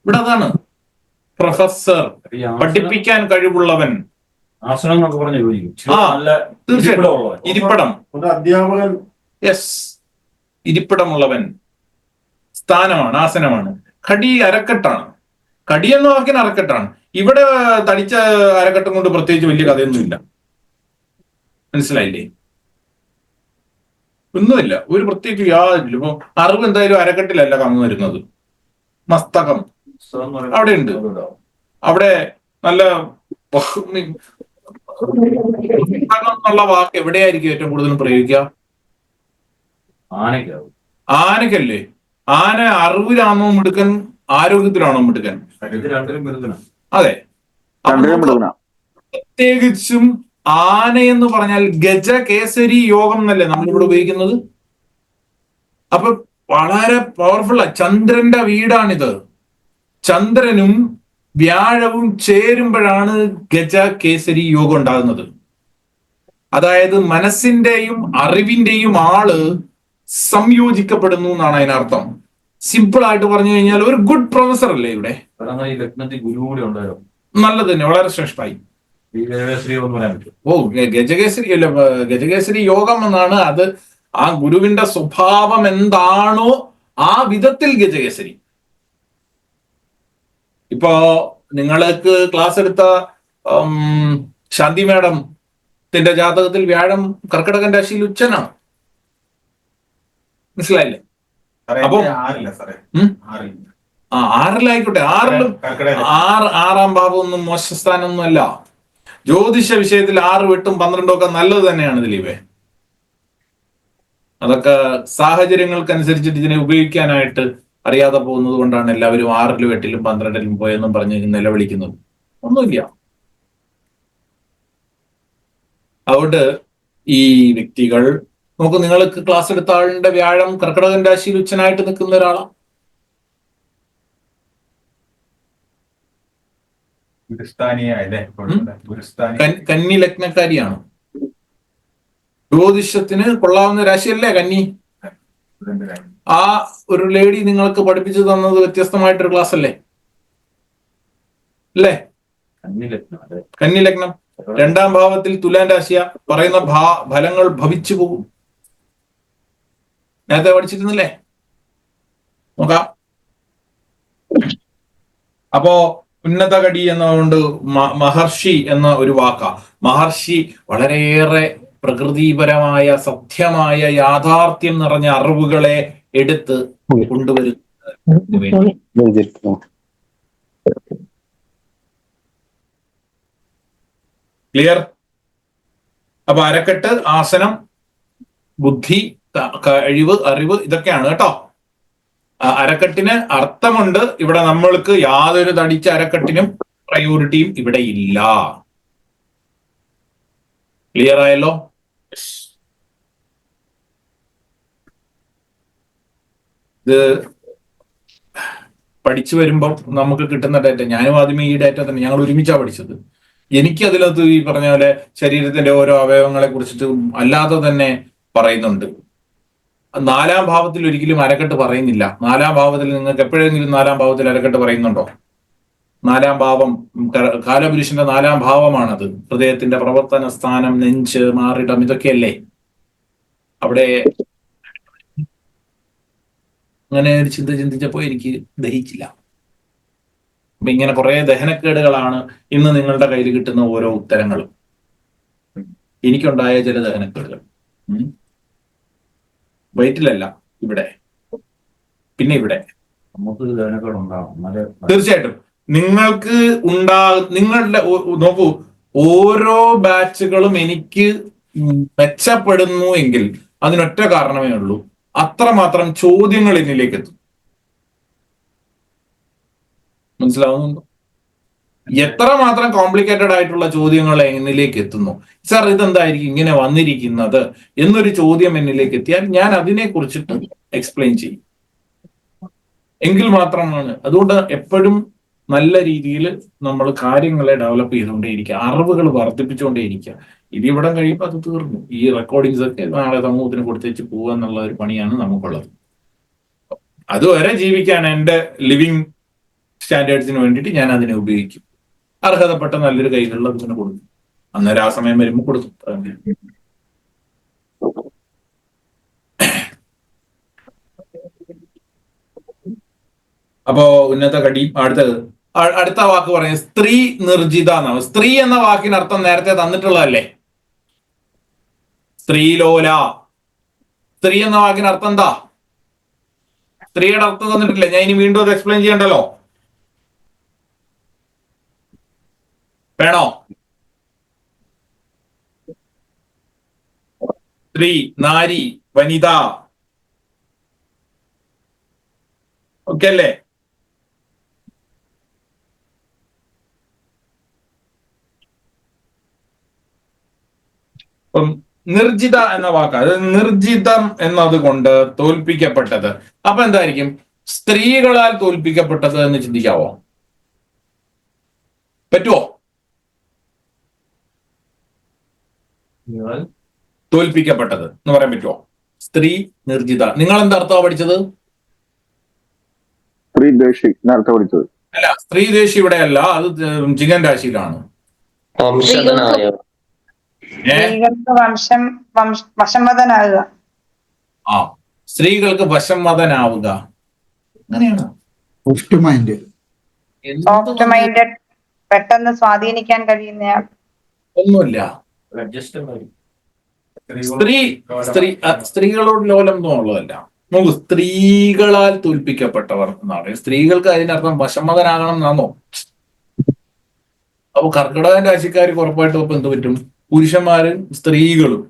ഇവിടെ അതാണ് പ്രൊഫസർ, പഠിപ്പിക്കാൻ കഴിവുള്ളവൻ. ആസനം എന്നൊക്കെ പറഞ്ഞു ചോദിക്കും. തീർച്ചയായിട്ടും ഇരിപ്പിടം, അധ്യാപകൻ. യെസ്, ഇരിപ്പിടമുള്ളവൻ, സ്ഥാനമാണ്, ആസനമാണ്. കടി അരക്കെട്ടാണ്. കടി എന്ന വാക്കിന് അരക്കെട്ടാണ്. ഇവിടെ തടിച്ച അരക്കെട്ടും കൊണ്ട് പ്രത്യേകിച്ച് വലിയ കഥയൊന്നുമില്ല. മനസ്സിലായില്ലേ? ഒന്നുമില്ല, ഒരു പ്രത്യേകിച്ച് യാതൊരു. ഇപ്പൊ അറിവ് എന്തായാലും അരക്കെട്ടിലല്ല കമ്മി വരുന്നത്, മസ്തകം അവിടെ ഉണ്ട്. അവിടെ നല്ല എന്നുള്ള വാക്ക് എവിടെയായിരിക്കും ഏറ്റവും കൂടുതൽ പ്രയോഗിക്കുക? ആനക്കല്ലേ? ആന അറിവിലാണോ മിടുക്കൻ, ആരോഗ്യത്തിലാണോ മിടുക്കൻ? അതെ. പ്രത്യേകിച്ചും ആന എന്ന് പറഞ്ഞാൽ ഗജകേസരി യോഗം എന്നല്ലേ നമ്മളിവിടെ ഉപയോഗിക്കുന്നത്. അപ്പൊ വളരെ പവർഫുള്ള ചന്ദ്രന്റെ വീടാണിത്. ചന്ദ്രനും വ്യാഴവും ചേരുമ്പോഴാണ് ഗജകേസരി യോഗം ഉണ്ടാകുന്നത്. അതായത് മനസ്സിന്റെയും അറിവിന്റെയും ആള് സംയോജിക്കപ്പെടുന്നു എന്നാണ് അതിനർത്ഥം. സിമ്പിൾ ആയിട്ട് പറഞ്ഞു കഴിഞ്ഞാൽ ഒരു ഗുഡ് പ്രൊഫസർ അല്ലേ ഇവിടെ? ഗുരു കൂടി ഉണ്ടായോ? നല്ലത് തന്നെ, വളരെ ശ്രേഷ്ഠമായി. ഗജകേസരി അല്ല, ഗജകേസരി യോഗം എന്നാണ് അത്. ആ ഗുരുവിന്റെ സ്വഭാവം എന്താണോ ആ വിധത്തിൽ ഗജകേസരി. ഇപ്പോ നിങ്ങൾക്ക് ക്ലാസ് എടുത്ത ശാന്തി മാഡത്തിന്റെ ജാതകത്തിൽ വ്യാഴം കർക്കിടകൻ രാശിയിൽ ഉച്ചനാണ്. മനസ്സിലായില്ലേ? അപ്പൊ ആറിലായിക്കോട്ടെ, ആറാം ഭാവമൊന്നും മോശസ്ഥാനൊന്നും അല്ല. ജ്യോതിഷ വിഷയത്തിൽ 6, 8, 12 ഒക്കെ നല്ലത് തന്നെയാണ് ദിലീപേ. അതൊക്കെ സാഹചര്യങ്ങൾക്കനുസരിച്ചിട്ട് ഇതിനെ ഉപയോഗിക്കാനായിട്ട് അറിയാതെ പോകുന്നത് കൊണ്ടാണ് എല്ലാവരും 6, 8, 12 പോയെന്നും പറഞ്ഞ് നിലവിളിക്കുന്നത്. ഒന്നുമില്ല. അതുകൊണ്ട് ഈ വ്യക്തികൾ നമുക്ക്, നിങ്ങൾക്ക് ക്ലാസ് എടുത്ത ആളിന്റെ വ്യാഴം കർക്കിടകൻ രാശിയിൽ ഉച്ചനായിട്ട് നിൽക്കുന്ന ഒരാളാണ്. കന്നി ലഗ്നക്കാരിയാണ്. ജ്യോതിഷത്തിന് കൊള്ളാവുന്ന രാശിയല്ലേ കന്നി? ആ ഒരു ലേഡി നിങ്ങൾക്ക് പഠിപ്പിച്ചു തന്നത് വ്യത്യസ്തമായിട്ടൊരു ക്ലാസ് അല്ലേ? അല്ലേ? കന്നി ലഗ്നം 2ാം ഭാവത്തിൽ തുലാൻ രാശിയ. പറയുന്ന ഫലങ്ങൾ ഭവിച്ചു പോകും. നേരത്തെ പഠിച്ചിരുന്നില്ലേ? നോക്കാം. അപ്പോ ഉന്നത കടി എന്നതുകൊണ്ട് മഹർഷി എന്ന ഒരു വാക്കാ. മഹർഷി വളരെയേറെ പ്രകൃതിപരമായ സത്യമായ യാഥാർത്ഥ്യം നിറഞ്ഞ അറിവുകളെ എടുത്ത് കൊണ്ടുവരുന്നതിന് വേണ്ടി. ക്ലിയർ? അപ്പൊ അരക്കെട്ട്, ആസനം, ബുദ്ധി, കഴിവ്, അറിവ് ഇതൊക്കെയാണ് കേട്ടോ. അരക്കെട്ടിന് അർത്ഥമുണ്ട്. ഇവിടെ നമ്മൾക്ക് യാതൊരു തടിച്ച അരക്കെട്ടിനും പ്രയോറിറ്റിയും ഇവിടെ ഇല്ല. ക്ലിയർ ആയല്ലോ? ഇത് പഠിച്ചു വരുമ്പം നമുക്ക് കിട്ടുന്ന ഡാറ്റ, ഞാനും ആദ്യമേ ഈ ഡാറ്റ തന്നെ ഞങ്ങൾ ഒരുമിച്ചാണ് പഠിച്ചത്. എനിക്ക് അതിനകത്ത് ഈ പറഞ്ഞ പോലെ ശരീരത്തിന്റെ ഓരോ അവയവങ്ങളെ കുറിച്ചിട്ട് അല്ലാതെ തന്നെ പറയുന്നുണ്ട്. 4-ാം ഭാവത്തിൽ ഒരിക്കലും അരക്കെട്ട് പറയുന്നില്ല. 4-ാം ഭാവത്തിൽ നിങ്ങൾക്ക് എപ്പോഴെങ്കിലും 4-ാം ഭാവത്തിൽ അരക്കെട്ട് പറയുന്നുണ്ടോ? 4-ാം ഭാവം കാലപുരുഷന്റെ 4-ാം ഭാവമാണത്. ഹൃദയത്തിന്റെ പ്രവർത്തന സ്ഥാനം, നെഞ്ച്, മാറിടം ഇതൊക്കെയല്ലേ. അവിടെ അങ്ങനെ ഒരു ചിന്തിച്ചപ്പോ എനിക്ക് ദഹിച്ചില്ല. അപ്പൊ ഇങ്ങനെ കുറെ ദഹനക്കേടുകളാണ് ഇന്ന് നിങ്ങളുടെ കയ്യിൽ കിട്ടുന്ന ഓരോ ഉത്തരങ്ങളും. എനിക്കുണ്ടായ ചില ദഹനക്കേടുകൾ വയറ്റിലല്ല, ഇവിടെ, പിന്നെ ഇവിടെ. തീർച്ചയായിട്ടും നിങ്ങൾക്ക് നിങ്ങളുടെ നോക്കൂ, ഓരോ ബാച്ചുകളും എനിക്ക് മെച്ചപ്പെടുന്നു എങ്കിൽ അതിനൊറ്റ കാരണമേ ഉള്ളൂ, അത്രമാത്രം ചോദ്യങ്ങൾ എന്നിലേക്ക് എത്തും. മനസ്സിലാവുന്നുണ്ടോ? എത്രമാത്രം കോംപ്ലിക്കേറ്റഡ് ആയിട്ടുള്ള ചോദ്യങ്ങൾ എന്നിലേക്ക് എത്തുന്നു. സാർ ഇതെന്തായിരിക്കും ഇങ്ങനെ വന്നിരിക്കുന്നത് എന്നൊരു ചോദ്യം എന്നിലേക്ക് എത്തിയാൽ ഞാൻ അതിനെ കുറിച്ചിട്ട് എക്സ്പ്ലെയിൻ ചെയ്യും. എങ്കിൽ മാത്രമാണ്. അതുകൊണ്ട് എപ്പോഴും നല്ല രീതിയിൽ നമ്മൾ കാര്യങ്ങളെ ഡെവലപ്പ് ചെയ്തുകൊണ്ടേയിരിക്കുക, അറിവുകൾ വർദ്ധിപ്പിച്ചുകൊണ്ടേയിരിക്കുക. ഇതിവിടം കഴിയുമ്പോൾ അത് തീർന്നു. ഈ റെക്കോർഡിങ്സ് ഒക്കെ നാളെ സമൂഹത്തിന് കൊടുത്തേച്ച് പോവുക എന്നുള്ള ഒരു പണിയാണ് നമുക്കുള്ളത്. അതുവരെ ജീവിക്കാൻ എൻ്റെ ലിവിങ് സ്റ്റാൻഡേർഡ്സിന് വേണ്ടിയിട്ട് ഞാൻ അതിനെ ഉപയോഗിക്കും. അർഹതപ്പെട്ട നല്ലൊരു കയ്യിലുള്ള അതിന് കൊടുക്കും. അന്നേരം ആ സമയം വരുമ്പോൾ കൊടുക്കും. അപ്പോ ഉന്നത കടി. അടുത്ത വാക്ക് പറയുന്നത് സ്ത്രീ നിർജിത എന്നാണ്. സ്ത്രീ എന്ന വാക്കിന് അർത്ഥം നേരത്തെ തന്നിട്ടുള്ളതല്ലേ? സ്ത്രീലോല. സ്ത്രീ എന്ന വാക്കിന് അർത്ഥം എന്താ? സ്ത്രീയുടെ അർത്ഥം തന്നിട്ടില്ലേ? ഞാൻ ഇനി വീണ്ടും അത് എക്സ്പ്ലെയിൻ ചെയ്യണ്ടല്ലോ. വേണോ? സ്ത്രീ, നാരി, വനിത, ഓക്കെ അല്ലേ? അപ്പം നിർജിത എന്ന വാക്ക്, അത് നിർജിതം എന്നതുകൊണ്ട് തോൽപ്പിക്കപ്പെട്ടത്. അപ്പൊ എന്തായിരിക്കും? സ്ത്രീകളാൽ തോൽപ്പിക്കപ്പെട്ടത് എന്ന് ചിന്തിക്കാവോ? പറ്റുമോ? തോൽപ്പിക്കപ്പെട്ടത് എന്ന് പറയാൻ പറ്റുമോ? സ്ത്രീ നിർജിത. നിങ്ങൾ എന്താ അർത്ഥമാണ് പഠിച്ചത്? സ്ത്രീദ്വേഷി നേരത്തെ പഠിച്ചത്. അല്ല, സ്ത്രീദ്വേഷി ഇവിടെ അല്ല, അത് ചികൻ രാശിയിലാണ്. വശംവദനാകുക. ആ, സ്ത്രീകൾക്ക് വശംവദനാവുക. അങ്ങനെയാണ്. സോഫ്റ്റ് മൈൻഡഡ്, പെട്ടെന്ന് സ്വാധീനിക്കാൻ കഴിയുന്നയാൾ. ഒന്നുമില്ല. സ്ത്രീകളോട് ലോലം എന്നുള്ളതല്ല. നമുക്ക് സ്ത്രീകളാൽ തോൽപ്പിക്കപ്പെട്ടവർ എന്നാണ്. സ്ത്രീകൾക്ക് അതിനർത്ഥം വശംവദനാകണം എന്നാണോ? അപ്പൊ കർക്കിടകൻ രാശിക്കാർക്ക് ഉറപ്പായിട്ടും ഇപ്പൊ എന്ത് പറ്റും? പുരുഷന്മാരും സ്ത്രീകളും.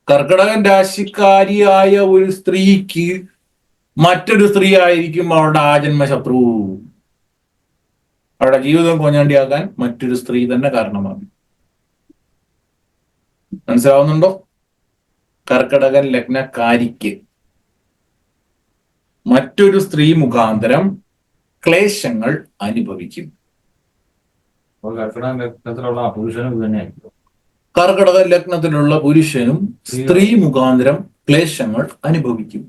കർക്കിടകൻ രാശിക്കാരിയായ ഒരു സ്ത്രീക്ക് മറ്റൊരു സ്ത്രീ ആയിരിക്കും അവളുടെ ആജന്മ ശത്രു. അവരുടെ ജീവിതം കൊഞ്ഞാണ്ടിയാക്കാൻ മറ്റൊരു സ്ത്രീ തന്നെ കാരണമാകും. മനസ്സിലാവുന്നുണ്ടോ? കർക്കിടകൻ ലഗ്നക്കാരിക്ക് മറ്റൊരു സ്ത്രീ മുഖാന്തരം ക്ലേശങ്ങൾ അനുഭവിക്കും. കർക്കിടക ലഗ്നത്തിലുള്ള പുരുഷനും സ്ത്രീ മുഖാന്തരം ക്ലേശങ്ങൾ അനുഭവിക്കും.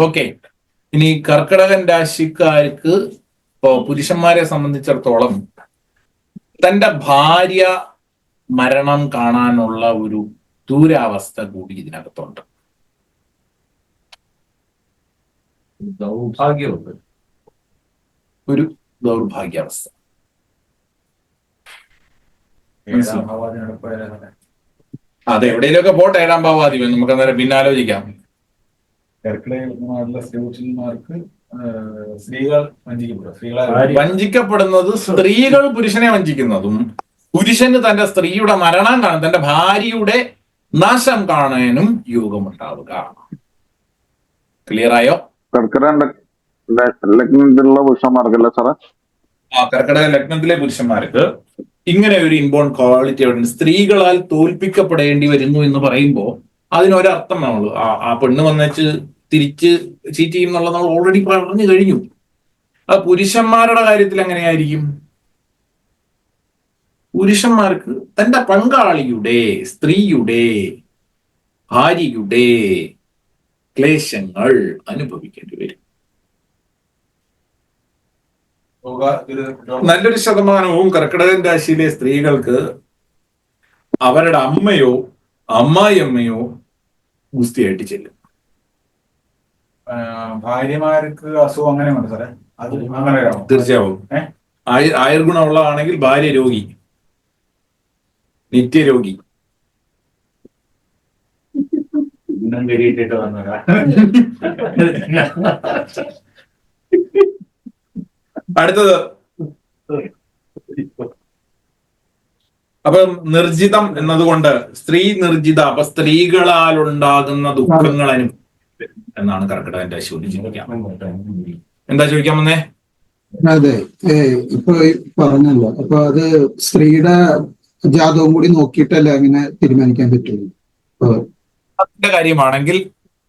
ഓക്കെ. ഇനി കർക്കിടകൻ രാശിക്കാർക്ക് ഇപ്പോ പുരുഷന്മാരെ സംബന്ധിച്ചിടത്തോളം തന്റെ ഭാര്യ മരണം കാണാനുള്ള ഒരു ദൂരാവസ്ഥ കൂടി ഇതിനകത്തുണ്ട്. ദൗർഭാഗ്യമുണ്ട്. ഒരു ദൗർഭാഗ്യാവസ്ഥ. അതെ, എവിടെയെങ്കിലുമൊക്കെ പോട്ടെ 7-ാം ഭാവാധിപൻ, നമുക്ക് അന്നേരം പിന്നെ ആലോചിക്കാം. കർക്കിടക പുരുഷന്മാർക്ക് സ്ത്രീകൾ വഞ്ചിക്കപ്പെടും. സ്ത്രീകളെ വഞ്ചിക്കപ്പെടുന്നത് സ്ത്രീകൾ പുരുഷനെ വഞ്ചിക്കുന്നതും പുരുഷന് തന്റെ സ്ത്രീയുടെ മരണം കാണാൻ, തന്റെ ഭാര്യയുടെ നാശം കാണാനും യോഗമുണ്ടാവുക. ക്ലിയർ ആയോ? കർക്കിടക ലഗ്നത്തിലുള്ള പുരുഷന്മാർക്കല്ലേ സാറേ? കർക്കിടക ലഗ്നത്തിലെ പുരുഷന്മാർക്ക് ഇങ്ങനെ ഒരു ഇൻബോൺ ക്വാളിറ്റി അവിടെ സ്ത്രീകളാൽ തോൽപ്പിക്കപ്പെടേണ്ടി വരുന്നു എന്ന് പറയുമ്പോൾ അതിനൊരർത്ഥം നമ്മൾ ആ പെണ്ണ് വന്നേച്ച് തിരിച്ച് ചീറ്റ് ചെയ്യും എന്നുള്ളത് നമ്മൾ ഓൾറെഡി പറഞ്ഞു കഴിഞ്ഞു. ആ പുരുഷന്മാരുടെ കാര്യത്തിൽ എങ്ങനെയായിരിക്കും? പുരുഷന്മാർക്ക് തന്റെ പങ്കാളിയുടെ, സ്ത്രീയുടെ, ഭാര്യയുടെ ക്ലേശങ്ങൾ അനുഭവിക്കേണ്ടി വരും. നല്ലൊരു ശതമാനവും കർക്കിടകൻ രാശിയിലെ സ്ത്രീകൾക്ക് അവരുടെ അമ്മയോ അമ്മായിയമ്മയോ ഗുസ്തിയായിട്ട് ചെല്ലും. ഭാര്യമാർക്ക് അസുഖം അങ്ങനെ ഉണ്ട് സാറേ? അത് അങ്ങനെ തീർച്ചയാവും. ആയുർഗുണമുള്ളതാണെങ്കിൽ ഭാര്യ രോഗി, നിത്യരോഗി. കയറിയിട്ടിട്ട് വന്നതാ. അടുത്തത് അപ്പൊ നിർജിതം എന്നതുകൊണ്ട് സ്ത്രീ നിർജിത, അപ്പൊ സ്ത്രീകളാൽ ഉണ്ടാകുന്ന ദുഃഖങ്ങൾ അനുഭവിക്കും എന്നാണ് കർക്കിടകൻ രാശി ചിന്തിക്കാം. എന്താ ചോദിക്കാൻ വന്നേ? അതെ, ഇപ്പൊ പറഞ്ഞല്ലോ, അപ്പൊ അത് സ്ത്രീയുടെ ജാതകം കൂടി നോക്കിയിട്ടല്ലേ അങ്ങനെ തീരുമാനിക്കാൻ പറ്റുള്ളൂ. അതിന്റെ കാര്യമാണെങ്കിൽ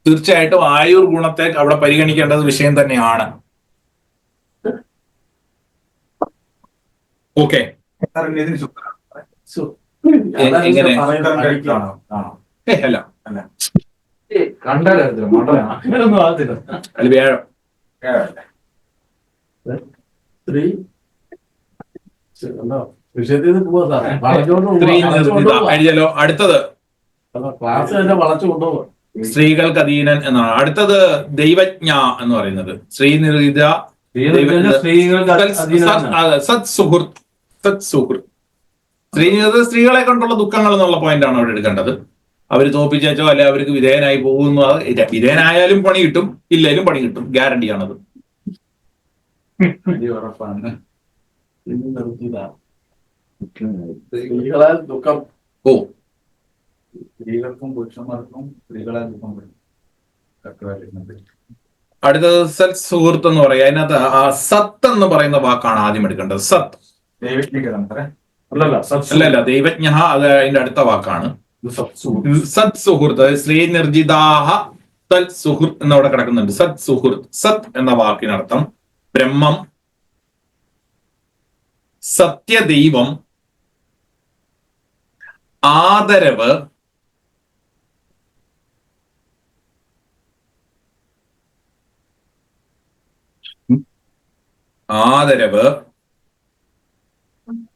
തീർച്ചയായിട്ടും ആയുർ ഗുണത്തെ അവിടെ പരിഗണിക്കേണ്ടത് വിഷയം തന്നെയാണ്. ഓക്കെ, എങ്ങനെ? അല്ല, കണ്ടാലും അങ്ങനൊന്നും ആകത്തില്ല. അല്ല, വ്യാഴം. സ്ത്രീ വിഷയത്തിൽ പോവാ. സ്ത്രീ നിർജിത കഴിഞ്ഞല്ലോ. അടുത്തത് ക്ലാസ് തന്നെ വളച്ചു കൊണ്ടുപോകും. സ്ത്രീകൾക്ക് അധീനൻ എന്നാണ്. അടുത്തത് ദൈവജ്ഞ എന്ന് പറയുന്നത് സ്ത്രീ നിർജിത, സത് സുഹൃത്ത്. സത് സുഹൃത്ത് സ്ത്രീകളെ കൊണ്ടുള്ള ദുഃഖങ്ങൾ എന്നുള്ള പോയിന്റ് ആണ് അവിടെ എടുക്കേണ്ടത്. അവർ തോപ്പിച്ചോ അല്ലെ അവർക്ക് വിധേയനായി പോകുന്നു. വിധേയനായാലും പണി കിട്ടും, ഇല്ലേലും പണി കിട്ടും, ഗ്യാരണ്ടിയാണത്. ഉറപ്പാണ്. സ്ത്രീകളാൽ ദുഃഖം. ഓ, സ്ത്രീകൾക്കും പുരുഷന്മാർക്കും സ്ത്രീകളെ ദുഃഖം വരും. അടുത്തത് സത് സുഹൃത്ത് എന്ന് പറയാം. അതിനകത്ത് ആ സത്ത് എന്ന് പറയുന്ന വാക്കാണ് ആദ്യം എടുക്കേണ്ടത്. സത്ത് അല്ലല്ല, ദൈവജ്ഞ അത് അതിന്റെ അടുത്ത വാക്കാണ്. സത് സുഹൃത്ത്, സ്ത്രീ നിർജിതാഹ സത് സുഹൃത്ത് എന്നവിടെ കിടക്കുന്നുണ്ട്. സത് സുഹൃത്ത്. സത് എന്ന വാക്കിനർത്ഥം ബ്രഹ്മം, സത്യദൈവം, ആദരവ്,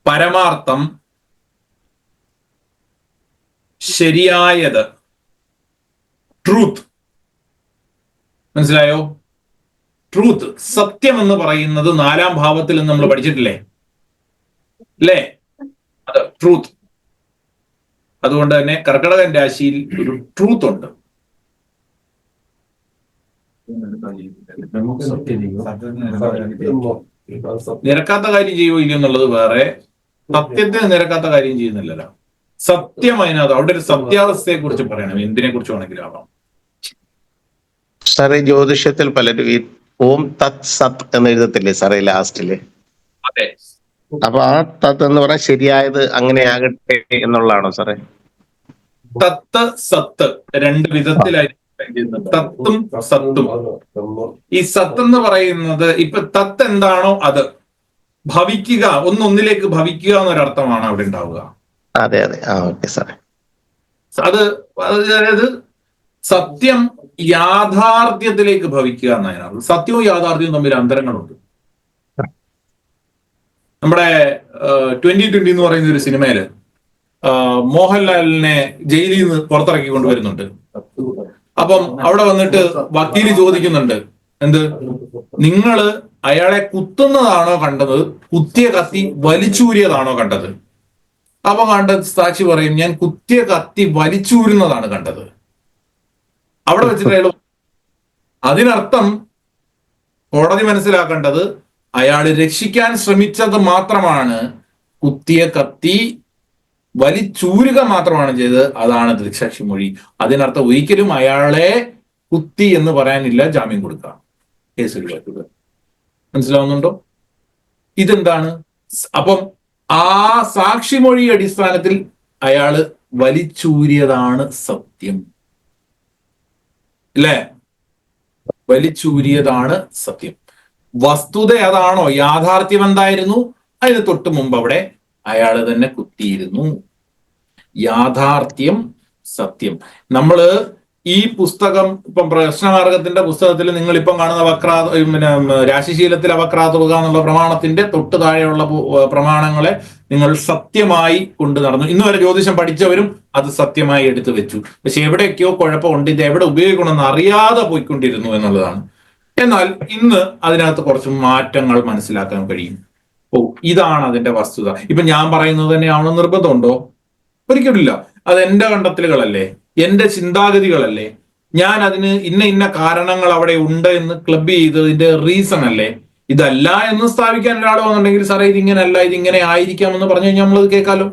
പരമാർത്ഥം, ശരിയായത്, ട്രൂത്ത്. മനസ്സിലായോ? ട്രൂത്ത്, സത്യം എന്ന് പറയുന്നത് 4-ാം ഭാവത്തിൽ നമ്മൾ പഠിച്ചിട്ടില്ലേ അല്ലേ? അത് ട്രൂത്ത്. അതുകൊണ്ട് തന്നെ കർക്കിടകൻ രാശിയിൽ ഒരു ട്രൂത്ത് ഉണ്ട്. നിരക്കാത്ത കാര്യം ചെയ്യുമോ ഇല്ലയോ എന്നുള്ളത് വേറെ, സത്യത്തിന് നിരക്കാത്ത കാര്യം ചെയ്യുന്നില്ലല്ലോ. സത്യം അതിനകത്ത് അവിടെ ഒരു സത്യാവസ്ഥയെ കുറിച്ച് പറയണം. എന്തിനെ കുറിച്ച് വേണമെങ്കിലും ആവാം. സാറേ, ജ്യോതിഷത്തിൽ പലരും ഈ ഓം തത് സത് എന്ന് എഴുതത്തില്ലേ സാറേ ലാസ്റ്റില്? അതെ. അപ്പൊ ആ തത് എന്ന് പറഞ്ഞാൽ ശരിയായത് അങ്ങനെ ആകട്ടെ എന്നുള്ളതാണോ സാറേ? തത്ത് സത്ത് രണ്ട് വിധത്തിലായിരിക്കും. തത്തും സത്തും. ഈ സത്ത് എന്ന് പറയുന്നത് ഇപ്പൊ തത്ത് എന്താണോ അത് ഭവിക്കുക, ഒന്നിലേക്ക് ഭവിക്കുക എന്നൊരർത്ഥമാണ് അവിടെ ഉണ്ടാവുക. അതെ അതെ, ആ ഓക്കെ സാറേ. അത് അതായത് സത്യം യാഥാർത്ഥ്യത്തിലേക്ക് ഭവിക്കുക എന്നതിനാണ്. സത്യവും യാഥാർത്ഥ്യവും തമ്മിൽ അന്തരങ്ങളുണ്ട്. നമ്മുടെ 2020 എന്ന് പറയുന്ന ഒരു സിനിമയില് മോഹൻലാലിനെ ജയിലിൽ നിന്ന് പുറത്തിറക്കി കൊണ്ടുവരുന്നുണ്ട്. അപ്പം അവിടെ വന്നിട്ട് വക്കീല് ചോദിക്കുന്നുണ്ട്, എന്ത്, നിങ്ങള് അയാളെ കുത്തുന്നതാണോ കണ്ടത്, കുത്തിയ കത്തി വലിച്ചൂരിയതാണോ കണ്ടത്? അപ്പൊ സാക്ഷി പറയും, ഞാൻ കുത്തിയ കത്തി വലിച്ചൂരുന്നതാണ് കണ്ടത്. അവിടെ വെച്ചിട്ട് അതിനർത്ഥം കോടതി മനസ്സിലാക്കേണ്ടത് അയാൾ രക്ഷിക്കാൻ ശ്രമിച്ചത് മാത്രമാണ്, കുത്തിയ കത്തി വലിച്ചൂരുക മാത്രമാണ് ചെയ്തത്. അതാണ് ദൃക്സാക്ഷി മൊഴി. അതിനർത്ഥം ഒരിക്കലും അയാളെ കുത്തി എന്ന് പറയാനില്ല, ജാമ്യം കൊടുക്കാം, കേസിൽ പറ്റുക. മനസ്സിലാവുന്നുണ്ടോ? ഇതെന്താണ്? അപ്പം ആ സാക്ഷിമൊഴി അടിസ്ഥാനത്തിൽ അയാള് വലിച്ചൂരിയതാണ് സത്യം, അല്ലേ? വലിച്ചൂരിയതാണ് സത്യം. വസ്തുത അതാണോ? യാഥാർത്ഥ്യം എന്തായിരുന്നു? അതിന് തൊട്ട് മുമ്പ് അവിടെ അയാള് തന്നെ കുത്തിയിരുന്നു. യാഥാർത്ഥ്യം, സത്യം. നമ്മള് ഈ പുസ്തകം ഇപ്പം പ്രശ്നമാർഗത്തിന്റെ പുസ്തകത്തിൽ നിങ്ങൾ ഇപ്പം കാണുന്ന രാശിശീലത്തിൽ അവക്രാതുക എന്നുള്ള പ്രമാണത്തിന്റെ തൊട്ട് താഴെയുള്ള പ്രമാണങ്ങളെ നിങ്ങൾ സത്യമായി കൊണ്ടു നടന്നു. ഇന്ന് വരെ ജ്യോതിഷം പഠിച്ചവരും അത് സത്യമായി എടുത്തു വെച്ചു. പക്ഷെ എവിടെയൊക്കെയോ കുഴപ്പമുണ്ട്, ഇത് എവിടെ ഉപയോഗിക്കണമെന്ന് അറിയാതെ പോയിക്കൊണ്ടിരുന്നു എന്നുള്ളതാണ്. എന്നാൽ ഇന്ന് അതിനകത്ത് കുറച്ച് മാറ്റങ്ങൾ മനസ്സിലാക്കാൻ കഴിയും. ഇതാണ് അതിന്റെ വസ്തുത. ഇപ്പൊ ഞാൻ പറയുന്നത് തന്നെയാവണം നിർബന്ധമുണ്ടോ? ഒരിക്കലില്ല. അത് എന്റെ കണ്ടെത്തലുകളല്ലേ, എന്റെ ചിന്താഗതികളല്ലേ. ഞാൻ അതിന് ഇന്ന കാരണങ്ങൾ അവിടെ ഉണ്ട് എന്ന് ക്ലബ് ചെയ്തതിന്റെ റീസൺ അല്ലേ. ഇതല്ല എന്ന് സ്ഥാപിക്കാൻ ഒരാൾ വന്നിട്ടുണ്ടെങ്കിൽ, സാറേ ഇതിങ്ങനെ അല്ല, ഇതിങ്ങനെ ആയിരിക്കാം എന്ന് പറഞ്ഞു കഴിഞ്ഞാൽ നമ്മളത് കേൾക്കാമല്ലോ,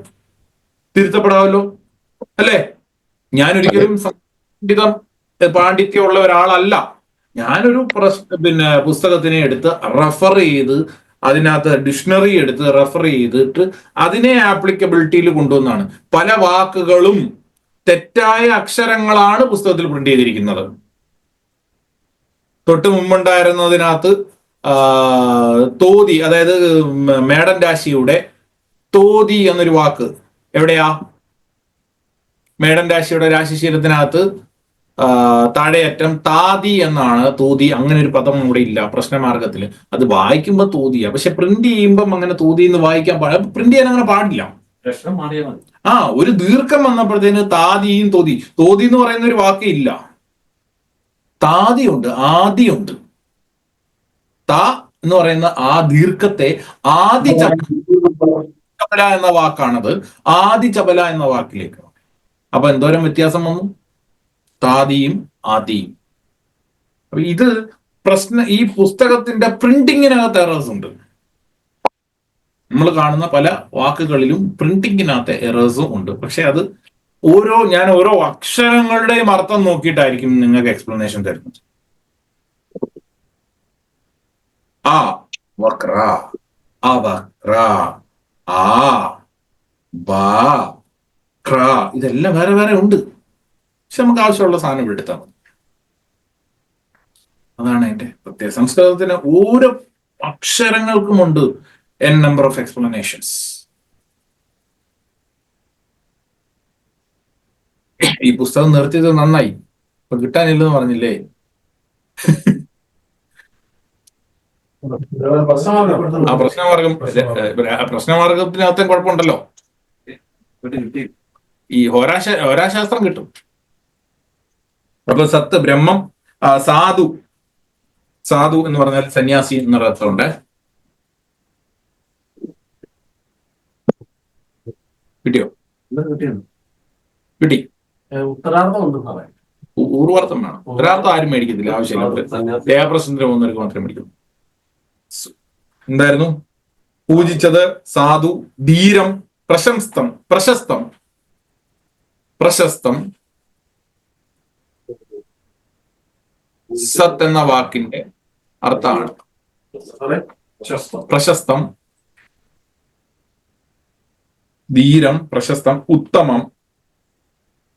തിരുത്തപ്പെടാമല്ലോ, അല്ലേ? ഞാനൊരിക്കലും പാണ്ഡിത്യമുള്ള ഒരാളല്ല. ഞാനൊരു പുസ്തകത്തിനെ എടുത്ത് റെഫർ ചെയ്ത്, അതിനകത്ത് ഡിക്ഷണറി എടുത്ത് റെഫർ ചെയ്തിട്ട് അതിനെ ആപ്ലിക്കബിലിറ്റിയിൽ കൊണ്ടുവന്നാണ്. പല വാക്കുകളും തെറ്റായ അക്ഷരങ്ങളാണ് പുസ്തകത്തിൽ പ്രിന്റ് ചെയ്തിരിക്കുന്നത്. തൊട്ട് മുമ്പുണ്ടായിരുന്നതിനകത്ത് തോതി, അതായത് മേടൻ രാശിയുടെ തോതി എന്നൊരു വാക്ക് എവിടെയാ? മേടൻ രാശിയുടെ രാശിശീലത്തിനകത്ത് താഴെയറ്റം താതി എന്നാണ്, തോതി അങ്ങനെ ഒരു പദം ഇവിടെ ഇല്ല പ്രശ്നമാർഗത്തിൽ. അത് വായിക്കുമ്പോ തോതിയാ, പക്ഷെ പ്രിന്റ് ചെയ്യുമ്പം അങ്ങനെ തോതി എന്ന് വായിക്കാൻ പ്രിന്റ് ചെയ്യാൻ അങ്ങനെ പാടില്ല. ഒരു ദീർഘം വന്നപ്പോഴത്തേന് താതിയും തോതി, തോതി എന്ന് പറയുന്ന ഒരു വാക്ക് ഇല്ല. താതിയുണ്ട്, ആദിയുണ്ട്. താ എന്ന് പറയുന്ന ആ ദീർഘത്തെ ആദി ചപല എന്ന വാക്കാണത്, ആദി ചപല എന്ന വാക്കിലേക്ക്. അപ്പൊ എന്തോരം വ്യത്യാസം വന്നു? താതിയും ആദിയും. അപ്പൊ ഇത് ഈ പുസ്തകത്തിന്റെ പ്രിന്റിങ്ങിനകത്ത് എറേഴ്സ് ഉണ്ട്. നമ്മൾ കാണുന്ന പല വാക്കുകളിലും പ്രിന്റിങ്ങിനകത്ത് എറേഴ്സും ഉണ്ട്. പക്ഷെ അത് ഞാൻ ഓരോ അക്ഷരങ്ങളുടെയും അർത്ഥം നോക്കിയിട്ടായിരിക്കും നിങ്ങൾക്ക് എക്സ്പ്ലനേഷൻ തരുന്നത്. ആ വക്ര, അവക്ര, ആ ബാ ക്ര, ഇതെല്ലാം വേറെ വേറെ ഉണ്ട്. പക്ഷെ നമുക്ക് ആവശ്യമുള്ള സാധനം ഇവിടെ എടുത്താൽ മതി. അതാണ് അതിന്റെ പ്രത്യേകത. സംസ്കൃതത്തിന് ഓരോ അക്ഷരങ്ങൾക്കുമുണ്ട് n number of explanations. ഈ പുസ്തകം നിർത്തിയത് നന്നായി, ഇപ്പൊ കിട്ടാനില്ലെന്ന് പറഞ്ഞില്ലേ? ആ പ്രശ്നമാർഗത്തിനകത്തും കുഴപ്പമുണ്ടല്ലോ. ഈ ഹോരാശാസ്ത്രം കിട്ടും. അപ്പൊ സത്ത്, ബ്രഹ്മം, സാധു, സാധു എന്ന് പറഞ്ഞാൽ സന്യാസി എന്നൊരു അർത്ഥമുണ്ട്. കിട്ടിയോ? കിട്ടി. ഉത്തരാർത്ഥം ഉണ്ട് സാറേ. ഊർവാർത്ഥം വേണം. ഉത്തരാർത്ഥം ആരും മേടിക്കത്തില്ല, ആവശ്യമില്ല. ദേവപ്രസംഗത്തിന് പോകുന്നവർക്ക് മാത്രമേ മേടിക്കൂ. എന്തായിരുന്നു പൂജിച്ചത്? സാധു, ധീരം, പ്രശസ്തം, പ്രശസ്തം, പ്രശസ്തം. സത്ത് എന്ന വാക്കിന്റെ അർത്ഥമാണ് പ്രശസ്തം, ധീരം, പ്രശസ്തം, ഉത്തമം,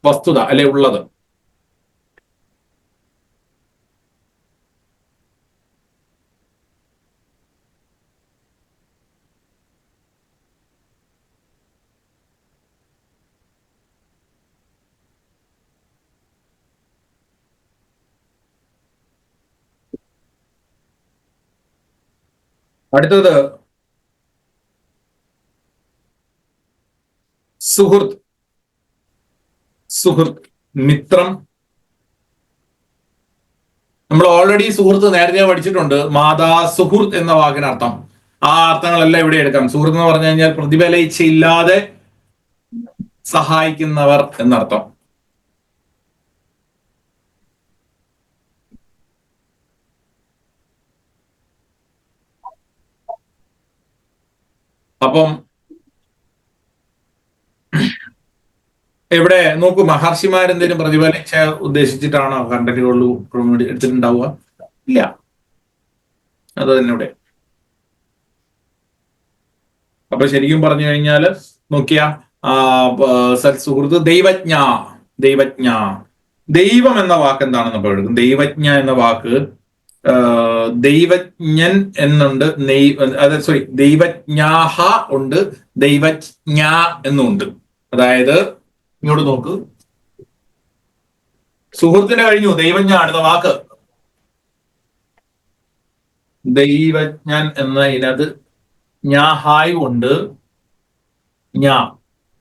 വസ്തുത അല്ലെ, ഉള്ളത്. അടുത്തത് സുഹൃത്ത്, സുഹൃത്ത്, മിത്രം. നമ്മൾ ഓൾറെഡി സുഹൃത്ത് നേരത്തെ പഠിച്ചിട്ടുണ്ട്. മാതാ സുഹൃത്ത് എന്ന വാക്കിനർത്ഥം. ആ അർത്ഥങ്ങളെല്ലാം ഇവിടെ എടുക്കാം. സുഹൃത്ത് എന്ന് പറഞ്ഞു കഴിഞ്ഞാൽ പ്രതിഫല ഇച്ഛയില്ലാതെ സഹായിക്കുന്നവർ എന്നർത്ഥം. അപ്പം ഇവിടെ നോക്കൂ, മഹർഷിമാരെന്തെങ്കിലും പ്രതിഫലിച്ച ഉദ്ദേശിച്ചിട്ടാണോ കണ്ടന്റുകളിൽ എടുത്തിട്ടുണ്ടാവുക? ഇല്ല, അത് തന്നെ ഇവിടെ. അപ്പൊ ശരിക്കും പറഞ്ഞു കഴിഞ്ഞാല് നോക്കിയ സത്സുഹൃത്ത്, ദൈവജ്ഞ. ദൈവജ്ഞ, ദൈവം എന്ന വാക്ക് എന്താണെന്ന് അപ്പോൾ എടുക്കും. ദൈവജ്ഞ എന്ന വാക്ക് ദൈവജ്ഞൻ എന്നുണ്ട്, സോറി, ദൈവജ്ഞാഹ ഉണ്ട്, ദൈവജ്ഞ എന്നുണ്ട്. അതായത് ഇങ്ങോട്ട് നോക്ക്, സുഹൃത്തിന് കഴിഞ്ഞു, ദൈവജ്ഞ അടുത്ത വാക്ക്. ദൈവജ്ഞൻ എന്ന ഇതിനകത്ത് ഞാഹായ് ഉണ്ട്, ഞാ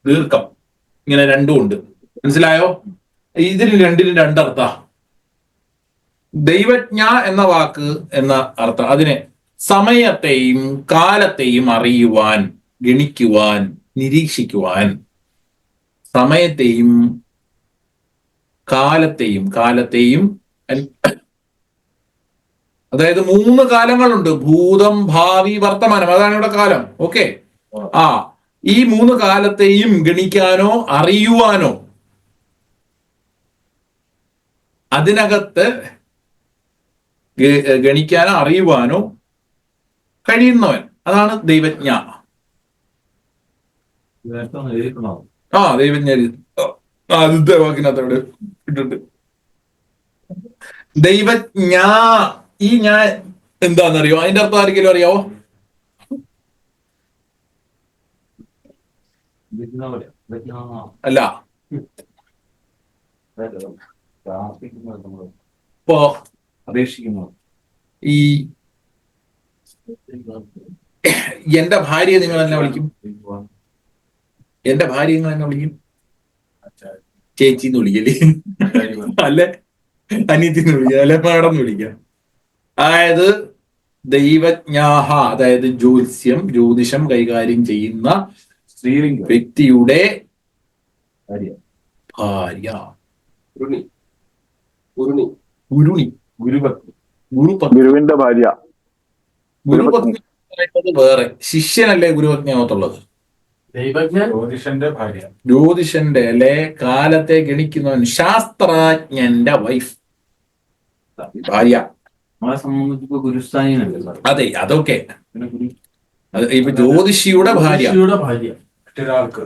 ദീർഘം, ഇങ്ങനെ രണ്ടും ഉണ്ട്. മനസ്സിലായോ? ഇതിന് രണ്ടിനും രണ്ടർത്ഥ. ദൈവജ്ഞ എന്ന വാക്ക് എന്ന അർത്ഥം അതിനെ സമയത്തെയും കാലത്തെയും അറിയുവാൻ, ഗണിക്കുവാൻ, നിരീക്ഷിക്കുവാൻ. സമയത്തെയും കാലത്തെയും അതായത് 3 കാലങ്ങളുണ്ട്: ഭൂതം, ഭാവി, വർത്തമാനം. അതാണ് ഇവിടെ കാലം. ഓക്കെ. ഈ 3 കാലത്തെയും ഗണിക്കാനോ അറിയുവാനോ അതിനകത്ത് ഗണിക്കാനോ അറിയുവാനോ കഴിയുന്നവൻ, അതാണ് ദൈവജ്ഞ. ദൈവജ്ഞ ആദ്യത്തെ വാക്കിനകത്ത് അവിടെ ഇട്ടിട്ട് ദൈവജ്ഞ. ഈ ഞാൻ എന്താണെന്നറിയോ? അതിന്റെ അർത്ഥം ആർക്കെങ്കിലും അറിയാവോ? അല്ല, ഇപ്പോ ഈ എന്റെ ഭാര്യയെ നിങ്ങൾ എന്നെ വിളിക്കും, എന്റെ ഭാര്യ നിങ്ങൾ എന്നെ വിളിക്കും ചേച്ചിന്ന് വിളിക്കല്ലേ, അല്ലെ അനിയത്തിന്ന് വിളിക്കാം, അല്ലെ മാഡം എന്ന് വിളിക്കാം. അതായത് ദൈവജ്ഞാഹ, അതായത് ജ്യോത്സ്യം, ജ്യോതിഷം കൈകാര്യം ചെയ്യുന്ന വ്യക്തിയുടെ ഭാര്യ. ഗുരുവിന്റെ ഭാര്യ. ഗുരുപത്നി വേറെ, ശിഷ്യനല്ലേ ഗുരുപത്നിയാവത്തുള്ളത്? ജ്യോതിഷന്റെ ഭാര്യ, ജ്യോതിഷന്റെ അല്ലെ കാലത്തെ ഗണിക്കുന്നവൻ, ശാസ്ത്രജ്ഞന്റെ വൈഫ്, ഭാര്യ. നമ്മളെ സംബന്ധിച്ച് ഗുരുസ്ഥാനീനല്ലേ സാർ? അതെ, അതൊക്കെ ഇപ്പൊ ജ്യോതിഷിയുടെ ഭാര്യ. മറ്റൊരാൾക്ക്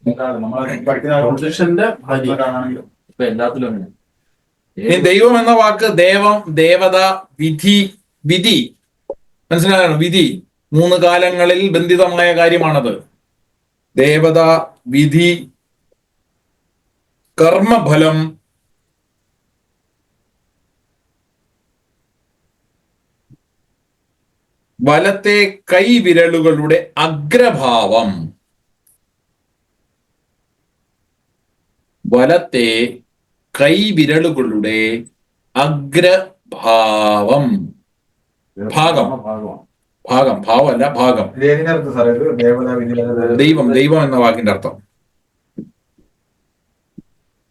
ജ്യോതിഷന്റെ ഭാര്യ. ഇപ്പൊ എല്ലാത്തിലും അങ്ങനെ. ഈ ദൈവം എന്ന വാക്ക് ദേവം, ദേവത, വിധി. വിധി മനസ്സിലാകണം. വിധി 3 കാലങ്ങളിൽ ബന്ധിതമായ കാര്യമാണത്. ദേവത, വിധി, കർമ്മഫലം, വലത്തെ കൈവിരലുകളുടെ അഗ്രഭാവം, വലത്തെ കൈവിരലുകളുടെ അഗ്രഭാവം. ഭാഗം, ഭാവമല്ല, ഭാഗം. ദൈവം, ദൈവം എന്ന വാക്കിന്റെ അർത്ഥം.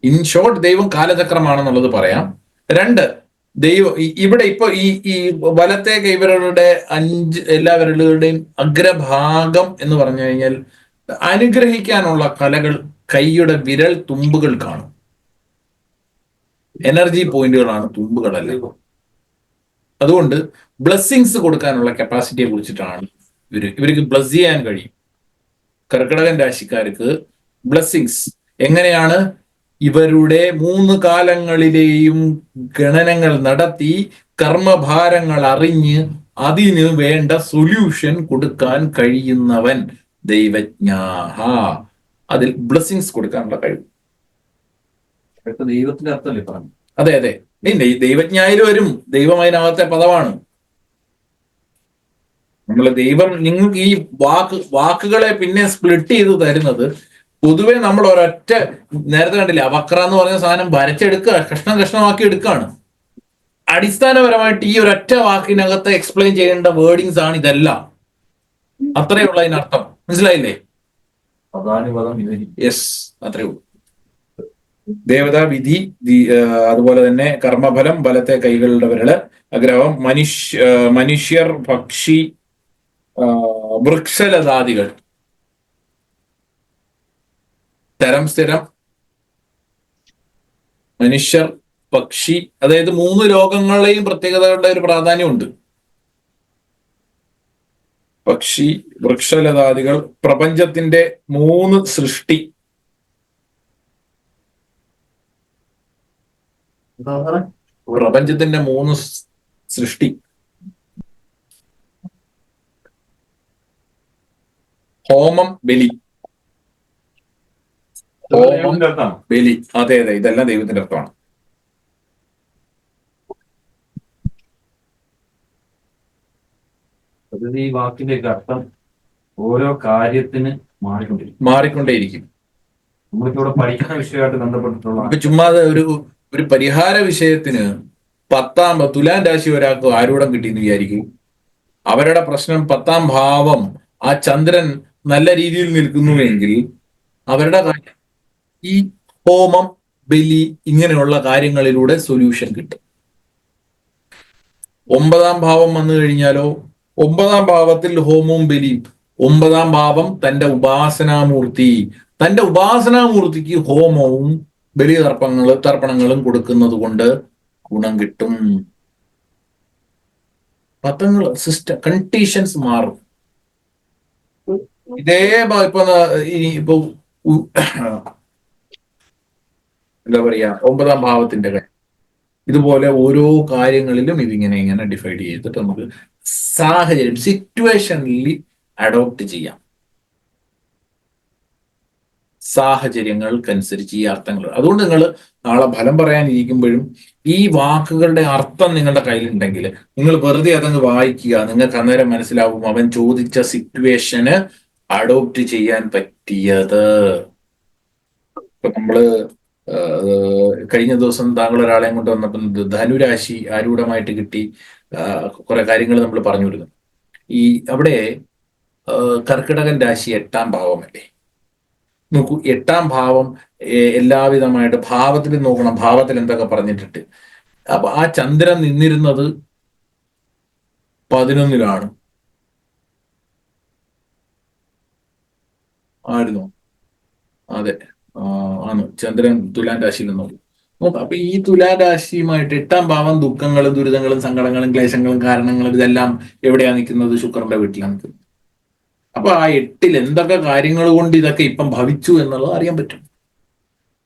ഇൻ ഷോർട്ട്, ദൈവം കാലചക്രമാണെന്നുള്ളത് പറയാം. 2, ദൈവം ഇവിടെ ഇപ്പൊ ഈ വലത്തെ കൈവിരലുടെ 5 എല്ലാ വിരലുകളുടെയും അഗ്രഭാഗം എന്ന് പറഞ്ഞു കഴിഞ്ഞാൽ അനുഗ്രഹിക്കാനുള്ള കലകൾ കൈയുടെ വിരൽ തുമ്പുകൾ കാണും. എനർജി പോയിന്റുകളാണ് തുമ്പുകളല്ലേ. അതുകൊണ്ട് ബ്ലെസ്സിങ്സ് കൊടുക്കാനുള്ള കപ്പാസിറ്റിയെ കുറിച്ചിട്ടാണ് ഇവർക്ക് ബ്ലസ് ചെയ്യാൻ കഴിയും. കർക്കിടകൻ രാശിക്കാർക്ക് ബ്ലെസ്സിങ്സ് എങ്ങനെയാണ്? ഇവരുടെ 3 കാലങ്ങളിലെയും ഗണനങ്ങൾ നടത്തി കർമ്മഭാരങ്ങൾ അറിഞ്ഞ് അതിന് വേണ്ട സൊല്യൂഷൻ കൊടുക്കാൻ കഴിയുന്നവൻ ദൈവജ്ഞാഹ. അതിൽ ബ്ലെസ്സിങ്സ് കൊടുക്കാനുള്ള കഴിവ്. ദൈവത്തിന്റെ അർത്ഥമല്ലേ പറഞ്ഞു? അതെ, അതെ. ദൈവജ്ഞായിൽ വരും. ദൈവം അതിനകത്തെ പദമാണ്. നമ്മൾ ദൈവം നിങ്ങൾക്ക് ഈ വാക്കുകളെ പിന്നെ സ്പ്ലിറ്റ് ചെയ്ത് തരുന്നത് പൊതുവെ നമ്മൾ ഒരൊറ്റ നേരത്തെ കണ്ടില്ലേ വക്ര എന്ന് പറഞ്ഞ സാധനം വരച്ചെടുക്കുക, കഷ്ണം കഷ്ണമാക്കി എടുക്കുകയാണ്. അടിസ്ഥാനപരമായിട്ട് ഈ ഒരൊറ്റ വാക്കിനകത്ത് എക്സ്പ്ലെയിൻ ചെയ്യേണ്ട വേർഡിങ്സ് ആണ് ഇതെല്ലാം. അത്രയുള്ള അതിനർത്ഥം മനസ്സിലായില്ലേ? പദാനുപദം വിവരിക്കും. യെസ്, അത്രേ ഉള്ളൂ. ദേവതാ വിധി, അതുപോലെ തന്നെ കർമ്മഫലം, ഫലത്തെ കൈകളുടെ വിരല്, അഗ്രഹം, മനുഷ്യർ, പക്ഷി, വൃക്ഷലതാദികൾ, തരം, സ്ഥിരം, മനുഷ്യർ, പക്ഷി, അതായത് 3 ലോകങ്ങളെയും പ്രത്യേകതകളുടെ ഒരു പ്രാധാന്യമുണ്ട്. പക്ഷി, വൃക്ഷലതാദികൾ, പ്രപഞ്ചത്തിന്റെ 3 സൃഷ്ടി. പ്രപഞ്ചത്തിന്റെ 3 സൃഷ്ടി. ഹോമം, ബലി. ഹോമം, ബലി, അതെ അതെ, ഇതെല്ലാം ദൈവത്തിന്റെ അർത്ഥമാണ്. അതായത് ഈ വാക്കിന്റെ അർത്ഥം ഓരോ കാര്യത്തിന് മാറിക്കൊണ്ടേയിരിക്കും. നമ്മളിവിടെ പഠിക്കുന്ന വിഷയമായിട്ട് ബന്ധപ്പെട്ടിട്ടുള്ള ഇപ്പൊ ചുമ്മാ ഒരു പരിഹാര വിഷയത്തിന് 10ാം തുലാം രാശി ഒരാൾക്ക് ആരൂഢം കിട്ടിയെന്ന് വിചാരിക്കും. അവരുടെ പ്രശ്നം 10ാം ഭാവം ആ ചന്ദ്രൻ നല്ല രീതിയിൽ നിൽക്കുന്നുവെങ്കിൽ അവരുടെ കാര്യം ഈ ഹോമം, ബലി ഇങ്ങനെയുള്ള കാര്യങ്ങളിലൂടെ സൊല്യൂഷൻ കിട്ടും. 9ാം ഭാവം വന്നു കഴിഞ്ഞാലോ 9ാം ഭാവത്തിൽ ഹോമവും ബലിയും. 9ാം ഭാവം തന്റെ ഉപാസനാമൂർത്തിക്ക് ഹോമവും ബലി തർപ്പണങ്ങളും കൊടുക്കുന്നത് കൊണ്ട് ഗുണം കിട്ടും. പത്തങ്ങൾ സിസ്റ്റം കണ്ടീഷൻസ് മാറും. ഇപ്പൊ എന്താ പറയാ 9ാം ഭാവത്തിന്റെ ഇതുപോലെ ഓരോ കാര്യങ്ങളിലും ഇങ്ങനെ ഡിഫൈഡ് ചെയ്തിട്ട് നമുക്ക് സാഹചര്യം സിറ്റുവേഷനിൽ അഡോപ്റ്റ് ചെയ്യാം. സാഹചര്യങ്ങൾക്കനുസരിച്ച് ഈ അർത്ഥങ്ങൾ. അതുകൊണ്ട് നിങ്ങൾ നാളെ ഫലം പറയാനിരിക്കുമ്പോഴും ഈ വാക്കുകളുടെ അർത്ഥം നിങ്ങളുടെ കയ്യിലുണ്ടെങ്കിൽ നിങ്ങൾ വെറുതെ അതങ്ങ് വായിക്കുക. നിങ്ങൾക്ക് അന്നേരം മനസ്സിലാവും അവൻ ചോദിച്ച സിറ്റുവേഷന് അഡോപ്റ്റ് ചെയ്യാൻ പറ്റിയത്. ഇപ്പൊ നമ്മള് കഴിഞ്ഞ ദിവസം താങ്കൾ ഒരാളെ കൊണ്ട് വന്നപ്പോൾ ധനുരാശി ആരൂഢമായിട്ട് കിട്ടി കുറെ കാര്യങ്ങൾ നമ്മൾ പറഞ്ഞു വരുന്നു. ഈ അവിടെ കർക്കിടകൻ രാശി 8ാം ഭാവമല്ലേ? നോക്കൂ, 8ാം ഭാവം എല്ലാവിധമായിട്ട് ഭാവത്തിൽ നോക്കണം. ഭാവത്തിൽ എന്തൊക്കെ പറഞ്ഞിട്ടുണ്ട്. അപ്പൊ ആ ചന്ദ്രൻ നിന്നിരുന്നത് 11ലാണ് ആയിരുന്നു. അതെ, ആണ്. ചന്ദ്രൻ തുലാം രാശിയിൽ നോക്കും. അപ്പൊ ഈ തുലാം രാശിയുമായിട്ട് 8ാം ഭാവം ദുഃഖങ്ങളും ദുരിതങ്ങളും സങ്കടങ്ങളും ക്ലേശങ്ങളും കാരണങ്ങളും ഇതെല്ലാം എവിടെയാണ് നിൽക്കുന്നത്? ശുക്രന്റെ വീട്ടിലാണ് നിൽക്കുന്നത്. അപ്പൊ ആ 8ൽ എന്തൊക്കെ കാര്യങ്ങൾ കൊണ്ട് ഇതൊക്കെ ഇപ്പം ഭവിച്ചു എന്നുള്ളത് അറിയാൻ പറ്റും.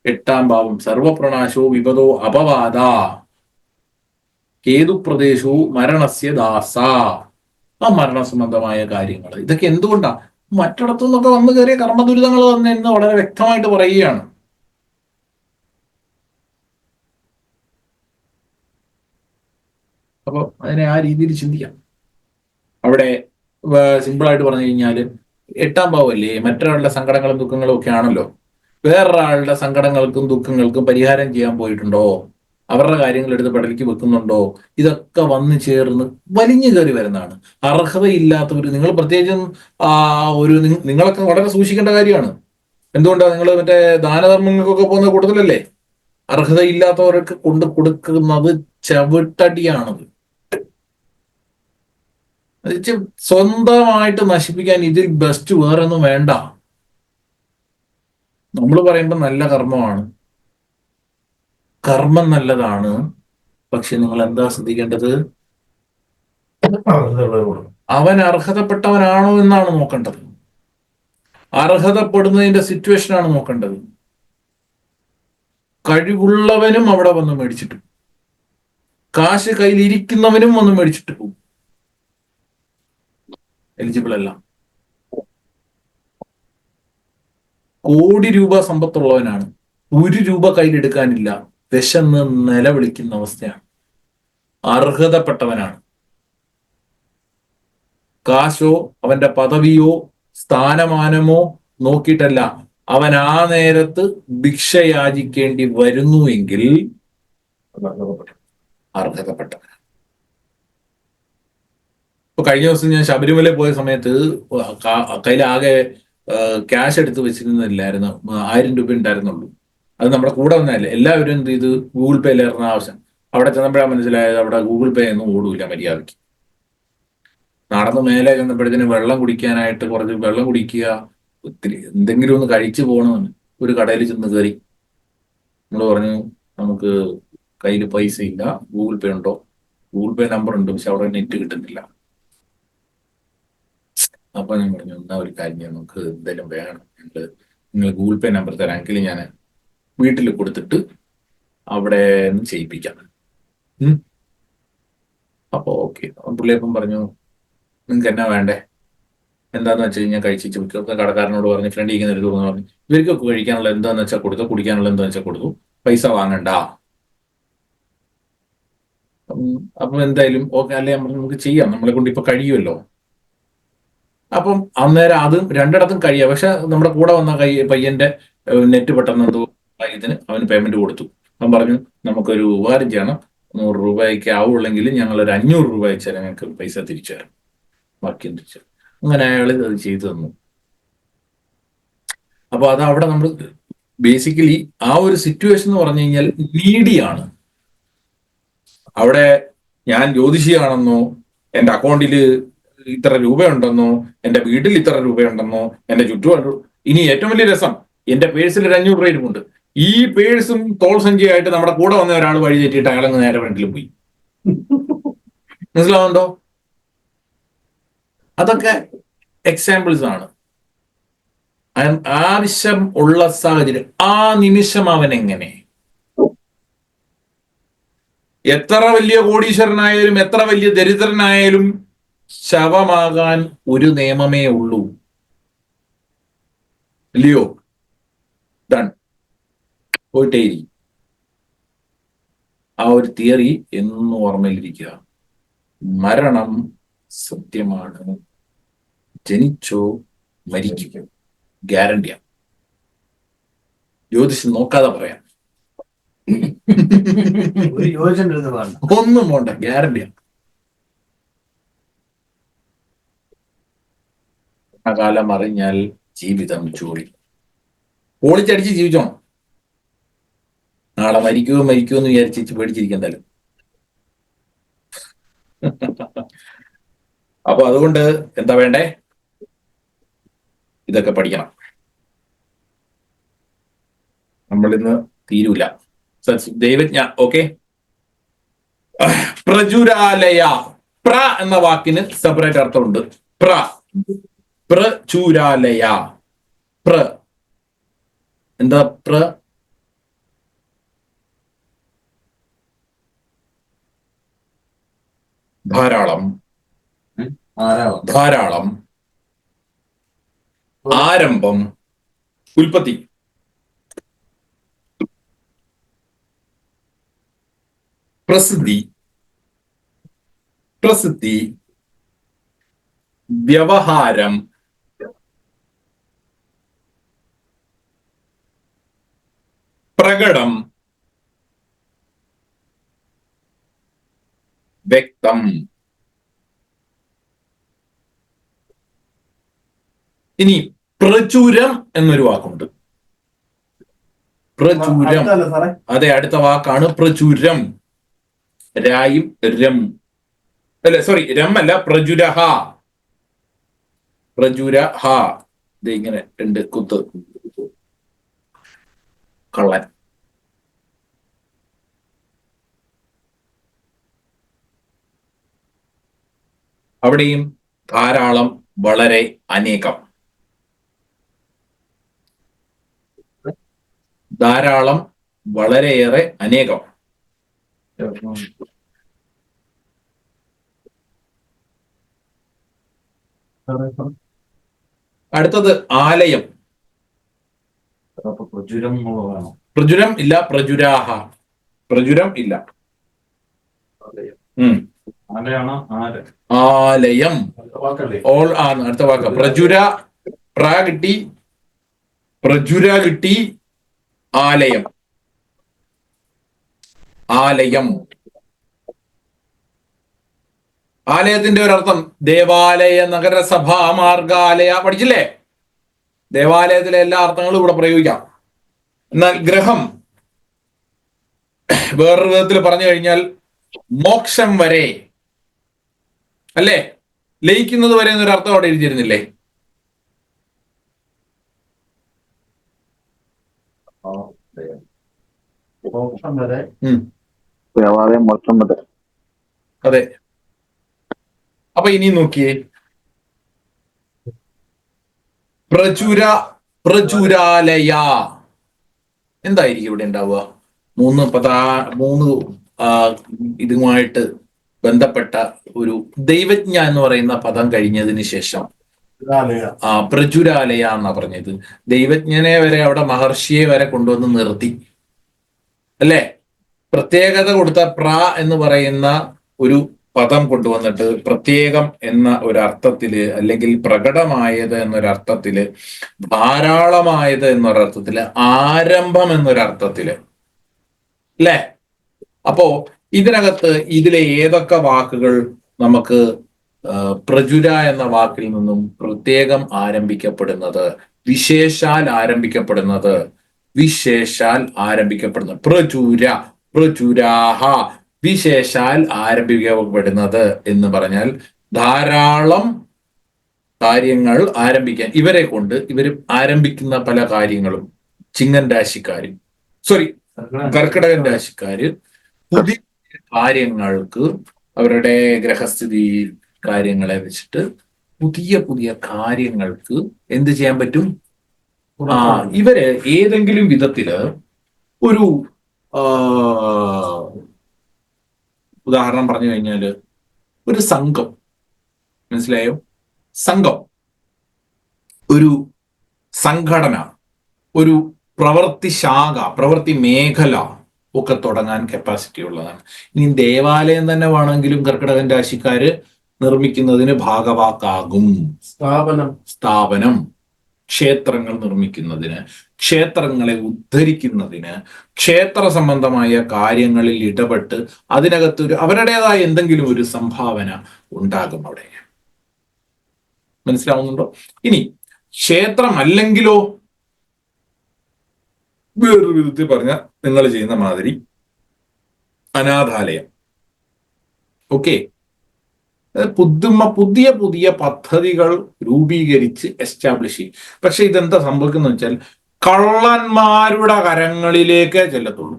8ാം ഭാവം സർവപ്രണാശോ വിപദോ അപവാദ കേതുപ്രദേശോ മരണസ്യ ദാസ. ആ മരണസംബന്ധമായ കാര്യങ്ങൾ ഇതൊക്കെ എന്തുകൊണ്ടാ? മറ്റിടത്തു നിന്നൊക്കെ വന്നു കയറിയ കർമ്മദുരിതങ്ങൾ തന്നെ എന്ന് വളരെ വ്യക്തമായിട്ട് പറയുകയാണ്. അപ്പൊ അതിനെ ആ രീതിയിൽ ചിന്തിക്കാം. അവിടെ സിമ്പിളായിട്ട് പറഞ്ഞു കഴിഞ്ഞാൽ 8ാം ഭാവമല്ലേ മറ്റൊരാളുടെ സങ്കടങ്ങളും ദുഃഖങ്ങളും ഒക്കെ ആണല്ലോ. വേറൊരാളുടെ സങ്കടങ്ങൾക്കും ദുഃഖങ്ങൾക്കും പരിഹാരം ചെയ്യാൻ പോയിട്ടുണ്ടോ? അവരുടെ കാര്യങ്ങൾ എടുത്ത് പടലിക്ക് വെക്കുന്നുണ്ടോ? ഇതൊക്കെ വന്നു ചേർന്ന് വലിഞ്ഞു കയറി വരുന്നതാണ്. അർഹതയില്ലാത്തവർ, നിങ്ങൾ പ്രത്യേകിച്ചും നിങ്ങളൊക്കെ വളരെ സൂക്ഷിക്കേണ്ട കാര്യമാണ്. എന്തുകൊണ്ടാണ്? നിങ്ങൾ മറ്റേ ദാനധർമ്മങ്ങൾക്കൊക്കെ പോകുന്ന കൂട്ടത്തിലല്ലേ? അർഹതയില്ലാത്തവർക്ക് കൊണ്ട് കൊടുക്കുന്നത് ചവിട്ടടിയാണത്. സ്വന്തമായിട്ട് നശിപ്പിക്കാൻ ഇതിൽ ബെസ്റ്റ് വേറൊന്നും വേണ്ട. നമ്മൾ പറയുമ്പോൾ നല്ല കർമ്മമാണ്, കർമ്മം നല്ലതാണ്. പക്ഷെ നിങ്ങൾ എന്താ ശ്രദ്ധിക്കേണ്ടത്? അവൻ അർഹതപ്പെട്ടവനാണോ എന്നാണ് നോക്കേണ്ടത്. അർഹതപ്പെടുന്നതിന്റെ സിറ്റുവേഷനാണ് നോക്കേണ്ടത്. കഴിവുള്ളവനും അവിടെ വന്ന് മേടിച്ചിട്ട്, കാശ് കയ്യിലിരിക്കുന്നവനും വന്ന് മേടിച്ചിട്ട് പോകും. എലിജിബിൾ അല്ല. കോടി രൂപ സമ്പത്തുള്ളവനാണ്, 1 രൂപ കയ്യിലെടുക്കാനില്ല, വിശന്ന് നിലവിളിക്കുന്ന അവസ്ഥയാണ്. അർഹതപ്പെട്ടവനാണ്. കാശോ അവന്റെ പദവിയോ സ്ഥാനമാനമോ നോക്കിയിട്ടല്ല, അവൻ ആ നേരത്ത് ഭിക്ഷ യാചിക്കേണ്ടി വരുന്നു എങ്കിൽ അർഹതപ്പെട്ടവൻ. ഇപ്പൊ കഴിഞ്ഞ ദിവസം ഞാൻ ശബരിമല പോയ സമയത്ത് കയ്യിലാകെ ക്യാഷ് എടുത്ത് വെച്ചിരുന്നില്ലായിരുന്നു, 1000 രൂപ ഉണ്ടായിരുന്നുള്ളൂ. അത് നമ്മുടെ കൂടെ വന്നതല്ലേ. എല്ലാവരും എന്ത് ചെയ്ത് ഗൂഗിൾ പേയിൽ ഇറങ്ങുന്ന ആവശ്യം. അവിടെ ചെന്നപ്പോഴാണ് മനസ്സിലായത് അവിടെ ഗൂഗിൾ പേ ഒന്നും ഓടൂല മര്യാദയ്ക്ക്. നടന്ന് മേലെ ചെന്നപ്പോഴത്തേന് വെള്ളം കുടിക്കാനായിട്ട് കുറച്ച് വെള്ളം കുടിക്കുക, ഒത്തിരി എന്തെങ്കിലും ഒന്ന് കഴിച്ചു പോകണമെന്ന് ഒരു കടയിൽ ചെന്ന് കയറി. നമ്മൾ പറഞ്ഞു നമുക്ക് കയ്യിൽ പൈസ ഇല്ല, ഗൂഗിൾ പേ ഉണ്ടോ? ഗൂഗിൾ പേ നമ്പർ ഉണ്ട്, പക്ഷെ അവിടെ നെറ്റ് കിട്ടുന്നില്ല. അപ്പൊ ഞാൻ പറഞ്ഞു എന്നാ ഒരു കാര്യം ചെയ്യാം, നമുക്ക് എന്തെങ്കിലും വേണം, നിങ്ങൾ ഗൂഗിൾ പേ നമ്പർ തരാമെങ്കിൽ ഞാൻ വീട്ടിൽ കൊടുത്തിട്ട് അവിടെ ചെയ്യിപ്പിക്കാം. അപ്പൊ ഓക്കെ. പുള്ളിയപ്പം പറഞ്ഞു നിങ്ങൾക്ക് എന്നാ വേണ്ടേ, എന്താന്ന് വെച്ച് കഴിഞ്ഞാൽ കഴിച്ചു വിൽക്കും. കടക്കാരനോട് പറഞ്ഞു ഫ്രണ്ട് ഇരിക്കുന്ന ഒരു പറഞ്ഞു ഇവർക്കൊക്കെ കഴിക്കാനുള്ള എന്താന്ന് വെച്ചാൽ കൊടുത്തു, കുടിക്കാനുള്ള എന്താന്ന് വെച്ചാൽ കൊടുത്തു, പൈസ വാങ്ങണ്ട. അപ്പം എന്തായാലും ഓക്കെ അല്ലേ, നമുക്ക് ചെയ്യാം, നമ്മളെ കൊണ്ട് ഇപ്പൊ കഴിയുമല്ലോ. അപ്പം അന്നേരം അതും രണ്ടിടത്തും കഴിയാം. പക്ഷെ നമ്മുടെ കൂടെ വന്ന പയ്യന്റെ നെറ്റ് പെട്ടെന്ന് എന്തോ ഇതിന് അവന് പേയ്മെന്റ് കൊടുത്തു. അവൻ പറഞ്ഞു നമുക്കൊരു ഉപകാരം ചെയ്യണം, 100 രൂപയ്ക്ക് ആവുള്ളെങ്കിൽ ഞങ്ങൾ ഒരു 500 രൂപ അയച്ചാൽ ഞങ്ങൾക്ക് പൈസ തിരിച്ചു തരാം, ബാക്കി തിരിച്ചു. അങ്ങനെ അയാൾ അത് ചെയ്തു തന്നു. അപ്പൊ അത് അവിടെ നമ്മൾ ബേസിക്കലി ആ ഒരു സിറ്റുവേഷൻ എന്ന് പറഞ്ഞു കഴിഞ്ഞാൽ നീഡിയാണ്. അവിടെ ഞാൻ ജ്യോതിഷിയാണെന്നോ, എന്റെ അക്കൗണ്ടിൽ ഇത്ര രൂപയുണ്ടെന്നോ, എന്റെ വീട്ടിൽ ഇത്ര രൂപയുണ്ടെന്നോ, എന്റെ ചുറ്റുപാട്. ഇനി ഏറ്റവും വലിയ രസം, എന്റെ പേഴ്സിൽ ഒരു 500 രൂപ ഇരിപ്പുണ്ട്. ഈ പേഴ്സും തോൾ സഞ്ചിയായിട്ട് നമ്മുടെ കൂടെ വന്ന ഒരാൾ വഴി തെറ്റിയിട്ട് അയാളങ്ങ് നേരെ ഫ്രണ്ടിൽ പോയി. മനസ്സിലാവുന്നുണ്ടോ? അതൊക്കെ എക്സാമ്പിൾസ് ആണ്. ആവശ്യം ഉള്ള സാഹചര്യം ആ നിമിഷം അവൻ എങ്ങനെ, എത്ര വലിയ കോടീശ്വരനായാലും എത്ര വലിയ ദരിദ്രനായാലും ശവമാകാൻ ഒരു നിയമമേ ഉള്ളൂ, ഇല്ലയോ? ഡൺ, പോയിട്ടേരി. ആ ഒരു തിയറി എന്നും ഓർമ്മയിലിരിക്കുക. മരണം സത്യമാണ്, ജനിച്ചോ മരിക്കും, ഗ്യാരണ്ടിയാണ്. ജ്യോതിഷം നോക്കാതെ പറയാം, ഒന്നും പോണ്ട, ഗ്യാരണ്ടിയാണ്. കാലം അറിഞ്ഞാൽ ജീവിതം ജോലി. പൊളിച്ചടിച്ച് ജീവിച്ചോ, നാളെ മരിക്കുമോ എന്ന് വിചാരിച്ച് പേടിച്ചിരിക്കണ്ടല്ലോ. അപ്പൊ അതുകൊണ്ട് എന്താ വേണ്ടേ, ഇതൊക്കെ പഠിക്കണം. നമ്മളിന്ന് തീരൂല. ദൈവജ്ഞ. ഓക്കെ. പ്രചുരാലയ, പ്ര എന്ന വാക്കിന് സെപ്പറേറ്റ് അർത്ഥമുണ്ട്. പ്രചുരാലയ, എന്താ? ധാരാളം, ധാരാളം, ആരംഭം, ഉൽപ്പത്തി. പ്രസിദ്ധി, പ്രസിദ്ധി, വ്യവഹാരം, പ്രകടം, വ്യക്തം. ഇനി പ്രചുരം എന്നൊരു വാക്കുണ്ട്. പ്രചുരം, അതെ, അടുത്ത വാക്കാണ് പ്രചുരം. രായും രം അല്ല, സോറി, രം അല്ല, പ്രചുരഹ. പ്രചുരഹ, ഇത് ഇങ്ങനെ 2 കുത്ത്, കള്ളൻ. അവിടെയും ധാരാളം, വളരെ, അനേകം. ധാരാളം, വളരെയേറെ, അനേകം. അടുത്തത് ആലയം. പ്രചുരം ഇല്ല, പ്രചുരാഹ. പ്രചുരം ഇല്ല. ആലയം. ഓൾ ആണ് അടുത്ത വാക്ക്. പ്രചുര, പ്ര കിട്ടി, പ്രചുര കിട്ടി, ആലയം. ആലയം, ആലയത്തിന്റെ ഒരർത്ഥം ദേവാലയ, നഗരസഭ, മാർഗാലയ, പഠിച്ചില്ലേ? ദേവാലയത്തിലെ എല്ലാ അർത്ഥങ്ങളും ഇവിടെ പ്രയോഗിക്കാം. എന്നാൽ ഗ്രഹം വേറൊരു വിധത്തിൽ പറഞ്ഞു കഴിഞ്ഞാൽ മോക്ഷം വരെ, അല്ലേ? ലയിക്കുന്നത് വരെ എന്നൊരു അർത്ഥം അവിടെ എഴുതിയിരുന്നില്ലേ? മോക്ഷം വരെ. ദേവാലയം മോക്ഷം വരെ. അതെ. അപ്പൊ ഇനി നോക്കിയേ, പ്രചുരാലയ എന്തായിരിക്കും ഇവിടെ ഉണ്ടാവുക? മൂന്ന് ഇതുമായിട്ട് ബന്ധപ്പെട്ട ഒരു ദൈവജ്ഞ എന്ന് പറയുന്ന പദം കഴിഞ്ഞതിന് ശേഷം പ്രചുരാലയ എന്നാ പറഞ്ഞത്. ദൈവജ്ഞനെ വരെ അവിടെ മഹർഷിയെ വരെ കൊണ്ടുവന്ന് നിർത്തി, അല്ലേ? പ്രത്യേകത കൊടുത്ത എന്ന് പറയുന്ന ഒരു പദം കൊണ്ടുവന്നിട്ട് പ്രത്യേകം എന്ന ഒരർത്ഥത്തില്, അല്ലെങ്കിൽ പ്രകടമായത് എന്നൊരർത്ഥത്തില്, ധാരാളമായത് എന്നൊരർത്ഥത്തില്, ആരംഭം എന്നൊരർത്ഥത്തില്, അല്ലേ? അപ്പോ ഇതിലെ ഏതൊക്കെ വാക്കുകൾ നമുക്ക് പ്രചുര എന്ന വാക്കിൽ നിന്നും പ്രത്യേകം ആരംഭിക്കപ്പെടുന്നത്, വിശേഷാൽ ആരംഭിക്കപ്പെടുന്നത്, പ്രചുരാഹ, വിശേഷാൽ ആരംഭിക്കപ്പെടുന്നത് എന്ന് പറഞ്ഞാൽ ധാരാളം കാര്യങ്ങൾ ആരംഭിക്കാൻ ഇവരെ കൊണ്ട് ആരംഭിക്കുന്ന പല കാര്യങ്ങളും. ചിങ്ങൻ രാശിക്കാര്, കർക്കിടകൻ രാശിക്കാര് പുതിയ കാര്യങ്ങൾക്ക് അവരുടെ ഗ്രഹസ്ഥിതി കാര്യങ്ങളെ വെച്ചിട്ട് പുതിയ പുതിയ കാര്യങ്ങൾക്ക് എന്ത് ചെയ്യാൻ പറ്റും? ഇവര് ഏതെങ്കിലും വിധത്തില് ഒരു ഉദാഹരണം പറഞ്ഞു കഴിഞ്ഞാല് ഒരു സംഘം, മനസ്സിലായോ? സംഘം, ഒരു സംഘടന, ഒരു പ്രവൃത്തി ശാഖ, പ്രവൃത്തി മേഖല ഒക്കെ തുടങ്ങാൻ കപ്പാസിറ്റി ഉള്ളതാണ്. ഇനി ദേവാലയം തന്നെ വേണമെങ്കിലും കർക്കിടകൻ രാശിക്കാര് നിർമ്മിക്കുന്നതിന് ഭാഗവാക്കാകും. സ്ഥാപനം, ക്ഷേത്രങ്ങൾ നിർമ്മിക്കുന്നതിന്, ക്ഷേത്രങ്ങളെ ഉദ്ധരിക്കുന്നതിന്, ക്ഷേത്ര സംബന്ധമായ കാര്യങ്ങളിൽ ഇടപെട്ട് അതിനകത്ത് അവരുടേതായ എന്തെങ്കിലും ഒരു സംഭാവന ഉണ്ടാകും അവിടെ. മനസ്സിലാവുന്നുണ്ടോ? ഇനി ക്ഷേത്രം അല്ലെങ്കിലോ, വേറൊരു വിധത്തിൽ പറഞ്ഞ നിങ്ങൾ ചെയ്യുന്ന മാതിരി അനാഥാലയം. ഓക്കെ, പുതിയ പുതിയ പദ്ധതികൾ രൂപീകരിച്ച് എസ്റ്റാബ്ലിഷ് ചെയ്യും. പക്ഷെ ഇതെന്താ സംഭവിക്കുന്ന വെച്ചാൽ കള്ളന്മാരുടെ കരങ്ങളിലേക്കേ ചെല്ലത്തുള്ളൂ.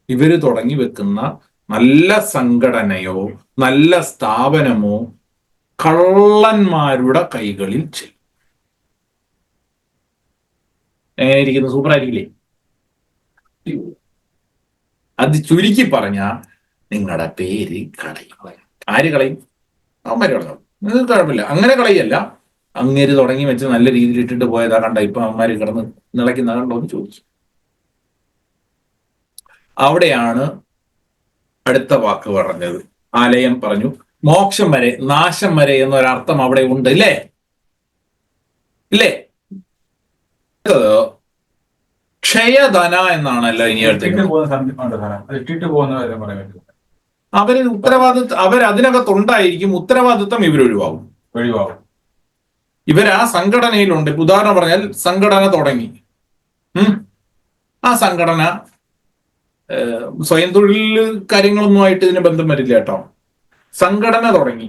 ഇവര് തുടങ്ങി വെക്കുന്ന നല്ല സംഘടനയോ നല്ല സ്ഥാപനമോ കള്ളന്മാരുടെ കൈകളിൽ ചെല്ലും. എങ്ങനെയിരിക്കുന്നു? സൂപ്പർ ആയിരിക്കില്ലേ? അത് ചുരുക്കി പറഞ്ഞ നിങ്ങളുടെ പേര് കളയും. ആര് കളയും? അവന്മാര് കളയും. നിങ്ങൾക്ക് കുഴപ്പമില്ല, അങ്ങനെ കളയല്ല. അങ്ങേര് തുടങ്ങി വെച്ച് നല്ല രീതിയിൽ ഇട്ടിട്ട് പോയതാ, കണ്ട ഇപ്പൊ അവന്മാര് കിടന്ന് നിളയ്ക്കുന്ന കണ്ടോ എന്ന് ചോദിച്ചു. അവിടെയാണ് അടുത്ത വാക്ക് പറഞ്ഞത്. ആലയം പറഞ്ഞു, മോക്ഷം വരെ, നാശം വരെ എന്നൊരർത്ഥം അവിടെ ഉണ്ട്, ഇല്ലേ? ക്ഷയധന എന്നാണല്ലോ ഇനി അവര് അതിനകത്തുണ്ടായിരിക്കും. ഉത്തരവാദിത്വം ഇവരൊഴിവാകും. ഇവർ ആ സംഘടനയിലുണ്ട്. ഉദാഹരണം പറഞ്ഞാൽ സംഘടന തുടങ്ങി, ആ സംഘടന സ്വയം തൊഴിൽ കാര്യങ്ങളൊന്നുമായിട്ട് ഇതിന് ബന്ധം വരില്ല കേട്ടോ. സംഘടന തുടങ്ങി,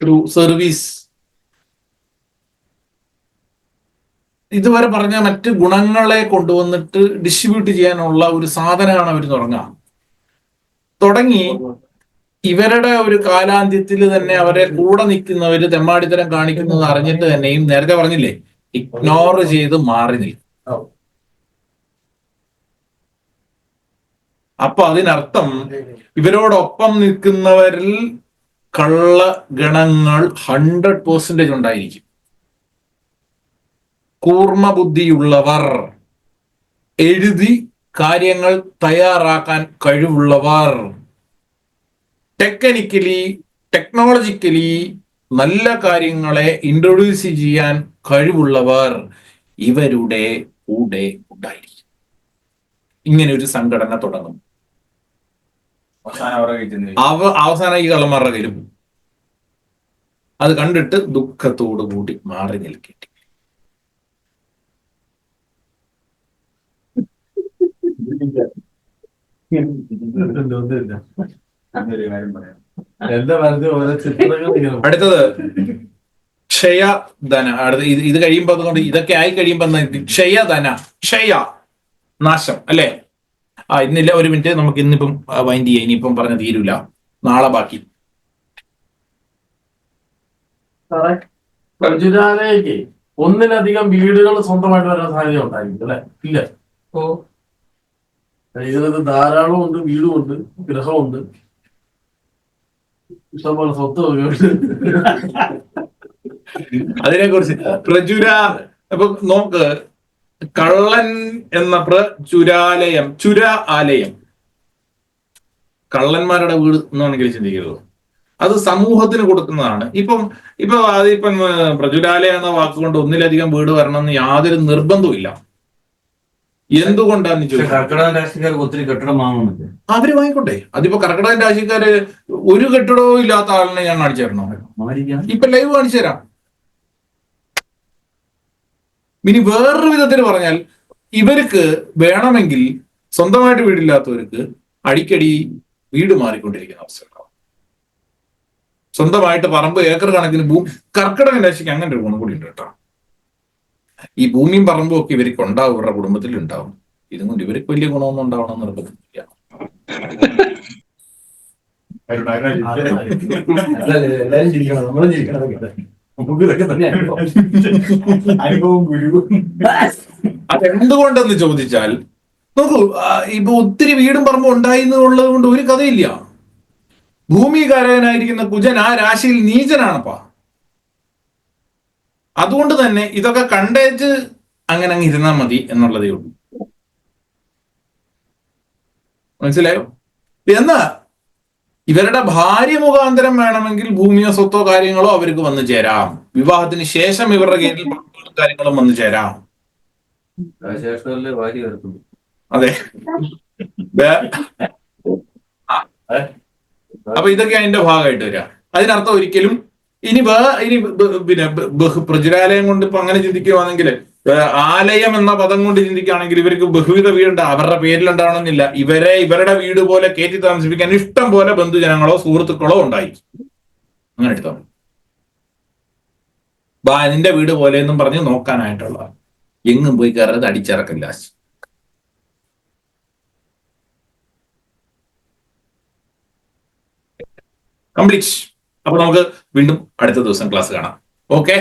ഒരു സർവീസ്, ഇതുവരെ പറഞ്ഞ മറ്റ് ഗുണങ്ങളെ കൊണ്ടുവന്നിട്ട് ഡിസ്ട്രിബ്യൂട്ട് ചെയ്യാനുള്ള ഒരു സാധനമാണ് അവർ തുടങ്ങി. ഇവരുടെ ഒരു കാലാന്ത്യത്തിൽ തന്നെ അവരെ കൂടെ നിൽക്കുന്നവര് തെമ്മാടിത്തരം കാണിക്കുന്നത് അറിഞ്ഞിട്ട് തന്നെയും, നേരത്തെ പറഞ്ഞില്ലേ, ഇഗ്നോർ ചെയ്ത് മാറി നിൽക്കും. അപ്പൊ അതിനർത്ഥം ഇവരോടൊപ്പം നിൽക്കുന്നവരിൽ കള്ള ഗണങ്ങൾ 100% ഉണ്ടായിരിക്കും. കൂർമ്മ ബുദ്ധിയുള്ളവർ, എഴുതി കാര്യങ്ങൾ തയ്യാറാക്കാൻ കഴിവുള്ളവർ, ടെക്നോളജിക്കലി നല്ല കാര്യങ്ങളെ ഇൻട്രൊഡ്യൂസ് ചെയ്യാൻ കഴിവുള്ളവർ ഇവരുടെ കൂടെ ഉണ്ടായിരിക്കും. ഇങ്ങനെ ഒരു സംഘടന തുടങ്ങും. അവസാനം ഈ കള്ളന്മാരുടെ കയ്യിൽ പോകും. അത് കണ്ടിട്ട് ദുഃഖത്തോടു കൂടി മാറി നിൽക്കേണ്ടി. എന്റെ മനസ്സിൽ ഓരോ ചിത്രങ്ങൾ ഇങ്ങനെ അടുത്തത് ക്ഷയധന. അടുത്ത ഇത് കഴിയുമ്പോ അതുകൊണ്ട് ഇതൊക്കെ ആയി കഴിയുമ്പോ ക്ഷയധന, ക്ഷയ നാശം അല്ലെ. ഇന്നില്ല, ഒരു മിനിറ്റ്, നമുക്ക് ഇന്നിപ്പം വൈൻഡ് ചെയ്യാം. ഇനിയിപ്പം പറഞ്ഞ തീരൂല, നാളെ ബാക്കി. സാറേ, പ്രജുരാലയ്ക്ക് ഒന്നിലധികം വീടുകൾ സ്വന്തമായിട്ട് വരാൻ സാധ്യത ഉണ്ടായിരിക്കും അല്ലെ? ഇല്ല. ഇതിനകത്ത് ധാരാളം ഉണ്ട്, വീടുമുണ്ട്, ഗൃഹമുണ്ട്, ഇഷ്ടംപോലെ സ്വത്ത് അതിനെ കുറിച്ച് അപ്പൊ നോക്ക്, കള്ളൻ എന്ന പ്രചുരാലയം, ചുര ആലയം, കള്ളന്മാരുടെ വീട് എന്നാണെങ്കിൽ ചിന്തിക്കരുത്. അത് സമൂഹത്തിന് കൊടുക്കുന്നതാണ്. ഇപ്പം പ്രചുരാലയം എന്ന വാക്കുകൊണ്ട് ഒന്നിലധികം വീട് വരണം എന്ന് യാതൊരു നിർബന്ധവും ഇല്ല. എന്തുകൊണ്ടാന്ന് ചോദിച്ചാൽ കർക്കിടക രാശിക്കാർക്ക് ഒത്തിരി കെട്ടിടം വാങ്ങുന്നുണ്ട്. അവര് വാങ്ങിക്കോട്ടെ. അതിപ്പോ കർക്കിടക രാശിക്കാര് ഒരു കെട്ടിടവും ഇല്ലാത്ത ആളിനെ ഞാൻ കാണിച്ചു തരണോ? ഇപ്പൊ ലൈവ് കാണിച്ചു തരാം. ഇനി വേറൊരു വിധത്തിൽ പറഞ്ഞാൽ, ഇവർക്ക് വേണമെങ്കിൽ സ്വന്തമായിട്ട് വീടില്ലാത്തവർക്ക് അടിക്കടി വീട് മാറിക്കൊണ്ടിരിക്കുന്ന അവസ്ഥ ഉണ്ടാവും. സ്വന്തമായിട്ട് പറമ്പ് ഏക്കർ കണക്കിന് ഭൂമി. കർക്കിടക രാശിക്ക് അങ്ങനെ ഒരു ഗുണം കൂടി ഉണ്ട് കേട്ടോ. ഈ ഭൂമിയും പറമ്പും ഒക്കെ ഇവർക്ക് ഉണ്ടാവും, ഇവരുടെ കുടുംബത്തിൽ ഉണ്ടാവും. ഇതും കൊണ്ട് ഇവർക്ക് വലിയ ഗുണമൊന്നും ഉണ്ടാവണം നിർബന്ധമില്ല. എല്ലാരും ചിരിക്കണം, നമ്മളും ചിരിക്കണം. നമുക്ക് ഇതൊക്കെ തന്നെ അനുഭവം ഗുരു. അതെന്തുകൊണ്ടെന്ന് ചോദിച്ചാൽ, നോക്കൂ, ഇപ്പൊ ഒത്തിരി വീടും പറമ്പും ഉണ്ടായി എന്നുള്ളത് കൊണ്ട് ഒരു കഥയില്ല. ഭൂമികാരകനായിരിക്കുന്ന കുജൻ ആ രാശിയിൽ നീചനാണപ്പാ. അതുകൊണ്ട് തന്നെ ഇതൊക്കെ കണ്ടേച്ച് അങ്ങനെ അങ്ങ് ഇരുന്നാൽ മതി എന്നുള്ളതേ ഉള്ളൂ. മനസ്സിലായോ? എന്നാ ഇവരുടെ ഭാര്യ മുഖാന്തരം വേണമെങ്കിൽ ഭൂമിയോ സ്വത്തോ കാര്യങ്ങളോ അവർക്ക് വന്നു ചേരാം. വിവാഹത്തിന് ശേഷം ഇവരുടെ കീഴിൽ കാര്യങ്ങളും വന്നു ചേരാം. ഭാര്യ വരുത്തുള്ളൂ. അതെ. അപ്പൊ ഇതൊക്കെ അതിന്റെ ഭാഗമായിട്ട് വരിക. അതിനർത്ഥം ഒരിക്കലും ഇനി പിന്നെ പ്രചുരാലയം കൊണ്ട് ഇപ്പൊ അങ്ങനെ ചിന്തിക്കുകയാണെങ്കിൽ, ആലയം എന്ന പദം കൊണ്ട് ചിന്തിക്കുകയാണെങ്കിൽ ഇവർക്ക് ബഹുവിധ വീടുണ്ട്. അവരുടെ പേരിലുണ്ടാവണമെന്നില്ല. ഇവരുടെ വീട് പോലെ കയറ്റി താമസിപ്പിക്കാൻ ഇഷ്ടം പോലെ ബന്ധുജനങ്ങളോ സുഹൃത്തുക്കളോ ഉണ്ടായി. അങ്ങനെ എടുത്താൽ നിന്റെ വീട് പോലെ എന്നും പറഞ്ഞ് നോക്കാനായിട്ടുള്ള എങ്ങും പോയി കയറത് അടിച്ചിറക്കില്ല. കംപ്ലീറ്റ്. അപ്പൊ നമുക്ക് വീണ്ടും അടുത്ത ദിവസം ക്ലാസ് കാണാം. ഓക്കെ.